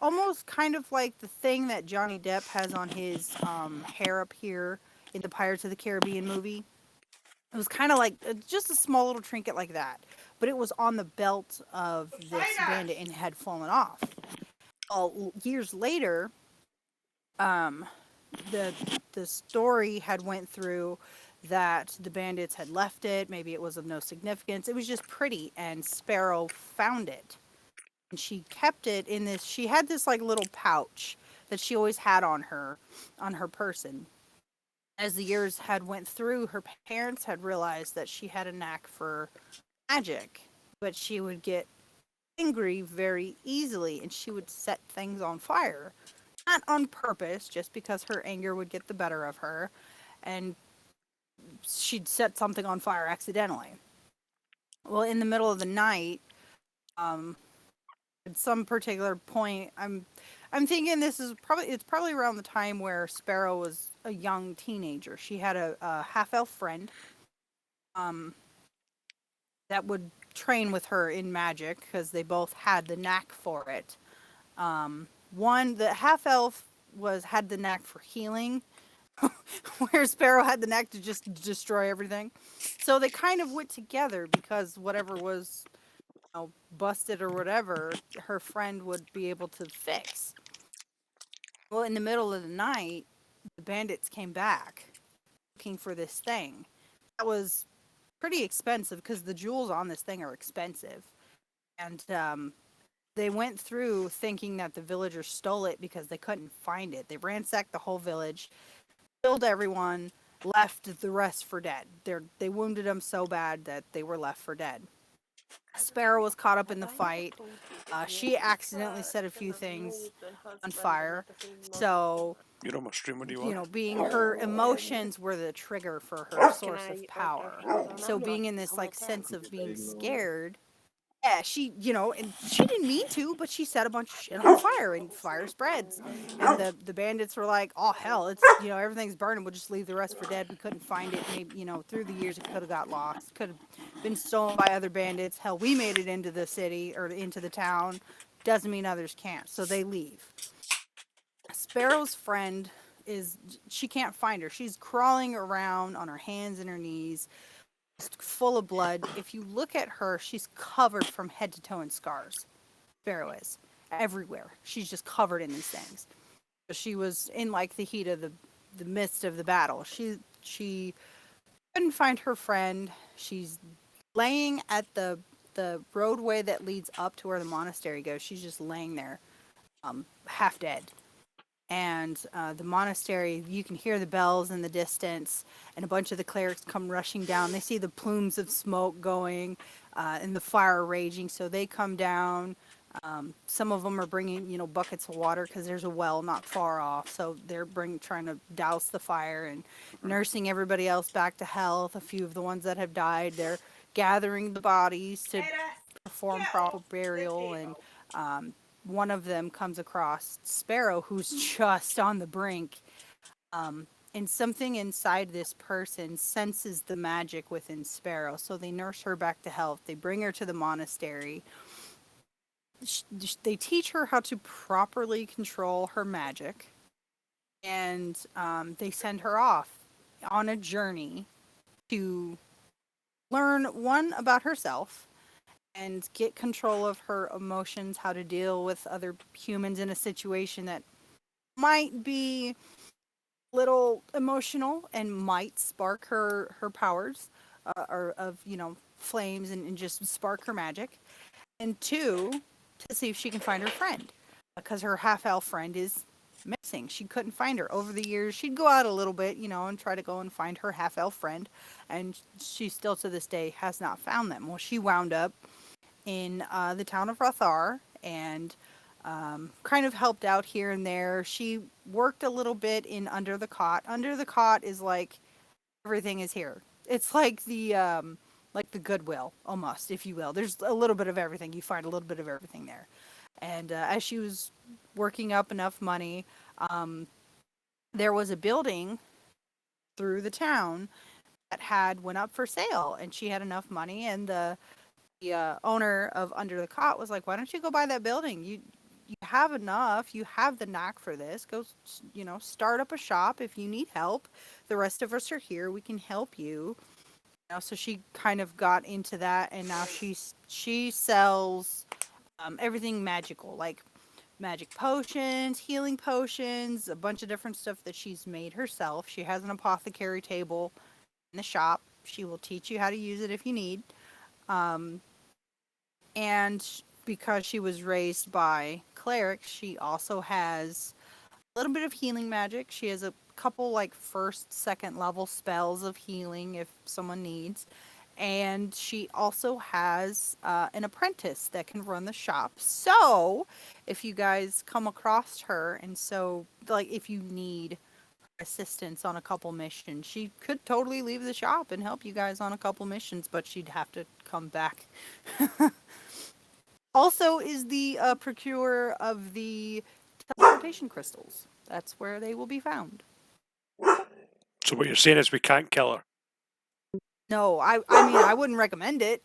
almost kind of like the thing that Johnny Depp has on his hair up here in the Pirates of the Caribbean movie. It was kind of like just a small little trinket like that, but it was on the belt of this bandit and had fallen off. Years later, the story had went through that the bandits had left it. Maybe it was of no significance. It was just pretty, and Sparrow found it. And she kept it in this, she had this like little pouch that she always had on her person. As the years had went through, her parents had realized that she had a knack for magic, but she would get angry very easily and she would set things on fire. Not on purpose, just because her anger would get the better of her, and she'd set something on fire accidentally. Well, in the middle of the night, at some particular point, I'm thinking it's probably around the time where Sparrow was a young teenager. She had a half-elf friend that would train with her in magic because they both had the knack for it. The half-elf had the knack for healing, where Sparrow had the knack to just destroy everything. So they kind of went together because whatever was busted or whatever, her friend would be able to fix. Well, in the middle of the night, the bandits came back looking for this thing. That was pretty expensive because the jewels on this thing are expensive. And they went through thinking that the villagers stole it because they couldn't find it. They ransacked the whole village, killed everyone, left the rest for dead. They wounded them so bad that they were left for dead. Sparrow was caught up in the fight. She accidentally set a few things on fire. So, You're on my stream. What do you want? being her emotions were the trigger for her source of power. So being in this like sense of being scared, yeah, she, and she didn't mean to, but she set a bunch of shit on fire and fire spreads. And the bandits were like, oh hell, it's, everything's burning. We'll just leave the rest for dead. We couldn't find it. Maybe, through the years it could have got lost. Could have been stolen by other bandits. Hell, we made it into the city or into the town. Doesn't mean others can't. So they leave. Sparrow's friend she can't find her. She's crawling around on her hands and her knees, full of blood. If you look at her, she's covered from head to toe in scars. Sparrow is everywhere. She's just covered in these things. She was in like the heat of the midst of the battle. She couldn't find her friend. She's laying at the roadway that leads up to where the monastery goes. She's just laying there, half dead. And the monastery, you can hear the bells in the distance, and a bunch of the clerics come rushing down. They see the plumes of smoke going and the fire raging, so they come down. Some of them are bringing, buckets of water because there's a well not far off, so they're trying to douse the fire and nursing everybody else back to health. A few of the ones that have died, they're gathering the bodies to perform proper burial, and one of them comes across Sparrow, who's just on the brink, and something inside this person senses the magic within Sparrow. So they nurse her back to health. They bring her to the monastery. They teach her how to properly control her magic, and they send her off on a journey to learn one about herself and get control of her emotions, how to deal with other humans in a situation that might be a little emotional and might spark her powers or of flames and just spark her magic. And 2, to see if she can find her friend, because her half-elf friend is missing. She couldn't find her. Over the years, she'd go out a little bit, and try to go and find her half-elf friend, and she still to this day has not found them. Well, she wound up in the town of Rothar and kind of helped out here and there. She worked a little bit in Under the Cot. Under the Cot is like everything is here. It's like the Goodwill, almost, if you will. There's a little bit of everything. You find a little bit of everything there. And as she was working up enough money, there was a building through the town that went up for sale, and she had enough money, and the owner of Under the Cot was like, why don't you go buy that building? You have enough. You have the knack for this. Go, start up a shop if you need help. The rest of us are here. We can help you. So she kind of got into that, and now she sells everything magical, like magic potions, healing potions, a bunch of different stuff that she's made herself. She has an apothecary table in the shop. She will teach you how to use it if you need. And because she was raised by clerics, she also has a little bit of healing magic. She has a couple first, second level spells of healing if someone needs. And she also has an apprentice that can run the shop. So if you guys come across her, and so if you need assistance on a couple missions, she could totally leave the shop and help you guys on a couple missions, but she'd have to come back. Also is the procurer of the teleportation crystals. That's where they will be found. So what you're saying is we can't kill her. No, I mean, I wouldn't recommend it.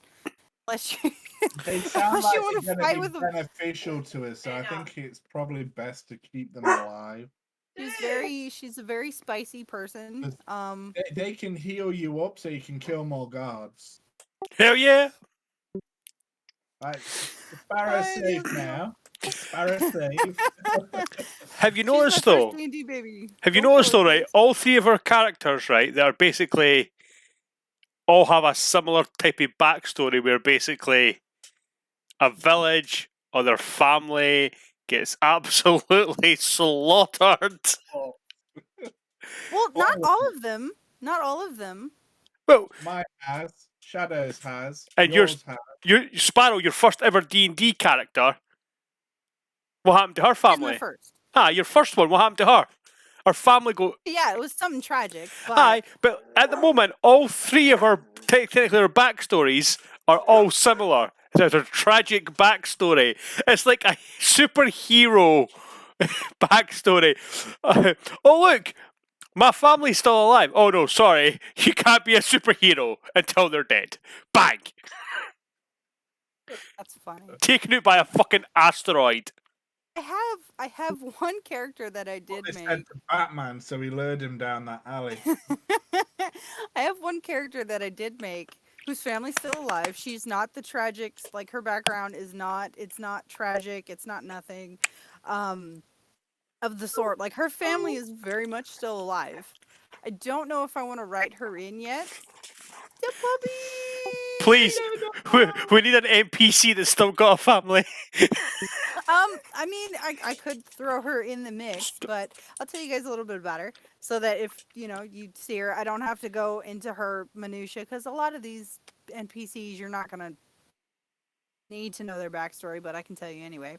Unless you, They sound unless like you want they're to going fight to with be them. beneficial to us, so I think it's probably best to keep them alive. She's a very spicy person. They can heal you up so you can kill more guards. Hell yeah! Right, Sparrow's safe now. Sparrow's safe. Have you She's my noticed first though? D&D baby. Have you Don't noticed kill though, her, right? please. All 3 of our characters, right? They are basically all have a similar type of backstory where basically a village or their family gets absolutely slaughtered. Well, not all of them. Not all of them. Well, Mine has. Shadows has. and yours has. your Sparrow, your first ever D&D character. What happened to her She's my family? first. Your first one. What happened to her? Her family go. Yeah, it was something tragic. But Aye, but at the moment, all 3 of our technically our backstories are all similar. There's a tragic backstory. It's like a superhero backstory. Oh look, my family's still alive. Oh no, sorry, you can't be a superhero until they're dead. Bang! that's funny. Taken out by a fucking asteroid. I have one character that I did They make. sent to Batman, so he lured him down that alley. I have one character that I did make whose family's still alive. She's not the tragic, her background is not, it's not tragic, it's not nothing of the sort. Her family is very much still alive. I don't know if I want to write her in yet. The puppy! Please, we need an NPC that's still got a family. I mean, I could throw her in the mix, but I'll tell you guys a little bit about her so that if, you see her, I don't have to go into her minutia, because a lot of these NPCs, you're not going to need to know their backstory, but I can tell you anyway.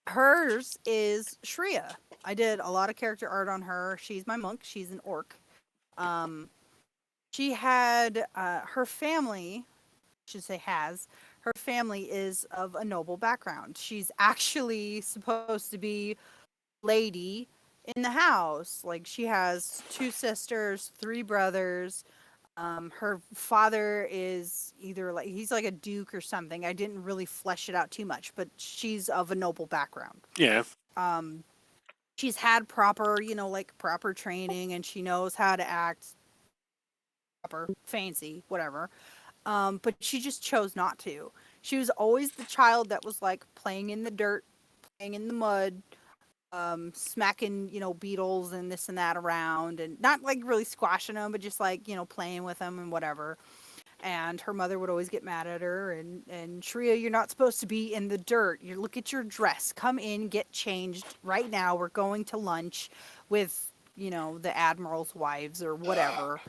Hers is Shreya. I did a lot of character art on her. She's my monk. She's an orc. She had, her family, I should say has, her family is of a noble background. She's actually supposed to be lady in the house. Like she has 2 sisters, 3 brothers. Her father is either like he's like a duke or something. I didn't really flesh it out too much, but she's of a noble background. Yeah. She's had proper, like proper training, and she knows how to act proper, fancy, whatever. But she just chose not to. She was always the child that was like playing in the dirt, playing in the mud, smacking, beetles and this and that around, and not like really squashing them, but just like, playing with them and whatever. And her mother would always get mad at her and Shreya, you're not supposed to be in the dirt. You look at your dress. Come in, get changed right now. We're going to lunch with, the admiral's wives or whatever.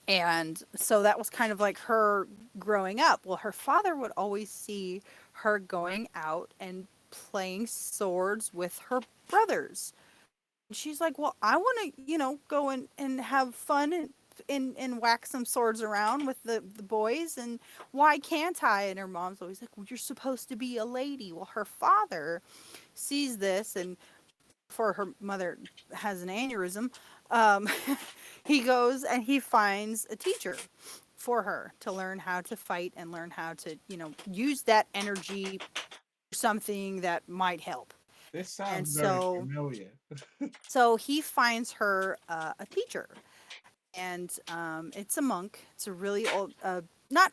And so that was kind of like her growing up. Well, her father would always see her going out and playing swords with her brothers. She's like, well, I want to, go and have fun and whack some swords around with the boys, and why can't I? And her mom's always like, well, you're supposed to be a lady. Well, her father sees this, and before her mother has an aneurysm, he goes and he finds a teacher for her to learn how to fight and learn how to, use that energy for something that might help. This sounds And very so- familiar. So he finds her a teacher, and it's a monk. It's a really old, not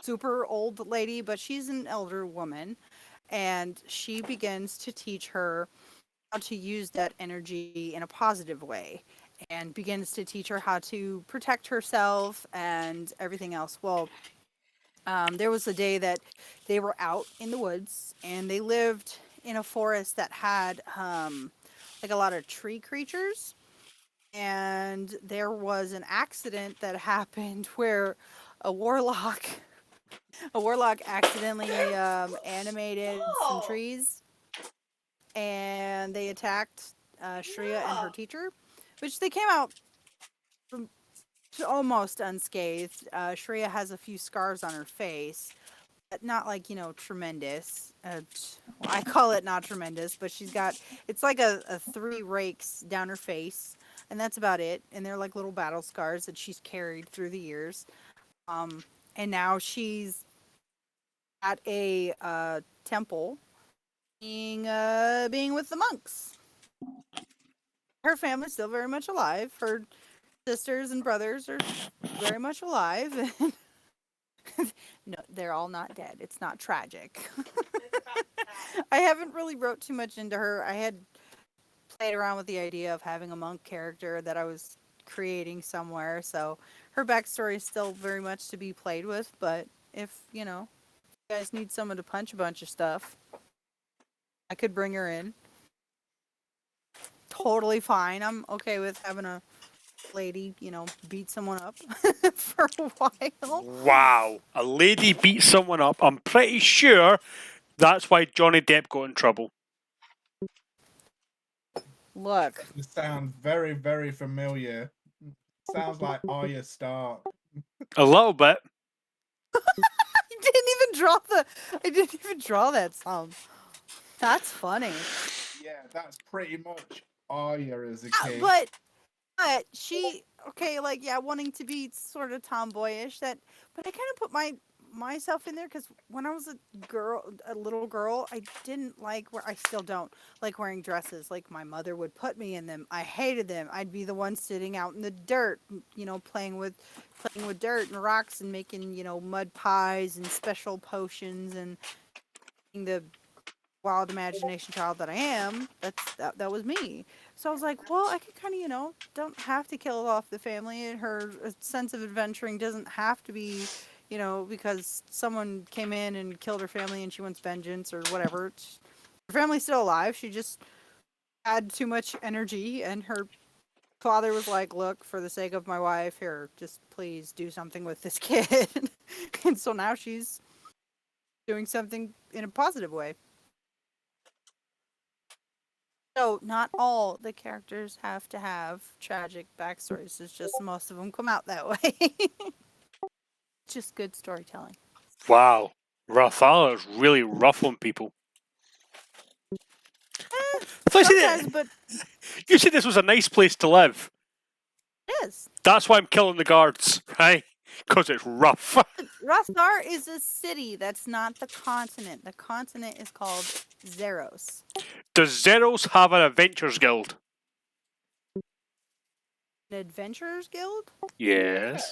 super old lady, but she's an elder woman, and she begins to teach her how to use that energy in a positive way, and begins to teach her how to protect herself and everything else. Well, there was a day that they were out in the woods, and they lived in a forest that had like a lot of tree creatures, and there was an accident that happened where a warlock accidentally animated some trees, and they attacked Shreya and her teacher, which they came out from almost unscathed. Shreya has a few scars on her face, but not like, tremendous. I call it not tremendous, but it's like a 3 rakes down her face, and that's about it. And they're like little battle scars that she's carried through the years. And now she's at a temple being with the monks. Her family's still very much alive. Her sisters and brothers are very much alive. No, they're all not dead. It's not tragic. I haven't really wrote too much into her. I had played around with the idea of having a monk character that I was creating somewhere, so her backstory is still very much to be played with, but if, you guys need someone to punch a bunch of stuff, I could bring her in. Totally fine. I'm okay with having a lady, beat someone up for a while. Wow. A lady beat someone up. I'm pretty sure that's why Johnny Depp got in trouble. Look, This sounds very, very familiar. Sounds like Arya Stark. A little bit. I didn't even draw that song. That's funny. Yeah, that's pretty much Arya as a kid. But she, okay, like, yeah, wanting to be sort of tomboyish, but I kind of put myself in there because when I was a little girl, I didn't like I still don't like wearing dresses. Like, my mother would put me in them. I hated them. I'd be the one sitting out in the dirt, playing with dirt and rocks and making, mud pies and special potions and being the wild imagination child that I am. That was me. So I was like, well, I could kind of, don't have to kill off the family, and her sense of adventuring doesn't have to be, because someone came in and killed her family and she wants vengeance or whatever. Her family's still alive. She just had too much energy, and her father was like, look, for the sake of my wife, here, just please do something with this kid. And so now she's doing something in a positive way. So not all the characters have to have tragic backstories. It's just most of them come out that way. It's just good storytelling. Wow. Rathala is really rough on people. I thought said sometimes, but you said this was a nice place to live. it is. That's why I'm killing the guards, right? Because it's rough. Rostar is a city. That's not the continent. The continent is called Zeros. Does Zeros have an adventurers guild? An adventurers guild? Yes.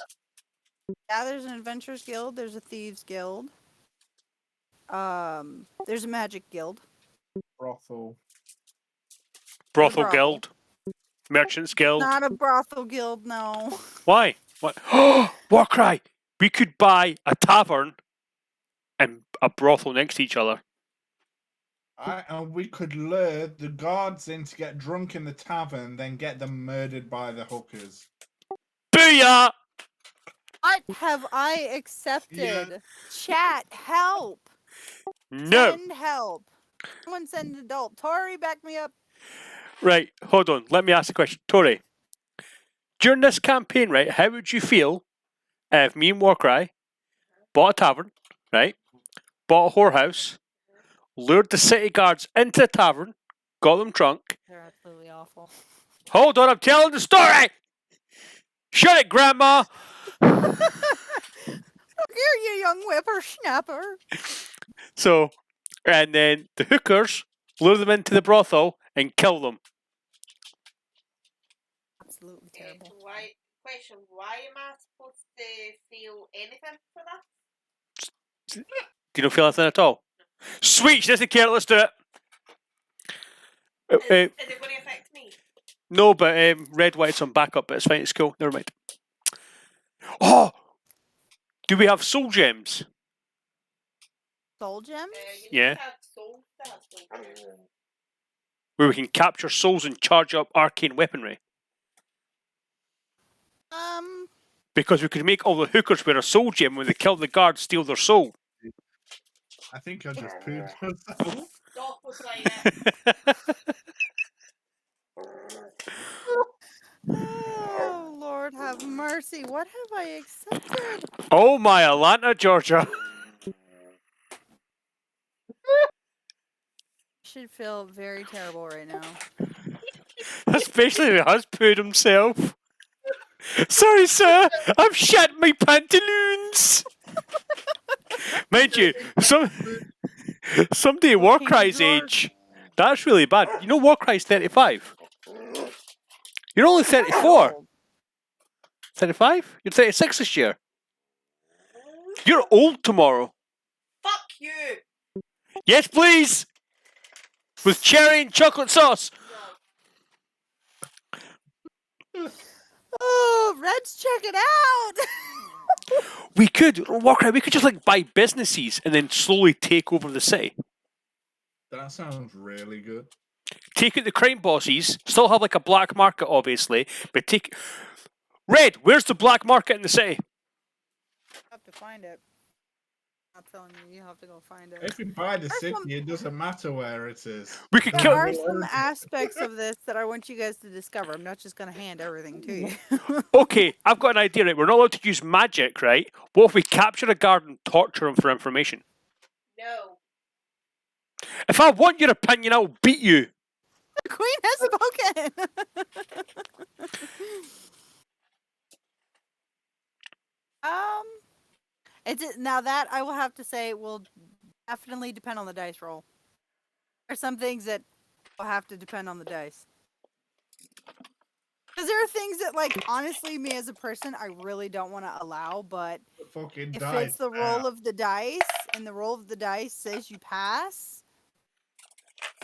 Yeah, there's an adventurers guild. There's a thieves guild. There's a magic guild. Brothel. Brothel brothel. guild. Merchants guild. Not a brothel guild, no. Why? What? Warcry! We could buy a tavern and a brothel next to each other. And we could lure the guards in to get drunk in the tavern, then get them murdered by the hookers. Booyah! What have I accepted? Chat, help! No. Send help. Someone send an adult. Tori, back me up. Right, hold on. Let me ask a question. Tori, during this campaign, right, how would you feel if me and Warcry bought a tavern, right, bought a whorehouse, lured the city guards into the tavern, got them drunk? They're absolutely awful. Hold on, I'm telling the story! Shut it, Grandma! Look here, you young whippersnapper. So, and then the hookers lure them into the brothel and kill them. Absolutely terrible. Why am I supposed to feel anything for that? Do you not feel anything at all? Sweet, she doesn't care, let's do it. Is it going to affect me? No, but red, white's on backup, but it's fine, it's cool, never mind. Oh! Do we have soul gems? Soul gems? You Yeah. need to have souls to have soul gems. Where we can capture souls and charge up arcane weaponry. Because we could make all the hookers wear a soul gem when they kill the guards, steal their soul. I think I just pooped myself. Stop was like Oh, Lord have mercy. What have I accepted? Oh my Atlanta, Georgia. I should feel very terrible right now. Especially if he has pooed himself. Sorry, sir. I've shat my pantaloons. Mind you, somebody Warcry's age, that's really bad. You know Warcry's 35. You're only 34. 35? You're 36 this year. You're old tomorrow. fuck you! Yes, please. With cherry and chocolate sauce. Oh, Red's check it out. We could, Warcry, we could just like buy businesses and then slowly take over the city. That sounds really good. Take out the crime bosses, still have like a black market, obviously, but take. Red, where's the black market in the city? I have to find it. I'm telling you, you have to go find it. If we buy the There's city, some- it doesn't matter where it is. We could There kill. are some aspects of this that I want you guys to discover. I'm not just going to hand everything to you. Okay, I've got an idea, right? We're not allowed to use magic, right? What if we capture a guard and torture him for information? No. If I want your opinion, I'll beat you. The queen has spoken. Now that I will have to say will definitely depend on the dice roll. There are some things that will have to depend on the dice. Because there are things that, like, honestly, me as a person, I really don't want to allow, but Fucking if dice. it's the roll of the dice, and the roll of the dice says you pass,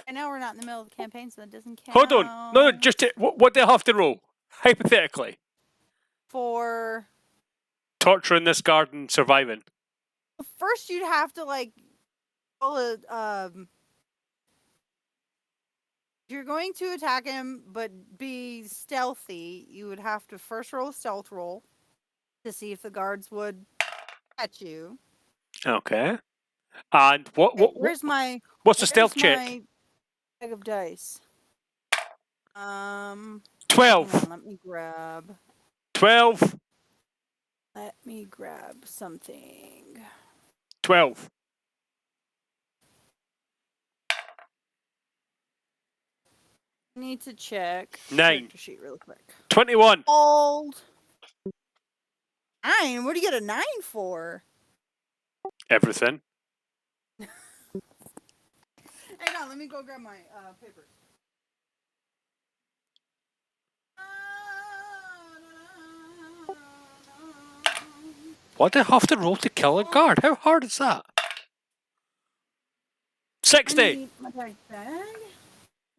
I know we're not in the middle of the campaign, so that doesn't count. Hold on. No, just what do I have to roll? Hypothetically. For Torturing this guard and surviving. first, you'd have to like roll a. If you're going to attack him, but be stealthy, you would have to first roll a stealth roll to see if the guards would catch you. Okay. And Where's my? what's the stealth where's check? my bag of dice. 12. Hang on, let me grab. 12. Let me grab something. 12. I need to check 9. character sheet really quick. 21. Old 9. What do you get a 9 for? Everything. Hang on, let me go grab my papers. What do I have to roll to kill a guard? How hard is that? 60. I need my bag.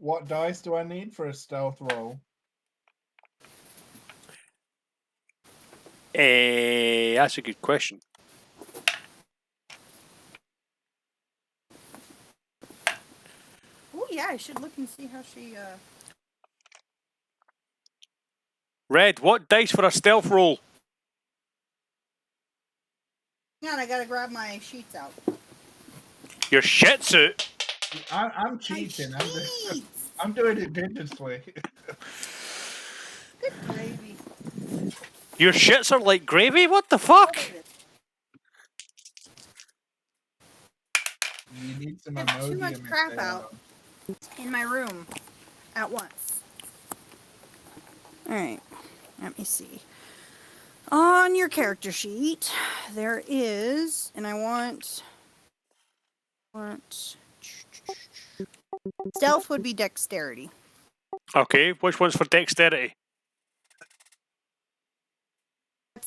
What dice do I need for a stealth roll? That's a good question. Oh yeah, I should look and see how she. Red, what dice for a stealth roll? Hang on, I gotta grab my sheets out. Your shit suit. I'm My cheating. sheets! I'm doing it digitally. Good gravy. Your shits are like gravy? What the fuck? You need some I have too much Imodium if crap they out. are. In my room at once. Alright, let me see. On your character sheet, there is, and I want stealth would be dexterity. Okay, which one's for dexterity?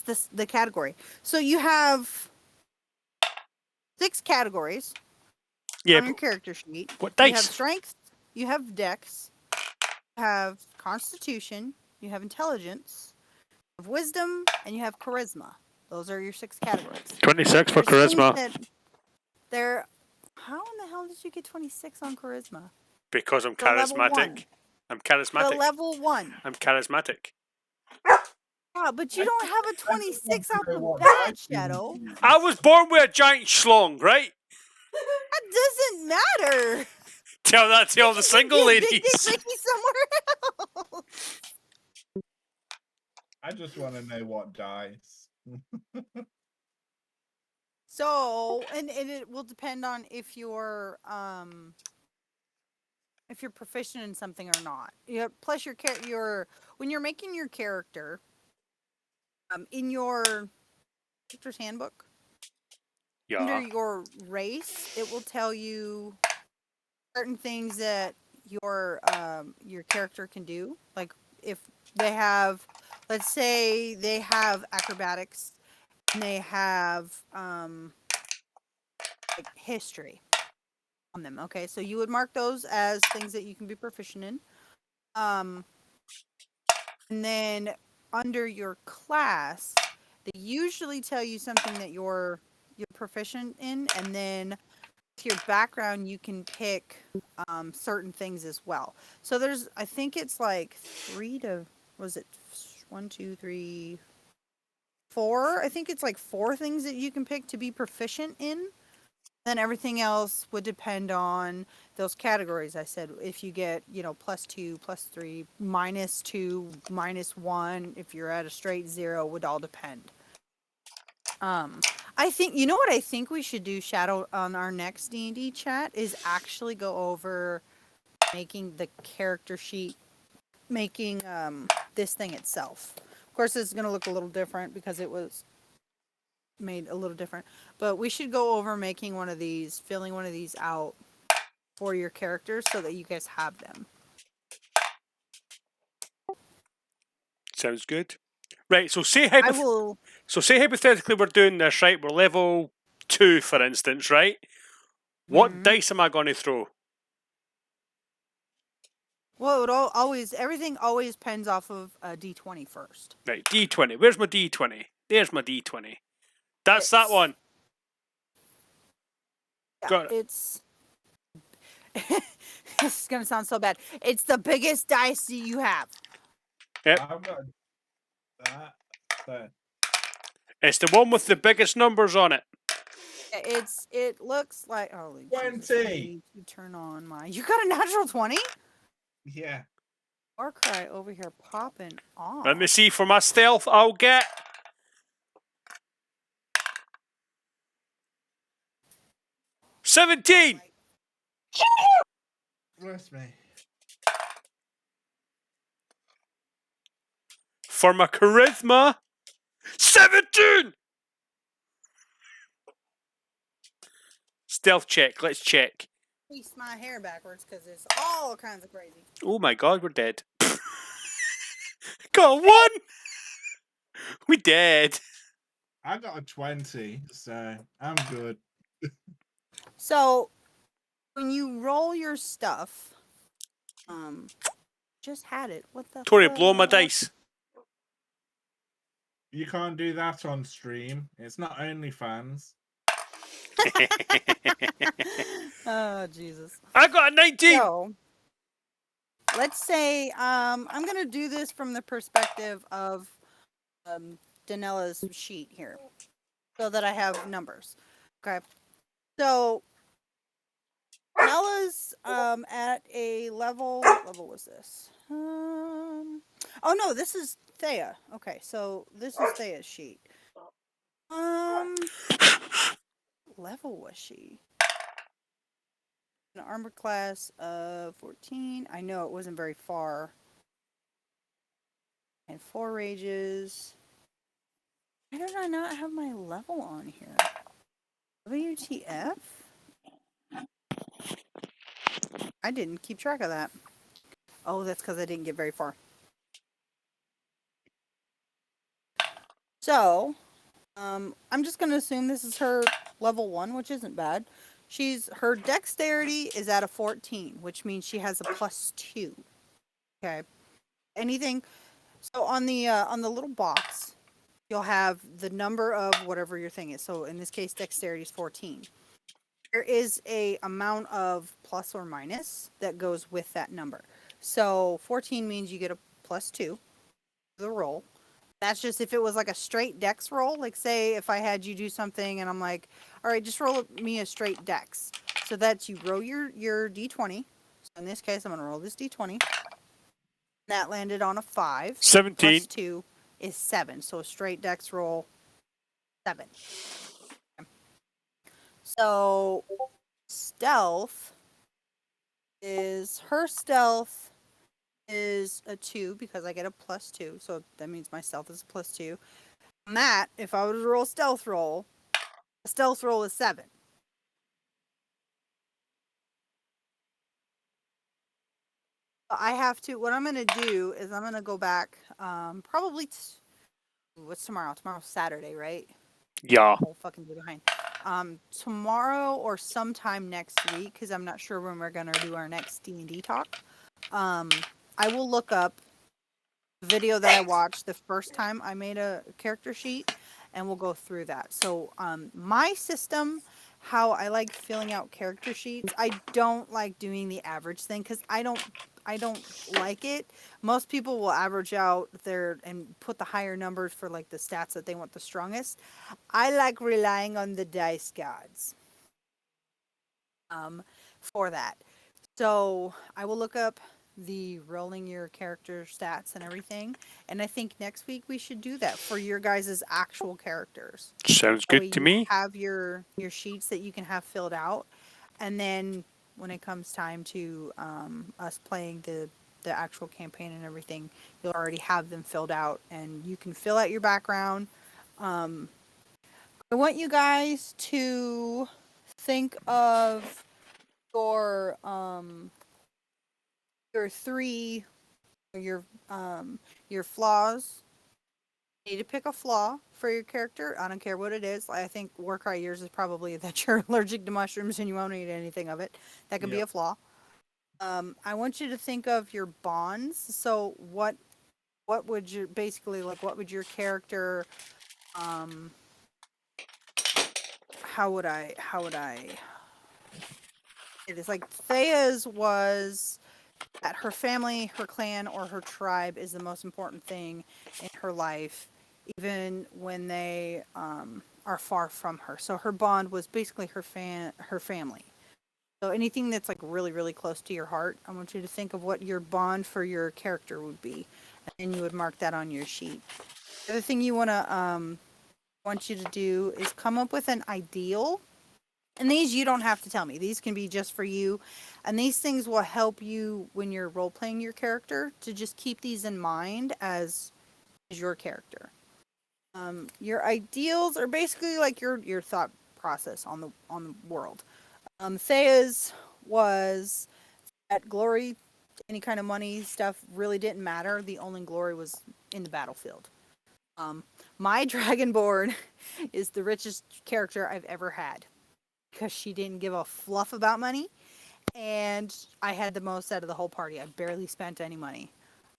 That's the category. So you have 6 categories Yeah, on your character sheet. what You have dice? strength, you have dex, you have constitution, you have intelligence, you have wisdom, and you have charisma. Those are your 6 categories. 26 for There's things charisma. that they're how in the hell did you get 26 on charisma? Because I'm For level one. charismatic. I'm For charismatic. level 1. I'm charismatic. Yeah, but you don't have a 26 off the What bat, dice you Shadow. need. I was born with a giant schlong, right? That doesn't matter. Tell that to all the single You can get ladies. Dick Ricky somewhere else. I just want to know what dice. So, and it will depend on if you're proficient in something or not. Yeah. Plus, your when you're making your character, in your character's handbook, under Yeah. your race, it will tell you certain things that your character can do. Like if they have, let's say they have acrobatics and they have like history on them. Okay, so you would mark those as things that you can be proficient in. And then under your class, they usually tell you something that you're proficient in, and then with your background you can pick certain things as well. So there's, I think it's like 3 to, was it 1, 2, 3, 4? I think it's like 4 things that you can pick to be proficient in. Then everything else would depend on those categories. I said if you get, +2, +3, -2, -1, if you're at a straight 0, would all depend. I think, you know what I think we should do, Shadow, on our next D&D chat is actually go over making the character sheet, making this thing itself. Of course, it's going to look a little different because it was made a little different, but we should go over making one of these, filling one of these out for your characters so that you guys have them. Sounds good. Right, so say I will. So say hypothetically we're doing this, right? We're level 2, for instance, right? What Mhm. dice am I going to throw? Well, everything always depends off of a D20 first. Right, D20. Where's my D20? There's my D20. That's that It's- one. Yeah, Got it. it's. This is gonna sound so bad. It's the biggest dice that you have. Yep. I've got that. So, It's the one with the biggest numbers on it. It looks like, holy Jesus, 20. I need to turn on my. You got a natural 20? yeah. Warcry over here popping off. Let me see, for my stealth, I'll get 17. Bless me. for my charisma, 17! Stealth check, let's check. Piece my hair backwards because it's all kinds of crazy. Oh my god, we're dead. Got a 1! We dead. I got a 20, so I'm good. So when you roll your stuff, just had it. What the? Tori, blow my fuck? dice. You can't do that on stream. It's not OnlyFans. Oh Jesus. I got a 19! So let's say I'm gonna do this from the perspective of Danella's sheet here, so that I have numbers. Okay. So Danella's at a level. What level was this? Oh no, this is Thea. Okay, so this is Thea's sheet. Level was she? An armor class of 14. I know it wasn't very far. And 4 rages. Why did I not have my level on here? WTF? I didn't keep track of that. Oh, that's because I didn't get very far. So, I'm just going to assume this is her level 1, which isn't bad. Her dexterity is at a 14, which means she has a +2. Okay. Anything. So on the little box, you'll have the number of whatever your thing is. So in this case, dexterity is 14. There is a amount of plus or minus that goes with that number. So 14 means you get a +2 to the roll. That's just if it was like a straight dex roll. Like say if I had you do something and I'm like, all right, just roll me a straight dex. So that's you roll your d20. So in this case, I'm going to roll this d20. That landed on a 5. 17. Plus 2 is 7. So a straight dex roll, 7. Okay. So stealth is a 2 because I get a +2. So that means my stealth is a +2. On that, if I were to roll a stealth roll is 7. I have to, what I'm going to do is I'm going to go back, probably, what's tomorrow? Tomorrow's Saturday, right? Yeah. Whole fucking day behind. Tomorrow or sometime next week, because I'm not sure when we're going to do our next D&D talk. I will look up the video that I watched the first time I made a character sheet, and we'll go through that. So, my system, how I like filling out character sheets, I don't like doing the average thing, because I don't like it. Most people will average out and put the higher numbers for like the stats that they want the strongest. I like relying on the dice gods for that. So I will look up the rolling your character stats and everything, and I think next week we should do that for your guys' actual characters. Sounds That way good to you me. have your sheets that you can have filled out, and then when it comes time to us playing the actual campaign and everything, you'll already have them filled out, and you can fill out your background. I want you guys to think of your flaws. You need to pick a flaw for your character. I don't care what it is. I think Warcry yours is probably that you're allergic to mushrooms and you won't eat anything of it. That could be a flaw. I want you to think of your bonds. So what would you basically what would your character how would I it is like Thea's was that her family, her clan, or her tribe is the most important thing in her life, even when they are far from her. So her bond was basically her family. So anything that's like really, really close to your heart, I want you to think of what your bond for your character would be, and you would mark that on your sheet. The other thing you want you to do is come up with an ideal. And these you don't have to tell me. These can be just for you. And these things will help you when you're role-playing your character to just keep these in mind as, is your character. Your ideals are basically like your thought process on the world. Thea's was that glory, any kind of money stuff really didn't matter. The only glory was in the battlefield. My Dragonborn is the richest character I've ever had because she didn't give a fluff about money, and I had the most out of the whole party. I barely spent any money.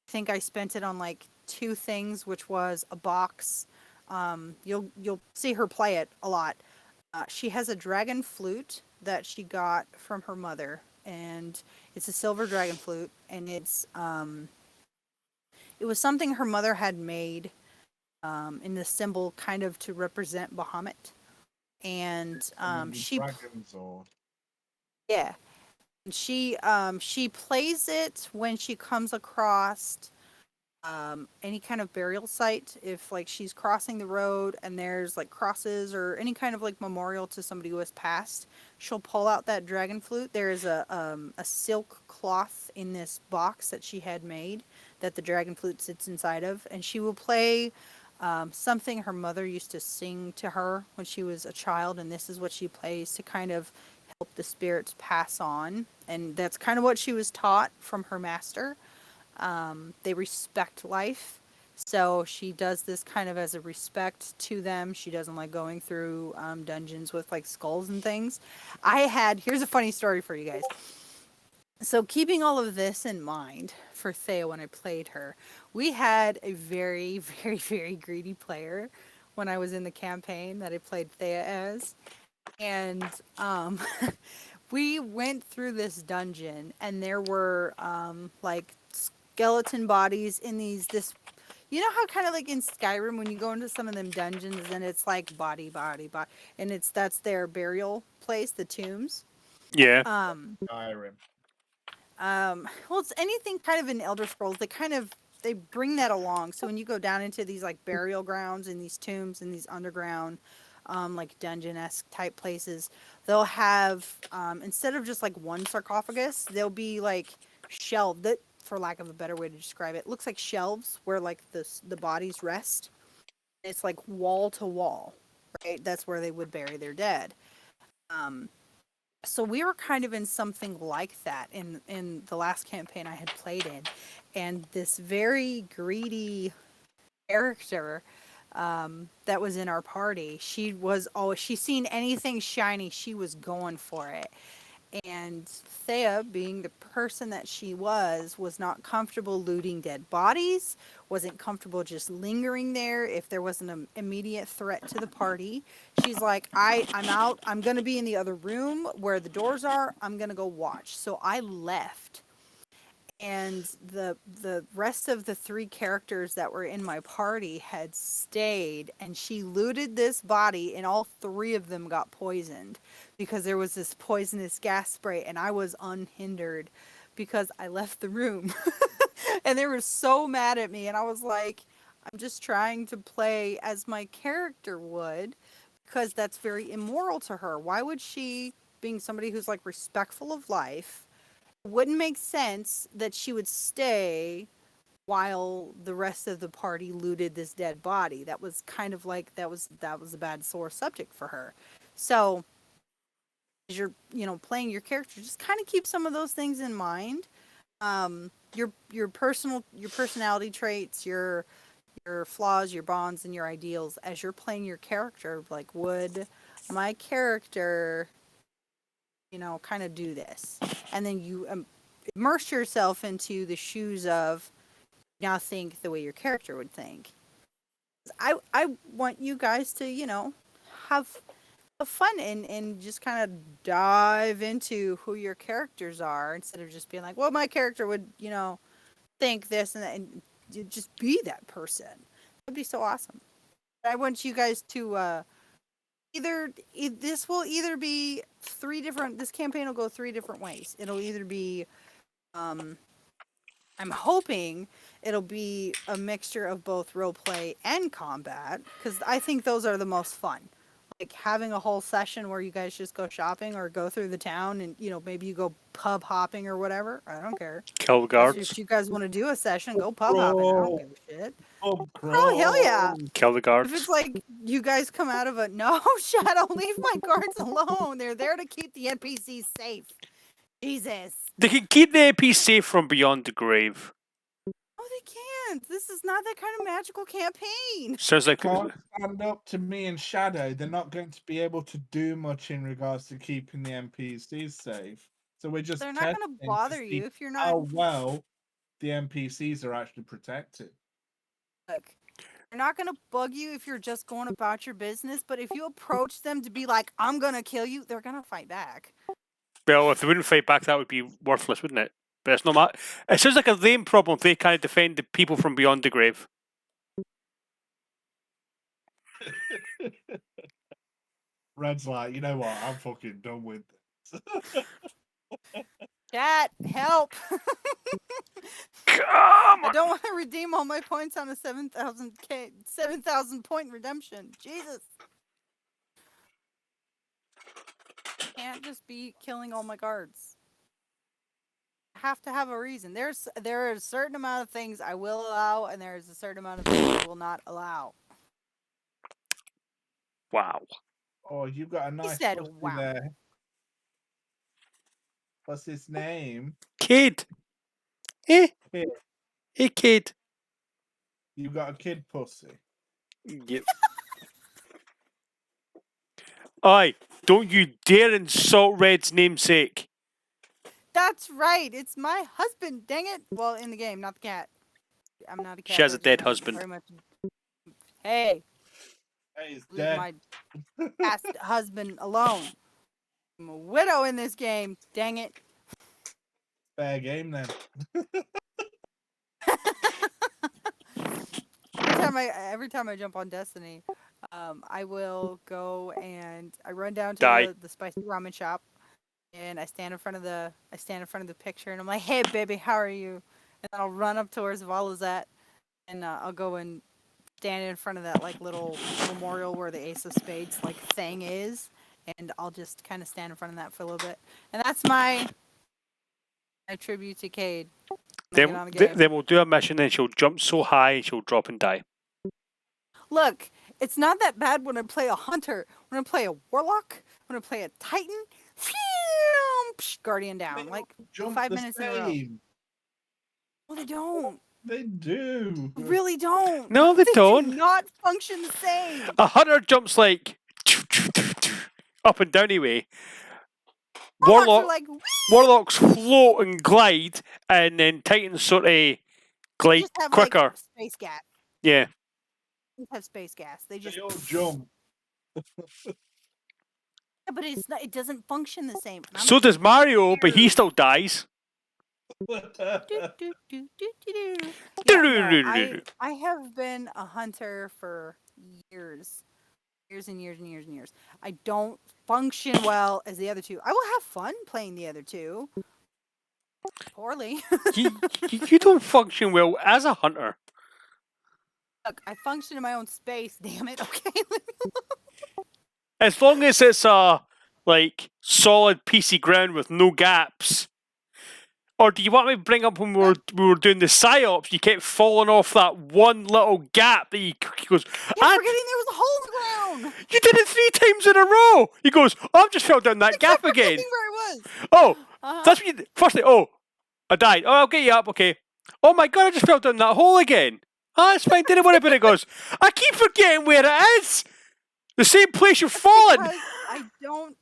I think I spent it on like 2 things, which was a box. You'll see her play it a lot. She has a dragon flute that she got from her mother, and it's a silver dragon flute, and it was something her mother had made in the symbol kind of to represent Bahamut. And she Dragons or yeah. And she plays it when she comes across any kind of burial site. If like she's crossing the road and there's like crosses or any kind of like memorial to somebody who has passed, she'll pull out that dragon flute. There is a silk cloth in this box that she had made that the dragon flute sits inside of, and she will play something her mother used to sing to her when she was a child, and this is what she plays to kind of help the spirits pass on. And that's kind of what she was taught from her master. They respect life, so she does this kind of as a respect to them. She doesn't like going through dungeons with like skulls and things. Here's a funny story for you guys. So keeping all of this in mind for Thea when I played her, we had a very, very, very greedy player when I was in the campaign that I played Thea as. And we went through this dungeon, and there were like skeleton bodies in this. You know how kind of like in Skyrim when you go into some of them dungeons and it's like body, and that's their burial place, the tombs. Yeah. Skyrim. Well, it's anything kind of in Elder Scrolls. They bring that along. So when you go down into these like burial grounds and these tombs and these underground, like dungeon-esque type places, they'll have instead of just like one sarcophagus, they'll be like shelved. That, for lack of a better way to describe it, looks like shelves where like the bodies rest. It's like wall to wall, right? That's where they would bury their dead. So we were kind of in something like that in the last campaign I had played in, and this very greedy character that was in our party, she's seen anything shiny, she was going for it. And Thea, being the person that she was not comfortable looting dead bodies, wasn't comfortable just lingering there if there wasn't an immediate threat to the party. She's like, I'm out. I'm going to be in the other room where the doors are. I'm going to go watch. So I left. And the rest of the 3 characters that were in my party had stayed, and she looted this body, and all 3 of them got poisoned because there was this poisonous gas spray, and I was unhindered because I left the room. And they were so mad at me, and I was like, I'm just trying to play as my character would, because that's very immoral to her. Why would she, being somebody who's like respectful of life, wouldn't make sense that she would stay while the rest of the party looted this dead body. That was kind of like that was a bad sore subject for her. So as you're playing your character, just kind of keep some of those things in mind. Your personality traits, your flaws, your bonds, and your ideals as you're playing your character. Like, would my character kind of do this? And then you immerse yourself into the shoes of, now think the way your character would think. I want you guys to, have fun and just kind of dive into who your characters are instead of just being like, well, my character would, think this and that, and you just be that person. That'd be so awesome. I want you guys to this will either be this campaign will go 3 different ways. It'll either be I'm hoping it'll be a mixture of both roleplay and combat, because I think those are the most fun. Like having a whole session where you guys just go shopping or go through the town and maybe you go pub hopping or whatever. I don't care. Kill guards. If you guys want to do a session, go pub hopping. I don't give a shit. Pub Oh, hell yeah. crawl. Kill the guards. If it's like you guys come out of a no, Shadow, leave my guards alone. They're there to keep the NPCs safe. Jesus. They can keep the AP safe from beyond the grave. Oh, they can't. This is not that kind of magical campaign. Sounds like Can't stand up to me and Shadow. They're not going to be able to do much in regards to keeping the NPCs safe. So we're just They're not going to testing bother see you if you're how not. well the NPCs are actually protected. Look, they're not going to bug you if you're just going about your business. But if you approach them to be like, I'm going to kill you, they're going to fight back. well, if they wouldn't fight back, that would be worthless, wouldn't it? But it's not that. It sounds like a lame problem if they can't defend the people from beyond the grave. Red's like, you know what? I'm fucking done with this. Chat, help. Come I on! don't want to redeem all my points on a 7,000 point redemption. Jesus. Can't just be killing all my guards. I have to have a reason. There are a certain amount of things I will allow, and there's a certain amount of things I will not allow. Wow. Oh, you've got a nice said, pussy wow. there. What's his name? Kid! Eh? Kid. Hey, kid. You got a kid pussy. Yep. Aye, don't you dare insult Red's namesake. That's right. It's my husband. Dang it. Well, in the game, not the cat. I'm not a cat. She has a person. dead I'm husband. very much- Hey, Hey, he's leave dead. my past husband alone. I'm a widow in this game. Dang it. Fair game then. Every time I jump on Destiny, I will go and I run down to Die. the spicy ramen shop, and I stand in front of the picture, and I'm like, "Hey, baby, how are you?" And then I'll run up towards Valazet, and I'll go and stand in front of that like little memorial where the Ace of Spades like thing is, and I'll just kind of stand in front of that for a little bit, and that's my tribute to Cade. Get on the game. Then we'll do a mission, then she'll jump so high and she'll drop and die. Look, it's not that bad when I play a hunter. When I play a warlock, when I play a titan, guardian down. Like Jump 5 the minutes in a row. same. No, they don't. They do. They really don't. No, they Do don't. not function the same. A hunter jumps like up and down anyway. Warlocks are like, "Whee!" Warlocks float and glide, and then Titans sort of glide just have quicker. like space gas. Yeah. They have space gas. They just They all jump. Yeah, but it's not. It doesn't function the same. And I'm So does Mario, but he still dies. do, do, do, do, do, do. Yeah, no, I have been a hunter for years. Years and years and years and years. I don't function well as the other two. I will have fun playing the other two. Poorly. you don't function well as a hunter. Look, I function in my own space, damn it. Okay. As long as it's a like solid piecey ground with no gaps. Or do you want me to bring up when we were doing the psyops? You kept falling off that one little gap that he goes. Yeah, forgetting there was a hole in the ground. You did it 3 times in a row. He goes, I've just fell down that gap again. Forgetting where I was. Oh, Uh-huh. that's what you did. Firstly, oh, I died. Oh, I'll get you up. Okay. Oh my god, I just fell down that hole again. Ah, it's fine. Didn't worry about it. Goes. I keep forgetting where it is. The same place you've fallen. Because I don't.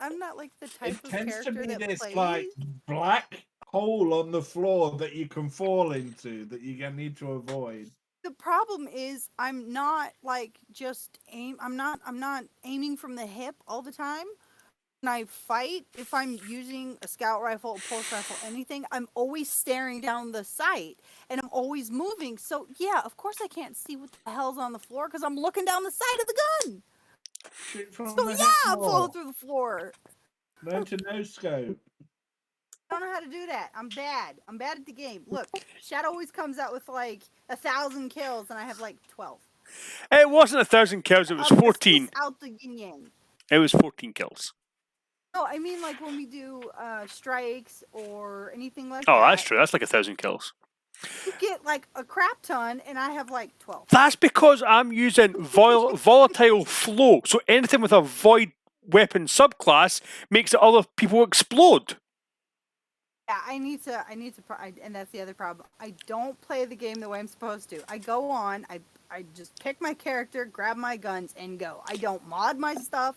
I'm not like the type It of tends to character be that this plays. like black hole on the floor that you can fall into that you need to avoid. The problem is I'm not like just aim. I'm not aiming from the hip all the time. When I fight, if I'm using a scout rifle, a pulse rifle, anything, I'm always staring down the sight and I'm always moving. So yeah, of course I can't see what the hell's on the floor because I'm looking down the sight of the gun. Shoot from So the yeah, I'm hip falling hole. through the floor. Learn to no scope. I don't know how to do that. I'm bad. I'm bad at the game. Look, Shadow always comes out with like 1,000 kills and I have like 12. It wasn't 1,000 kills. It was 14. Out the yin yang. It was 14 kills. No, I mean like when we do strikes or anything like that. Oh, that's true. That's like 1,000 kills. You get like a crap ton, and I have like 12. That's because I'm using volatile flow. So anything with a void weapon subclass makes the other people explode. Yeah, I need to, and that's the other problem. I don't play the game the way I'm supposed to. I go on, I just pick my character, grab my guns, and go. I don't mod my stuff.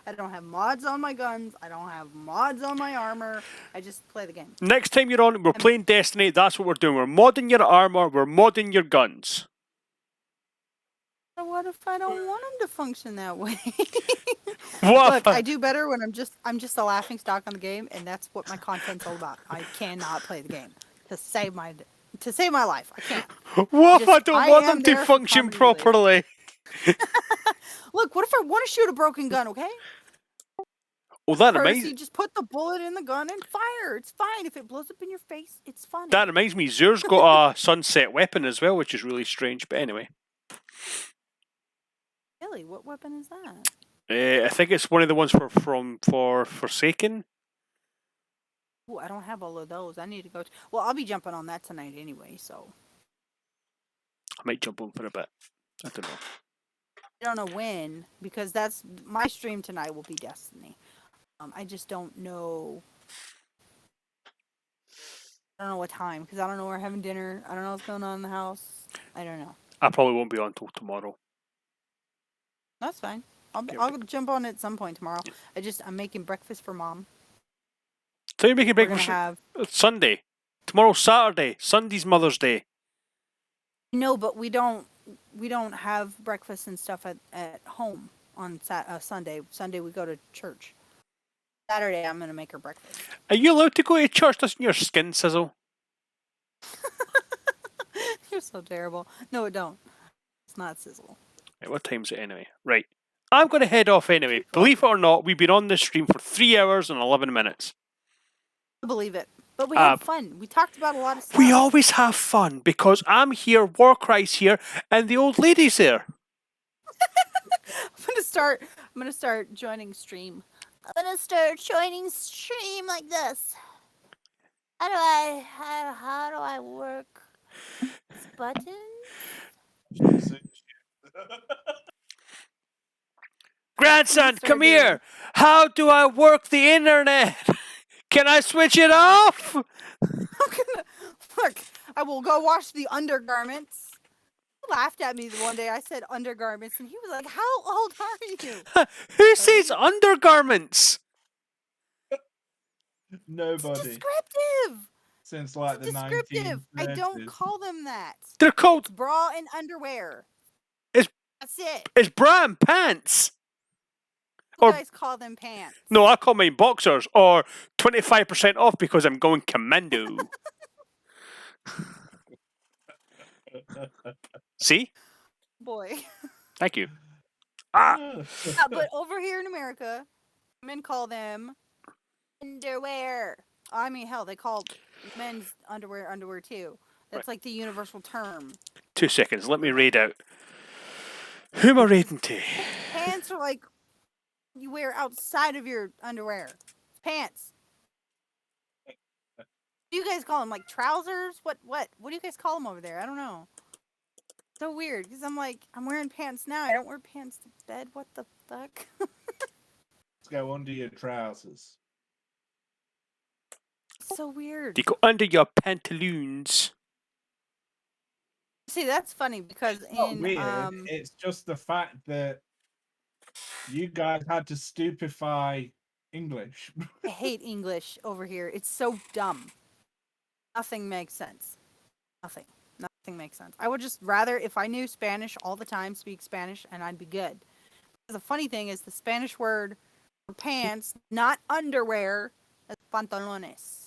I don't have mods on my guns. I don't have mods on my armor. I just play the game. Next time you're on, we're playing Destiny. That's what we're doing. We're modding your armor. We're modding your guns. So what if I don't want them to function that way? What? Look, I do better when I'm just a laughing stock on the game, and that's what my content's all about. I cannot play the game to save my life. I can't. What if I Just- don't I want am them to there for function comedy relief. properly? Look, what if I want to shoot a broken gun? Okay, Well, that courtesy, reminds just put the bullet in the gun and fire. It's fine. If it blows up in your face, it's fun. me. Zur's got a sunset weapon as well, which is really strange. But anyway, Really, what weapon is that? I think it's one of the ones for Forsaken. Ooh, I don't have all of those. I need to go. Well, I'll be jumping on that tonight anyway, so I might jump on for a bit. I don't know. I don't know when, because that's my stream tonight will be Destiny. I just don't know. I don't know what time, because I don't know we're having dinner. I don't know what's going on in the house. I don't know. I probably won't be on until tomorrow. That's fine. Yeah, I'll jump on at some point tomorrow. I'm making breakfast for Mom. So you're making We're gonna breakfast have Sunday. Tomorrow's Saturday. Sunday's Mother's Day. no, but we don't have breakfast and stuff at home on Sunday. Sunday we go to church. Saturday I'm gonna make her breakfast. Are you allowed to go to church? Doesn't your skin sizzle? You're so terrible. No, it don't. It's not sizzle. Right, what time's it anyway? Right. I'm going to head off anyway. Believe it or not, we've been on this stream for 3 hours and 11 minutes. I believe it. But we had fun. We talked about a lot of stuff. We always have fun because I'm here, Warcry's here, and the old lady's there. I'm gonna start joining stream. I'm gonna start joining stream like this. How do I work this button? Grandson, start come doing- here. How do I work the internet? Can I switch it off? Look, I will go wash the undergarments. He laughed at me the one day. I said undergarments, and he was like, "How old are you?" Who says undergarments? Nobody. Descriptive. Since like the Descriptive. I don't 1930s. call them that. They're called It's bra and underwear. It's- That's it. it's bra and pants. You Or- guys call them pants. No, I call mine boxers or 25% off because I'm going commando. See? Boy. Thank you. Ah, Yeah, but over here in America, men call them underwear. I mean, hell, they call men's underwear too. That's like the universal term. 2 seconds. Let me raid out. Who am I raiding to? Pants are like you wear outside of your underwear. Pants. What do you guys call them? Like trousers? What do you guys call them over there? I don't know. So weird because I'm wearing pants now. I don't wear pants to bed. What the fuck? Let's go under your trousers. So weird. You go under your pantaloons. See, that's funny because Not in weird. It's just the fact that you guys had to stupefy English. I hate English over here. It's so dumb. Nothing makes sense. Nothing makes sense. I would just rather, if I knew Spanish all the time, speak Spanish, and I'd be good. The funny thing is, the Spanish word for pants, not underwear, is pantalones.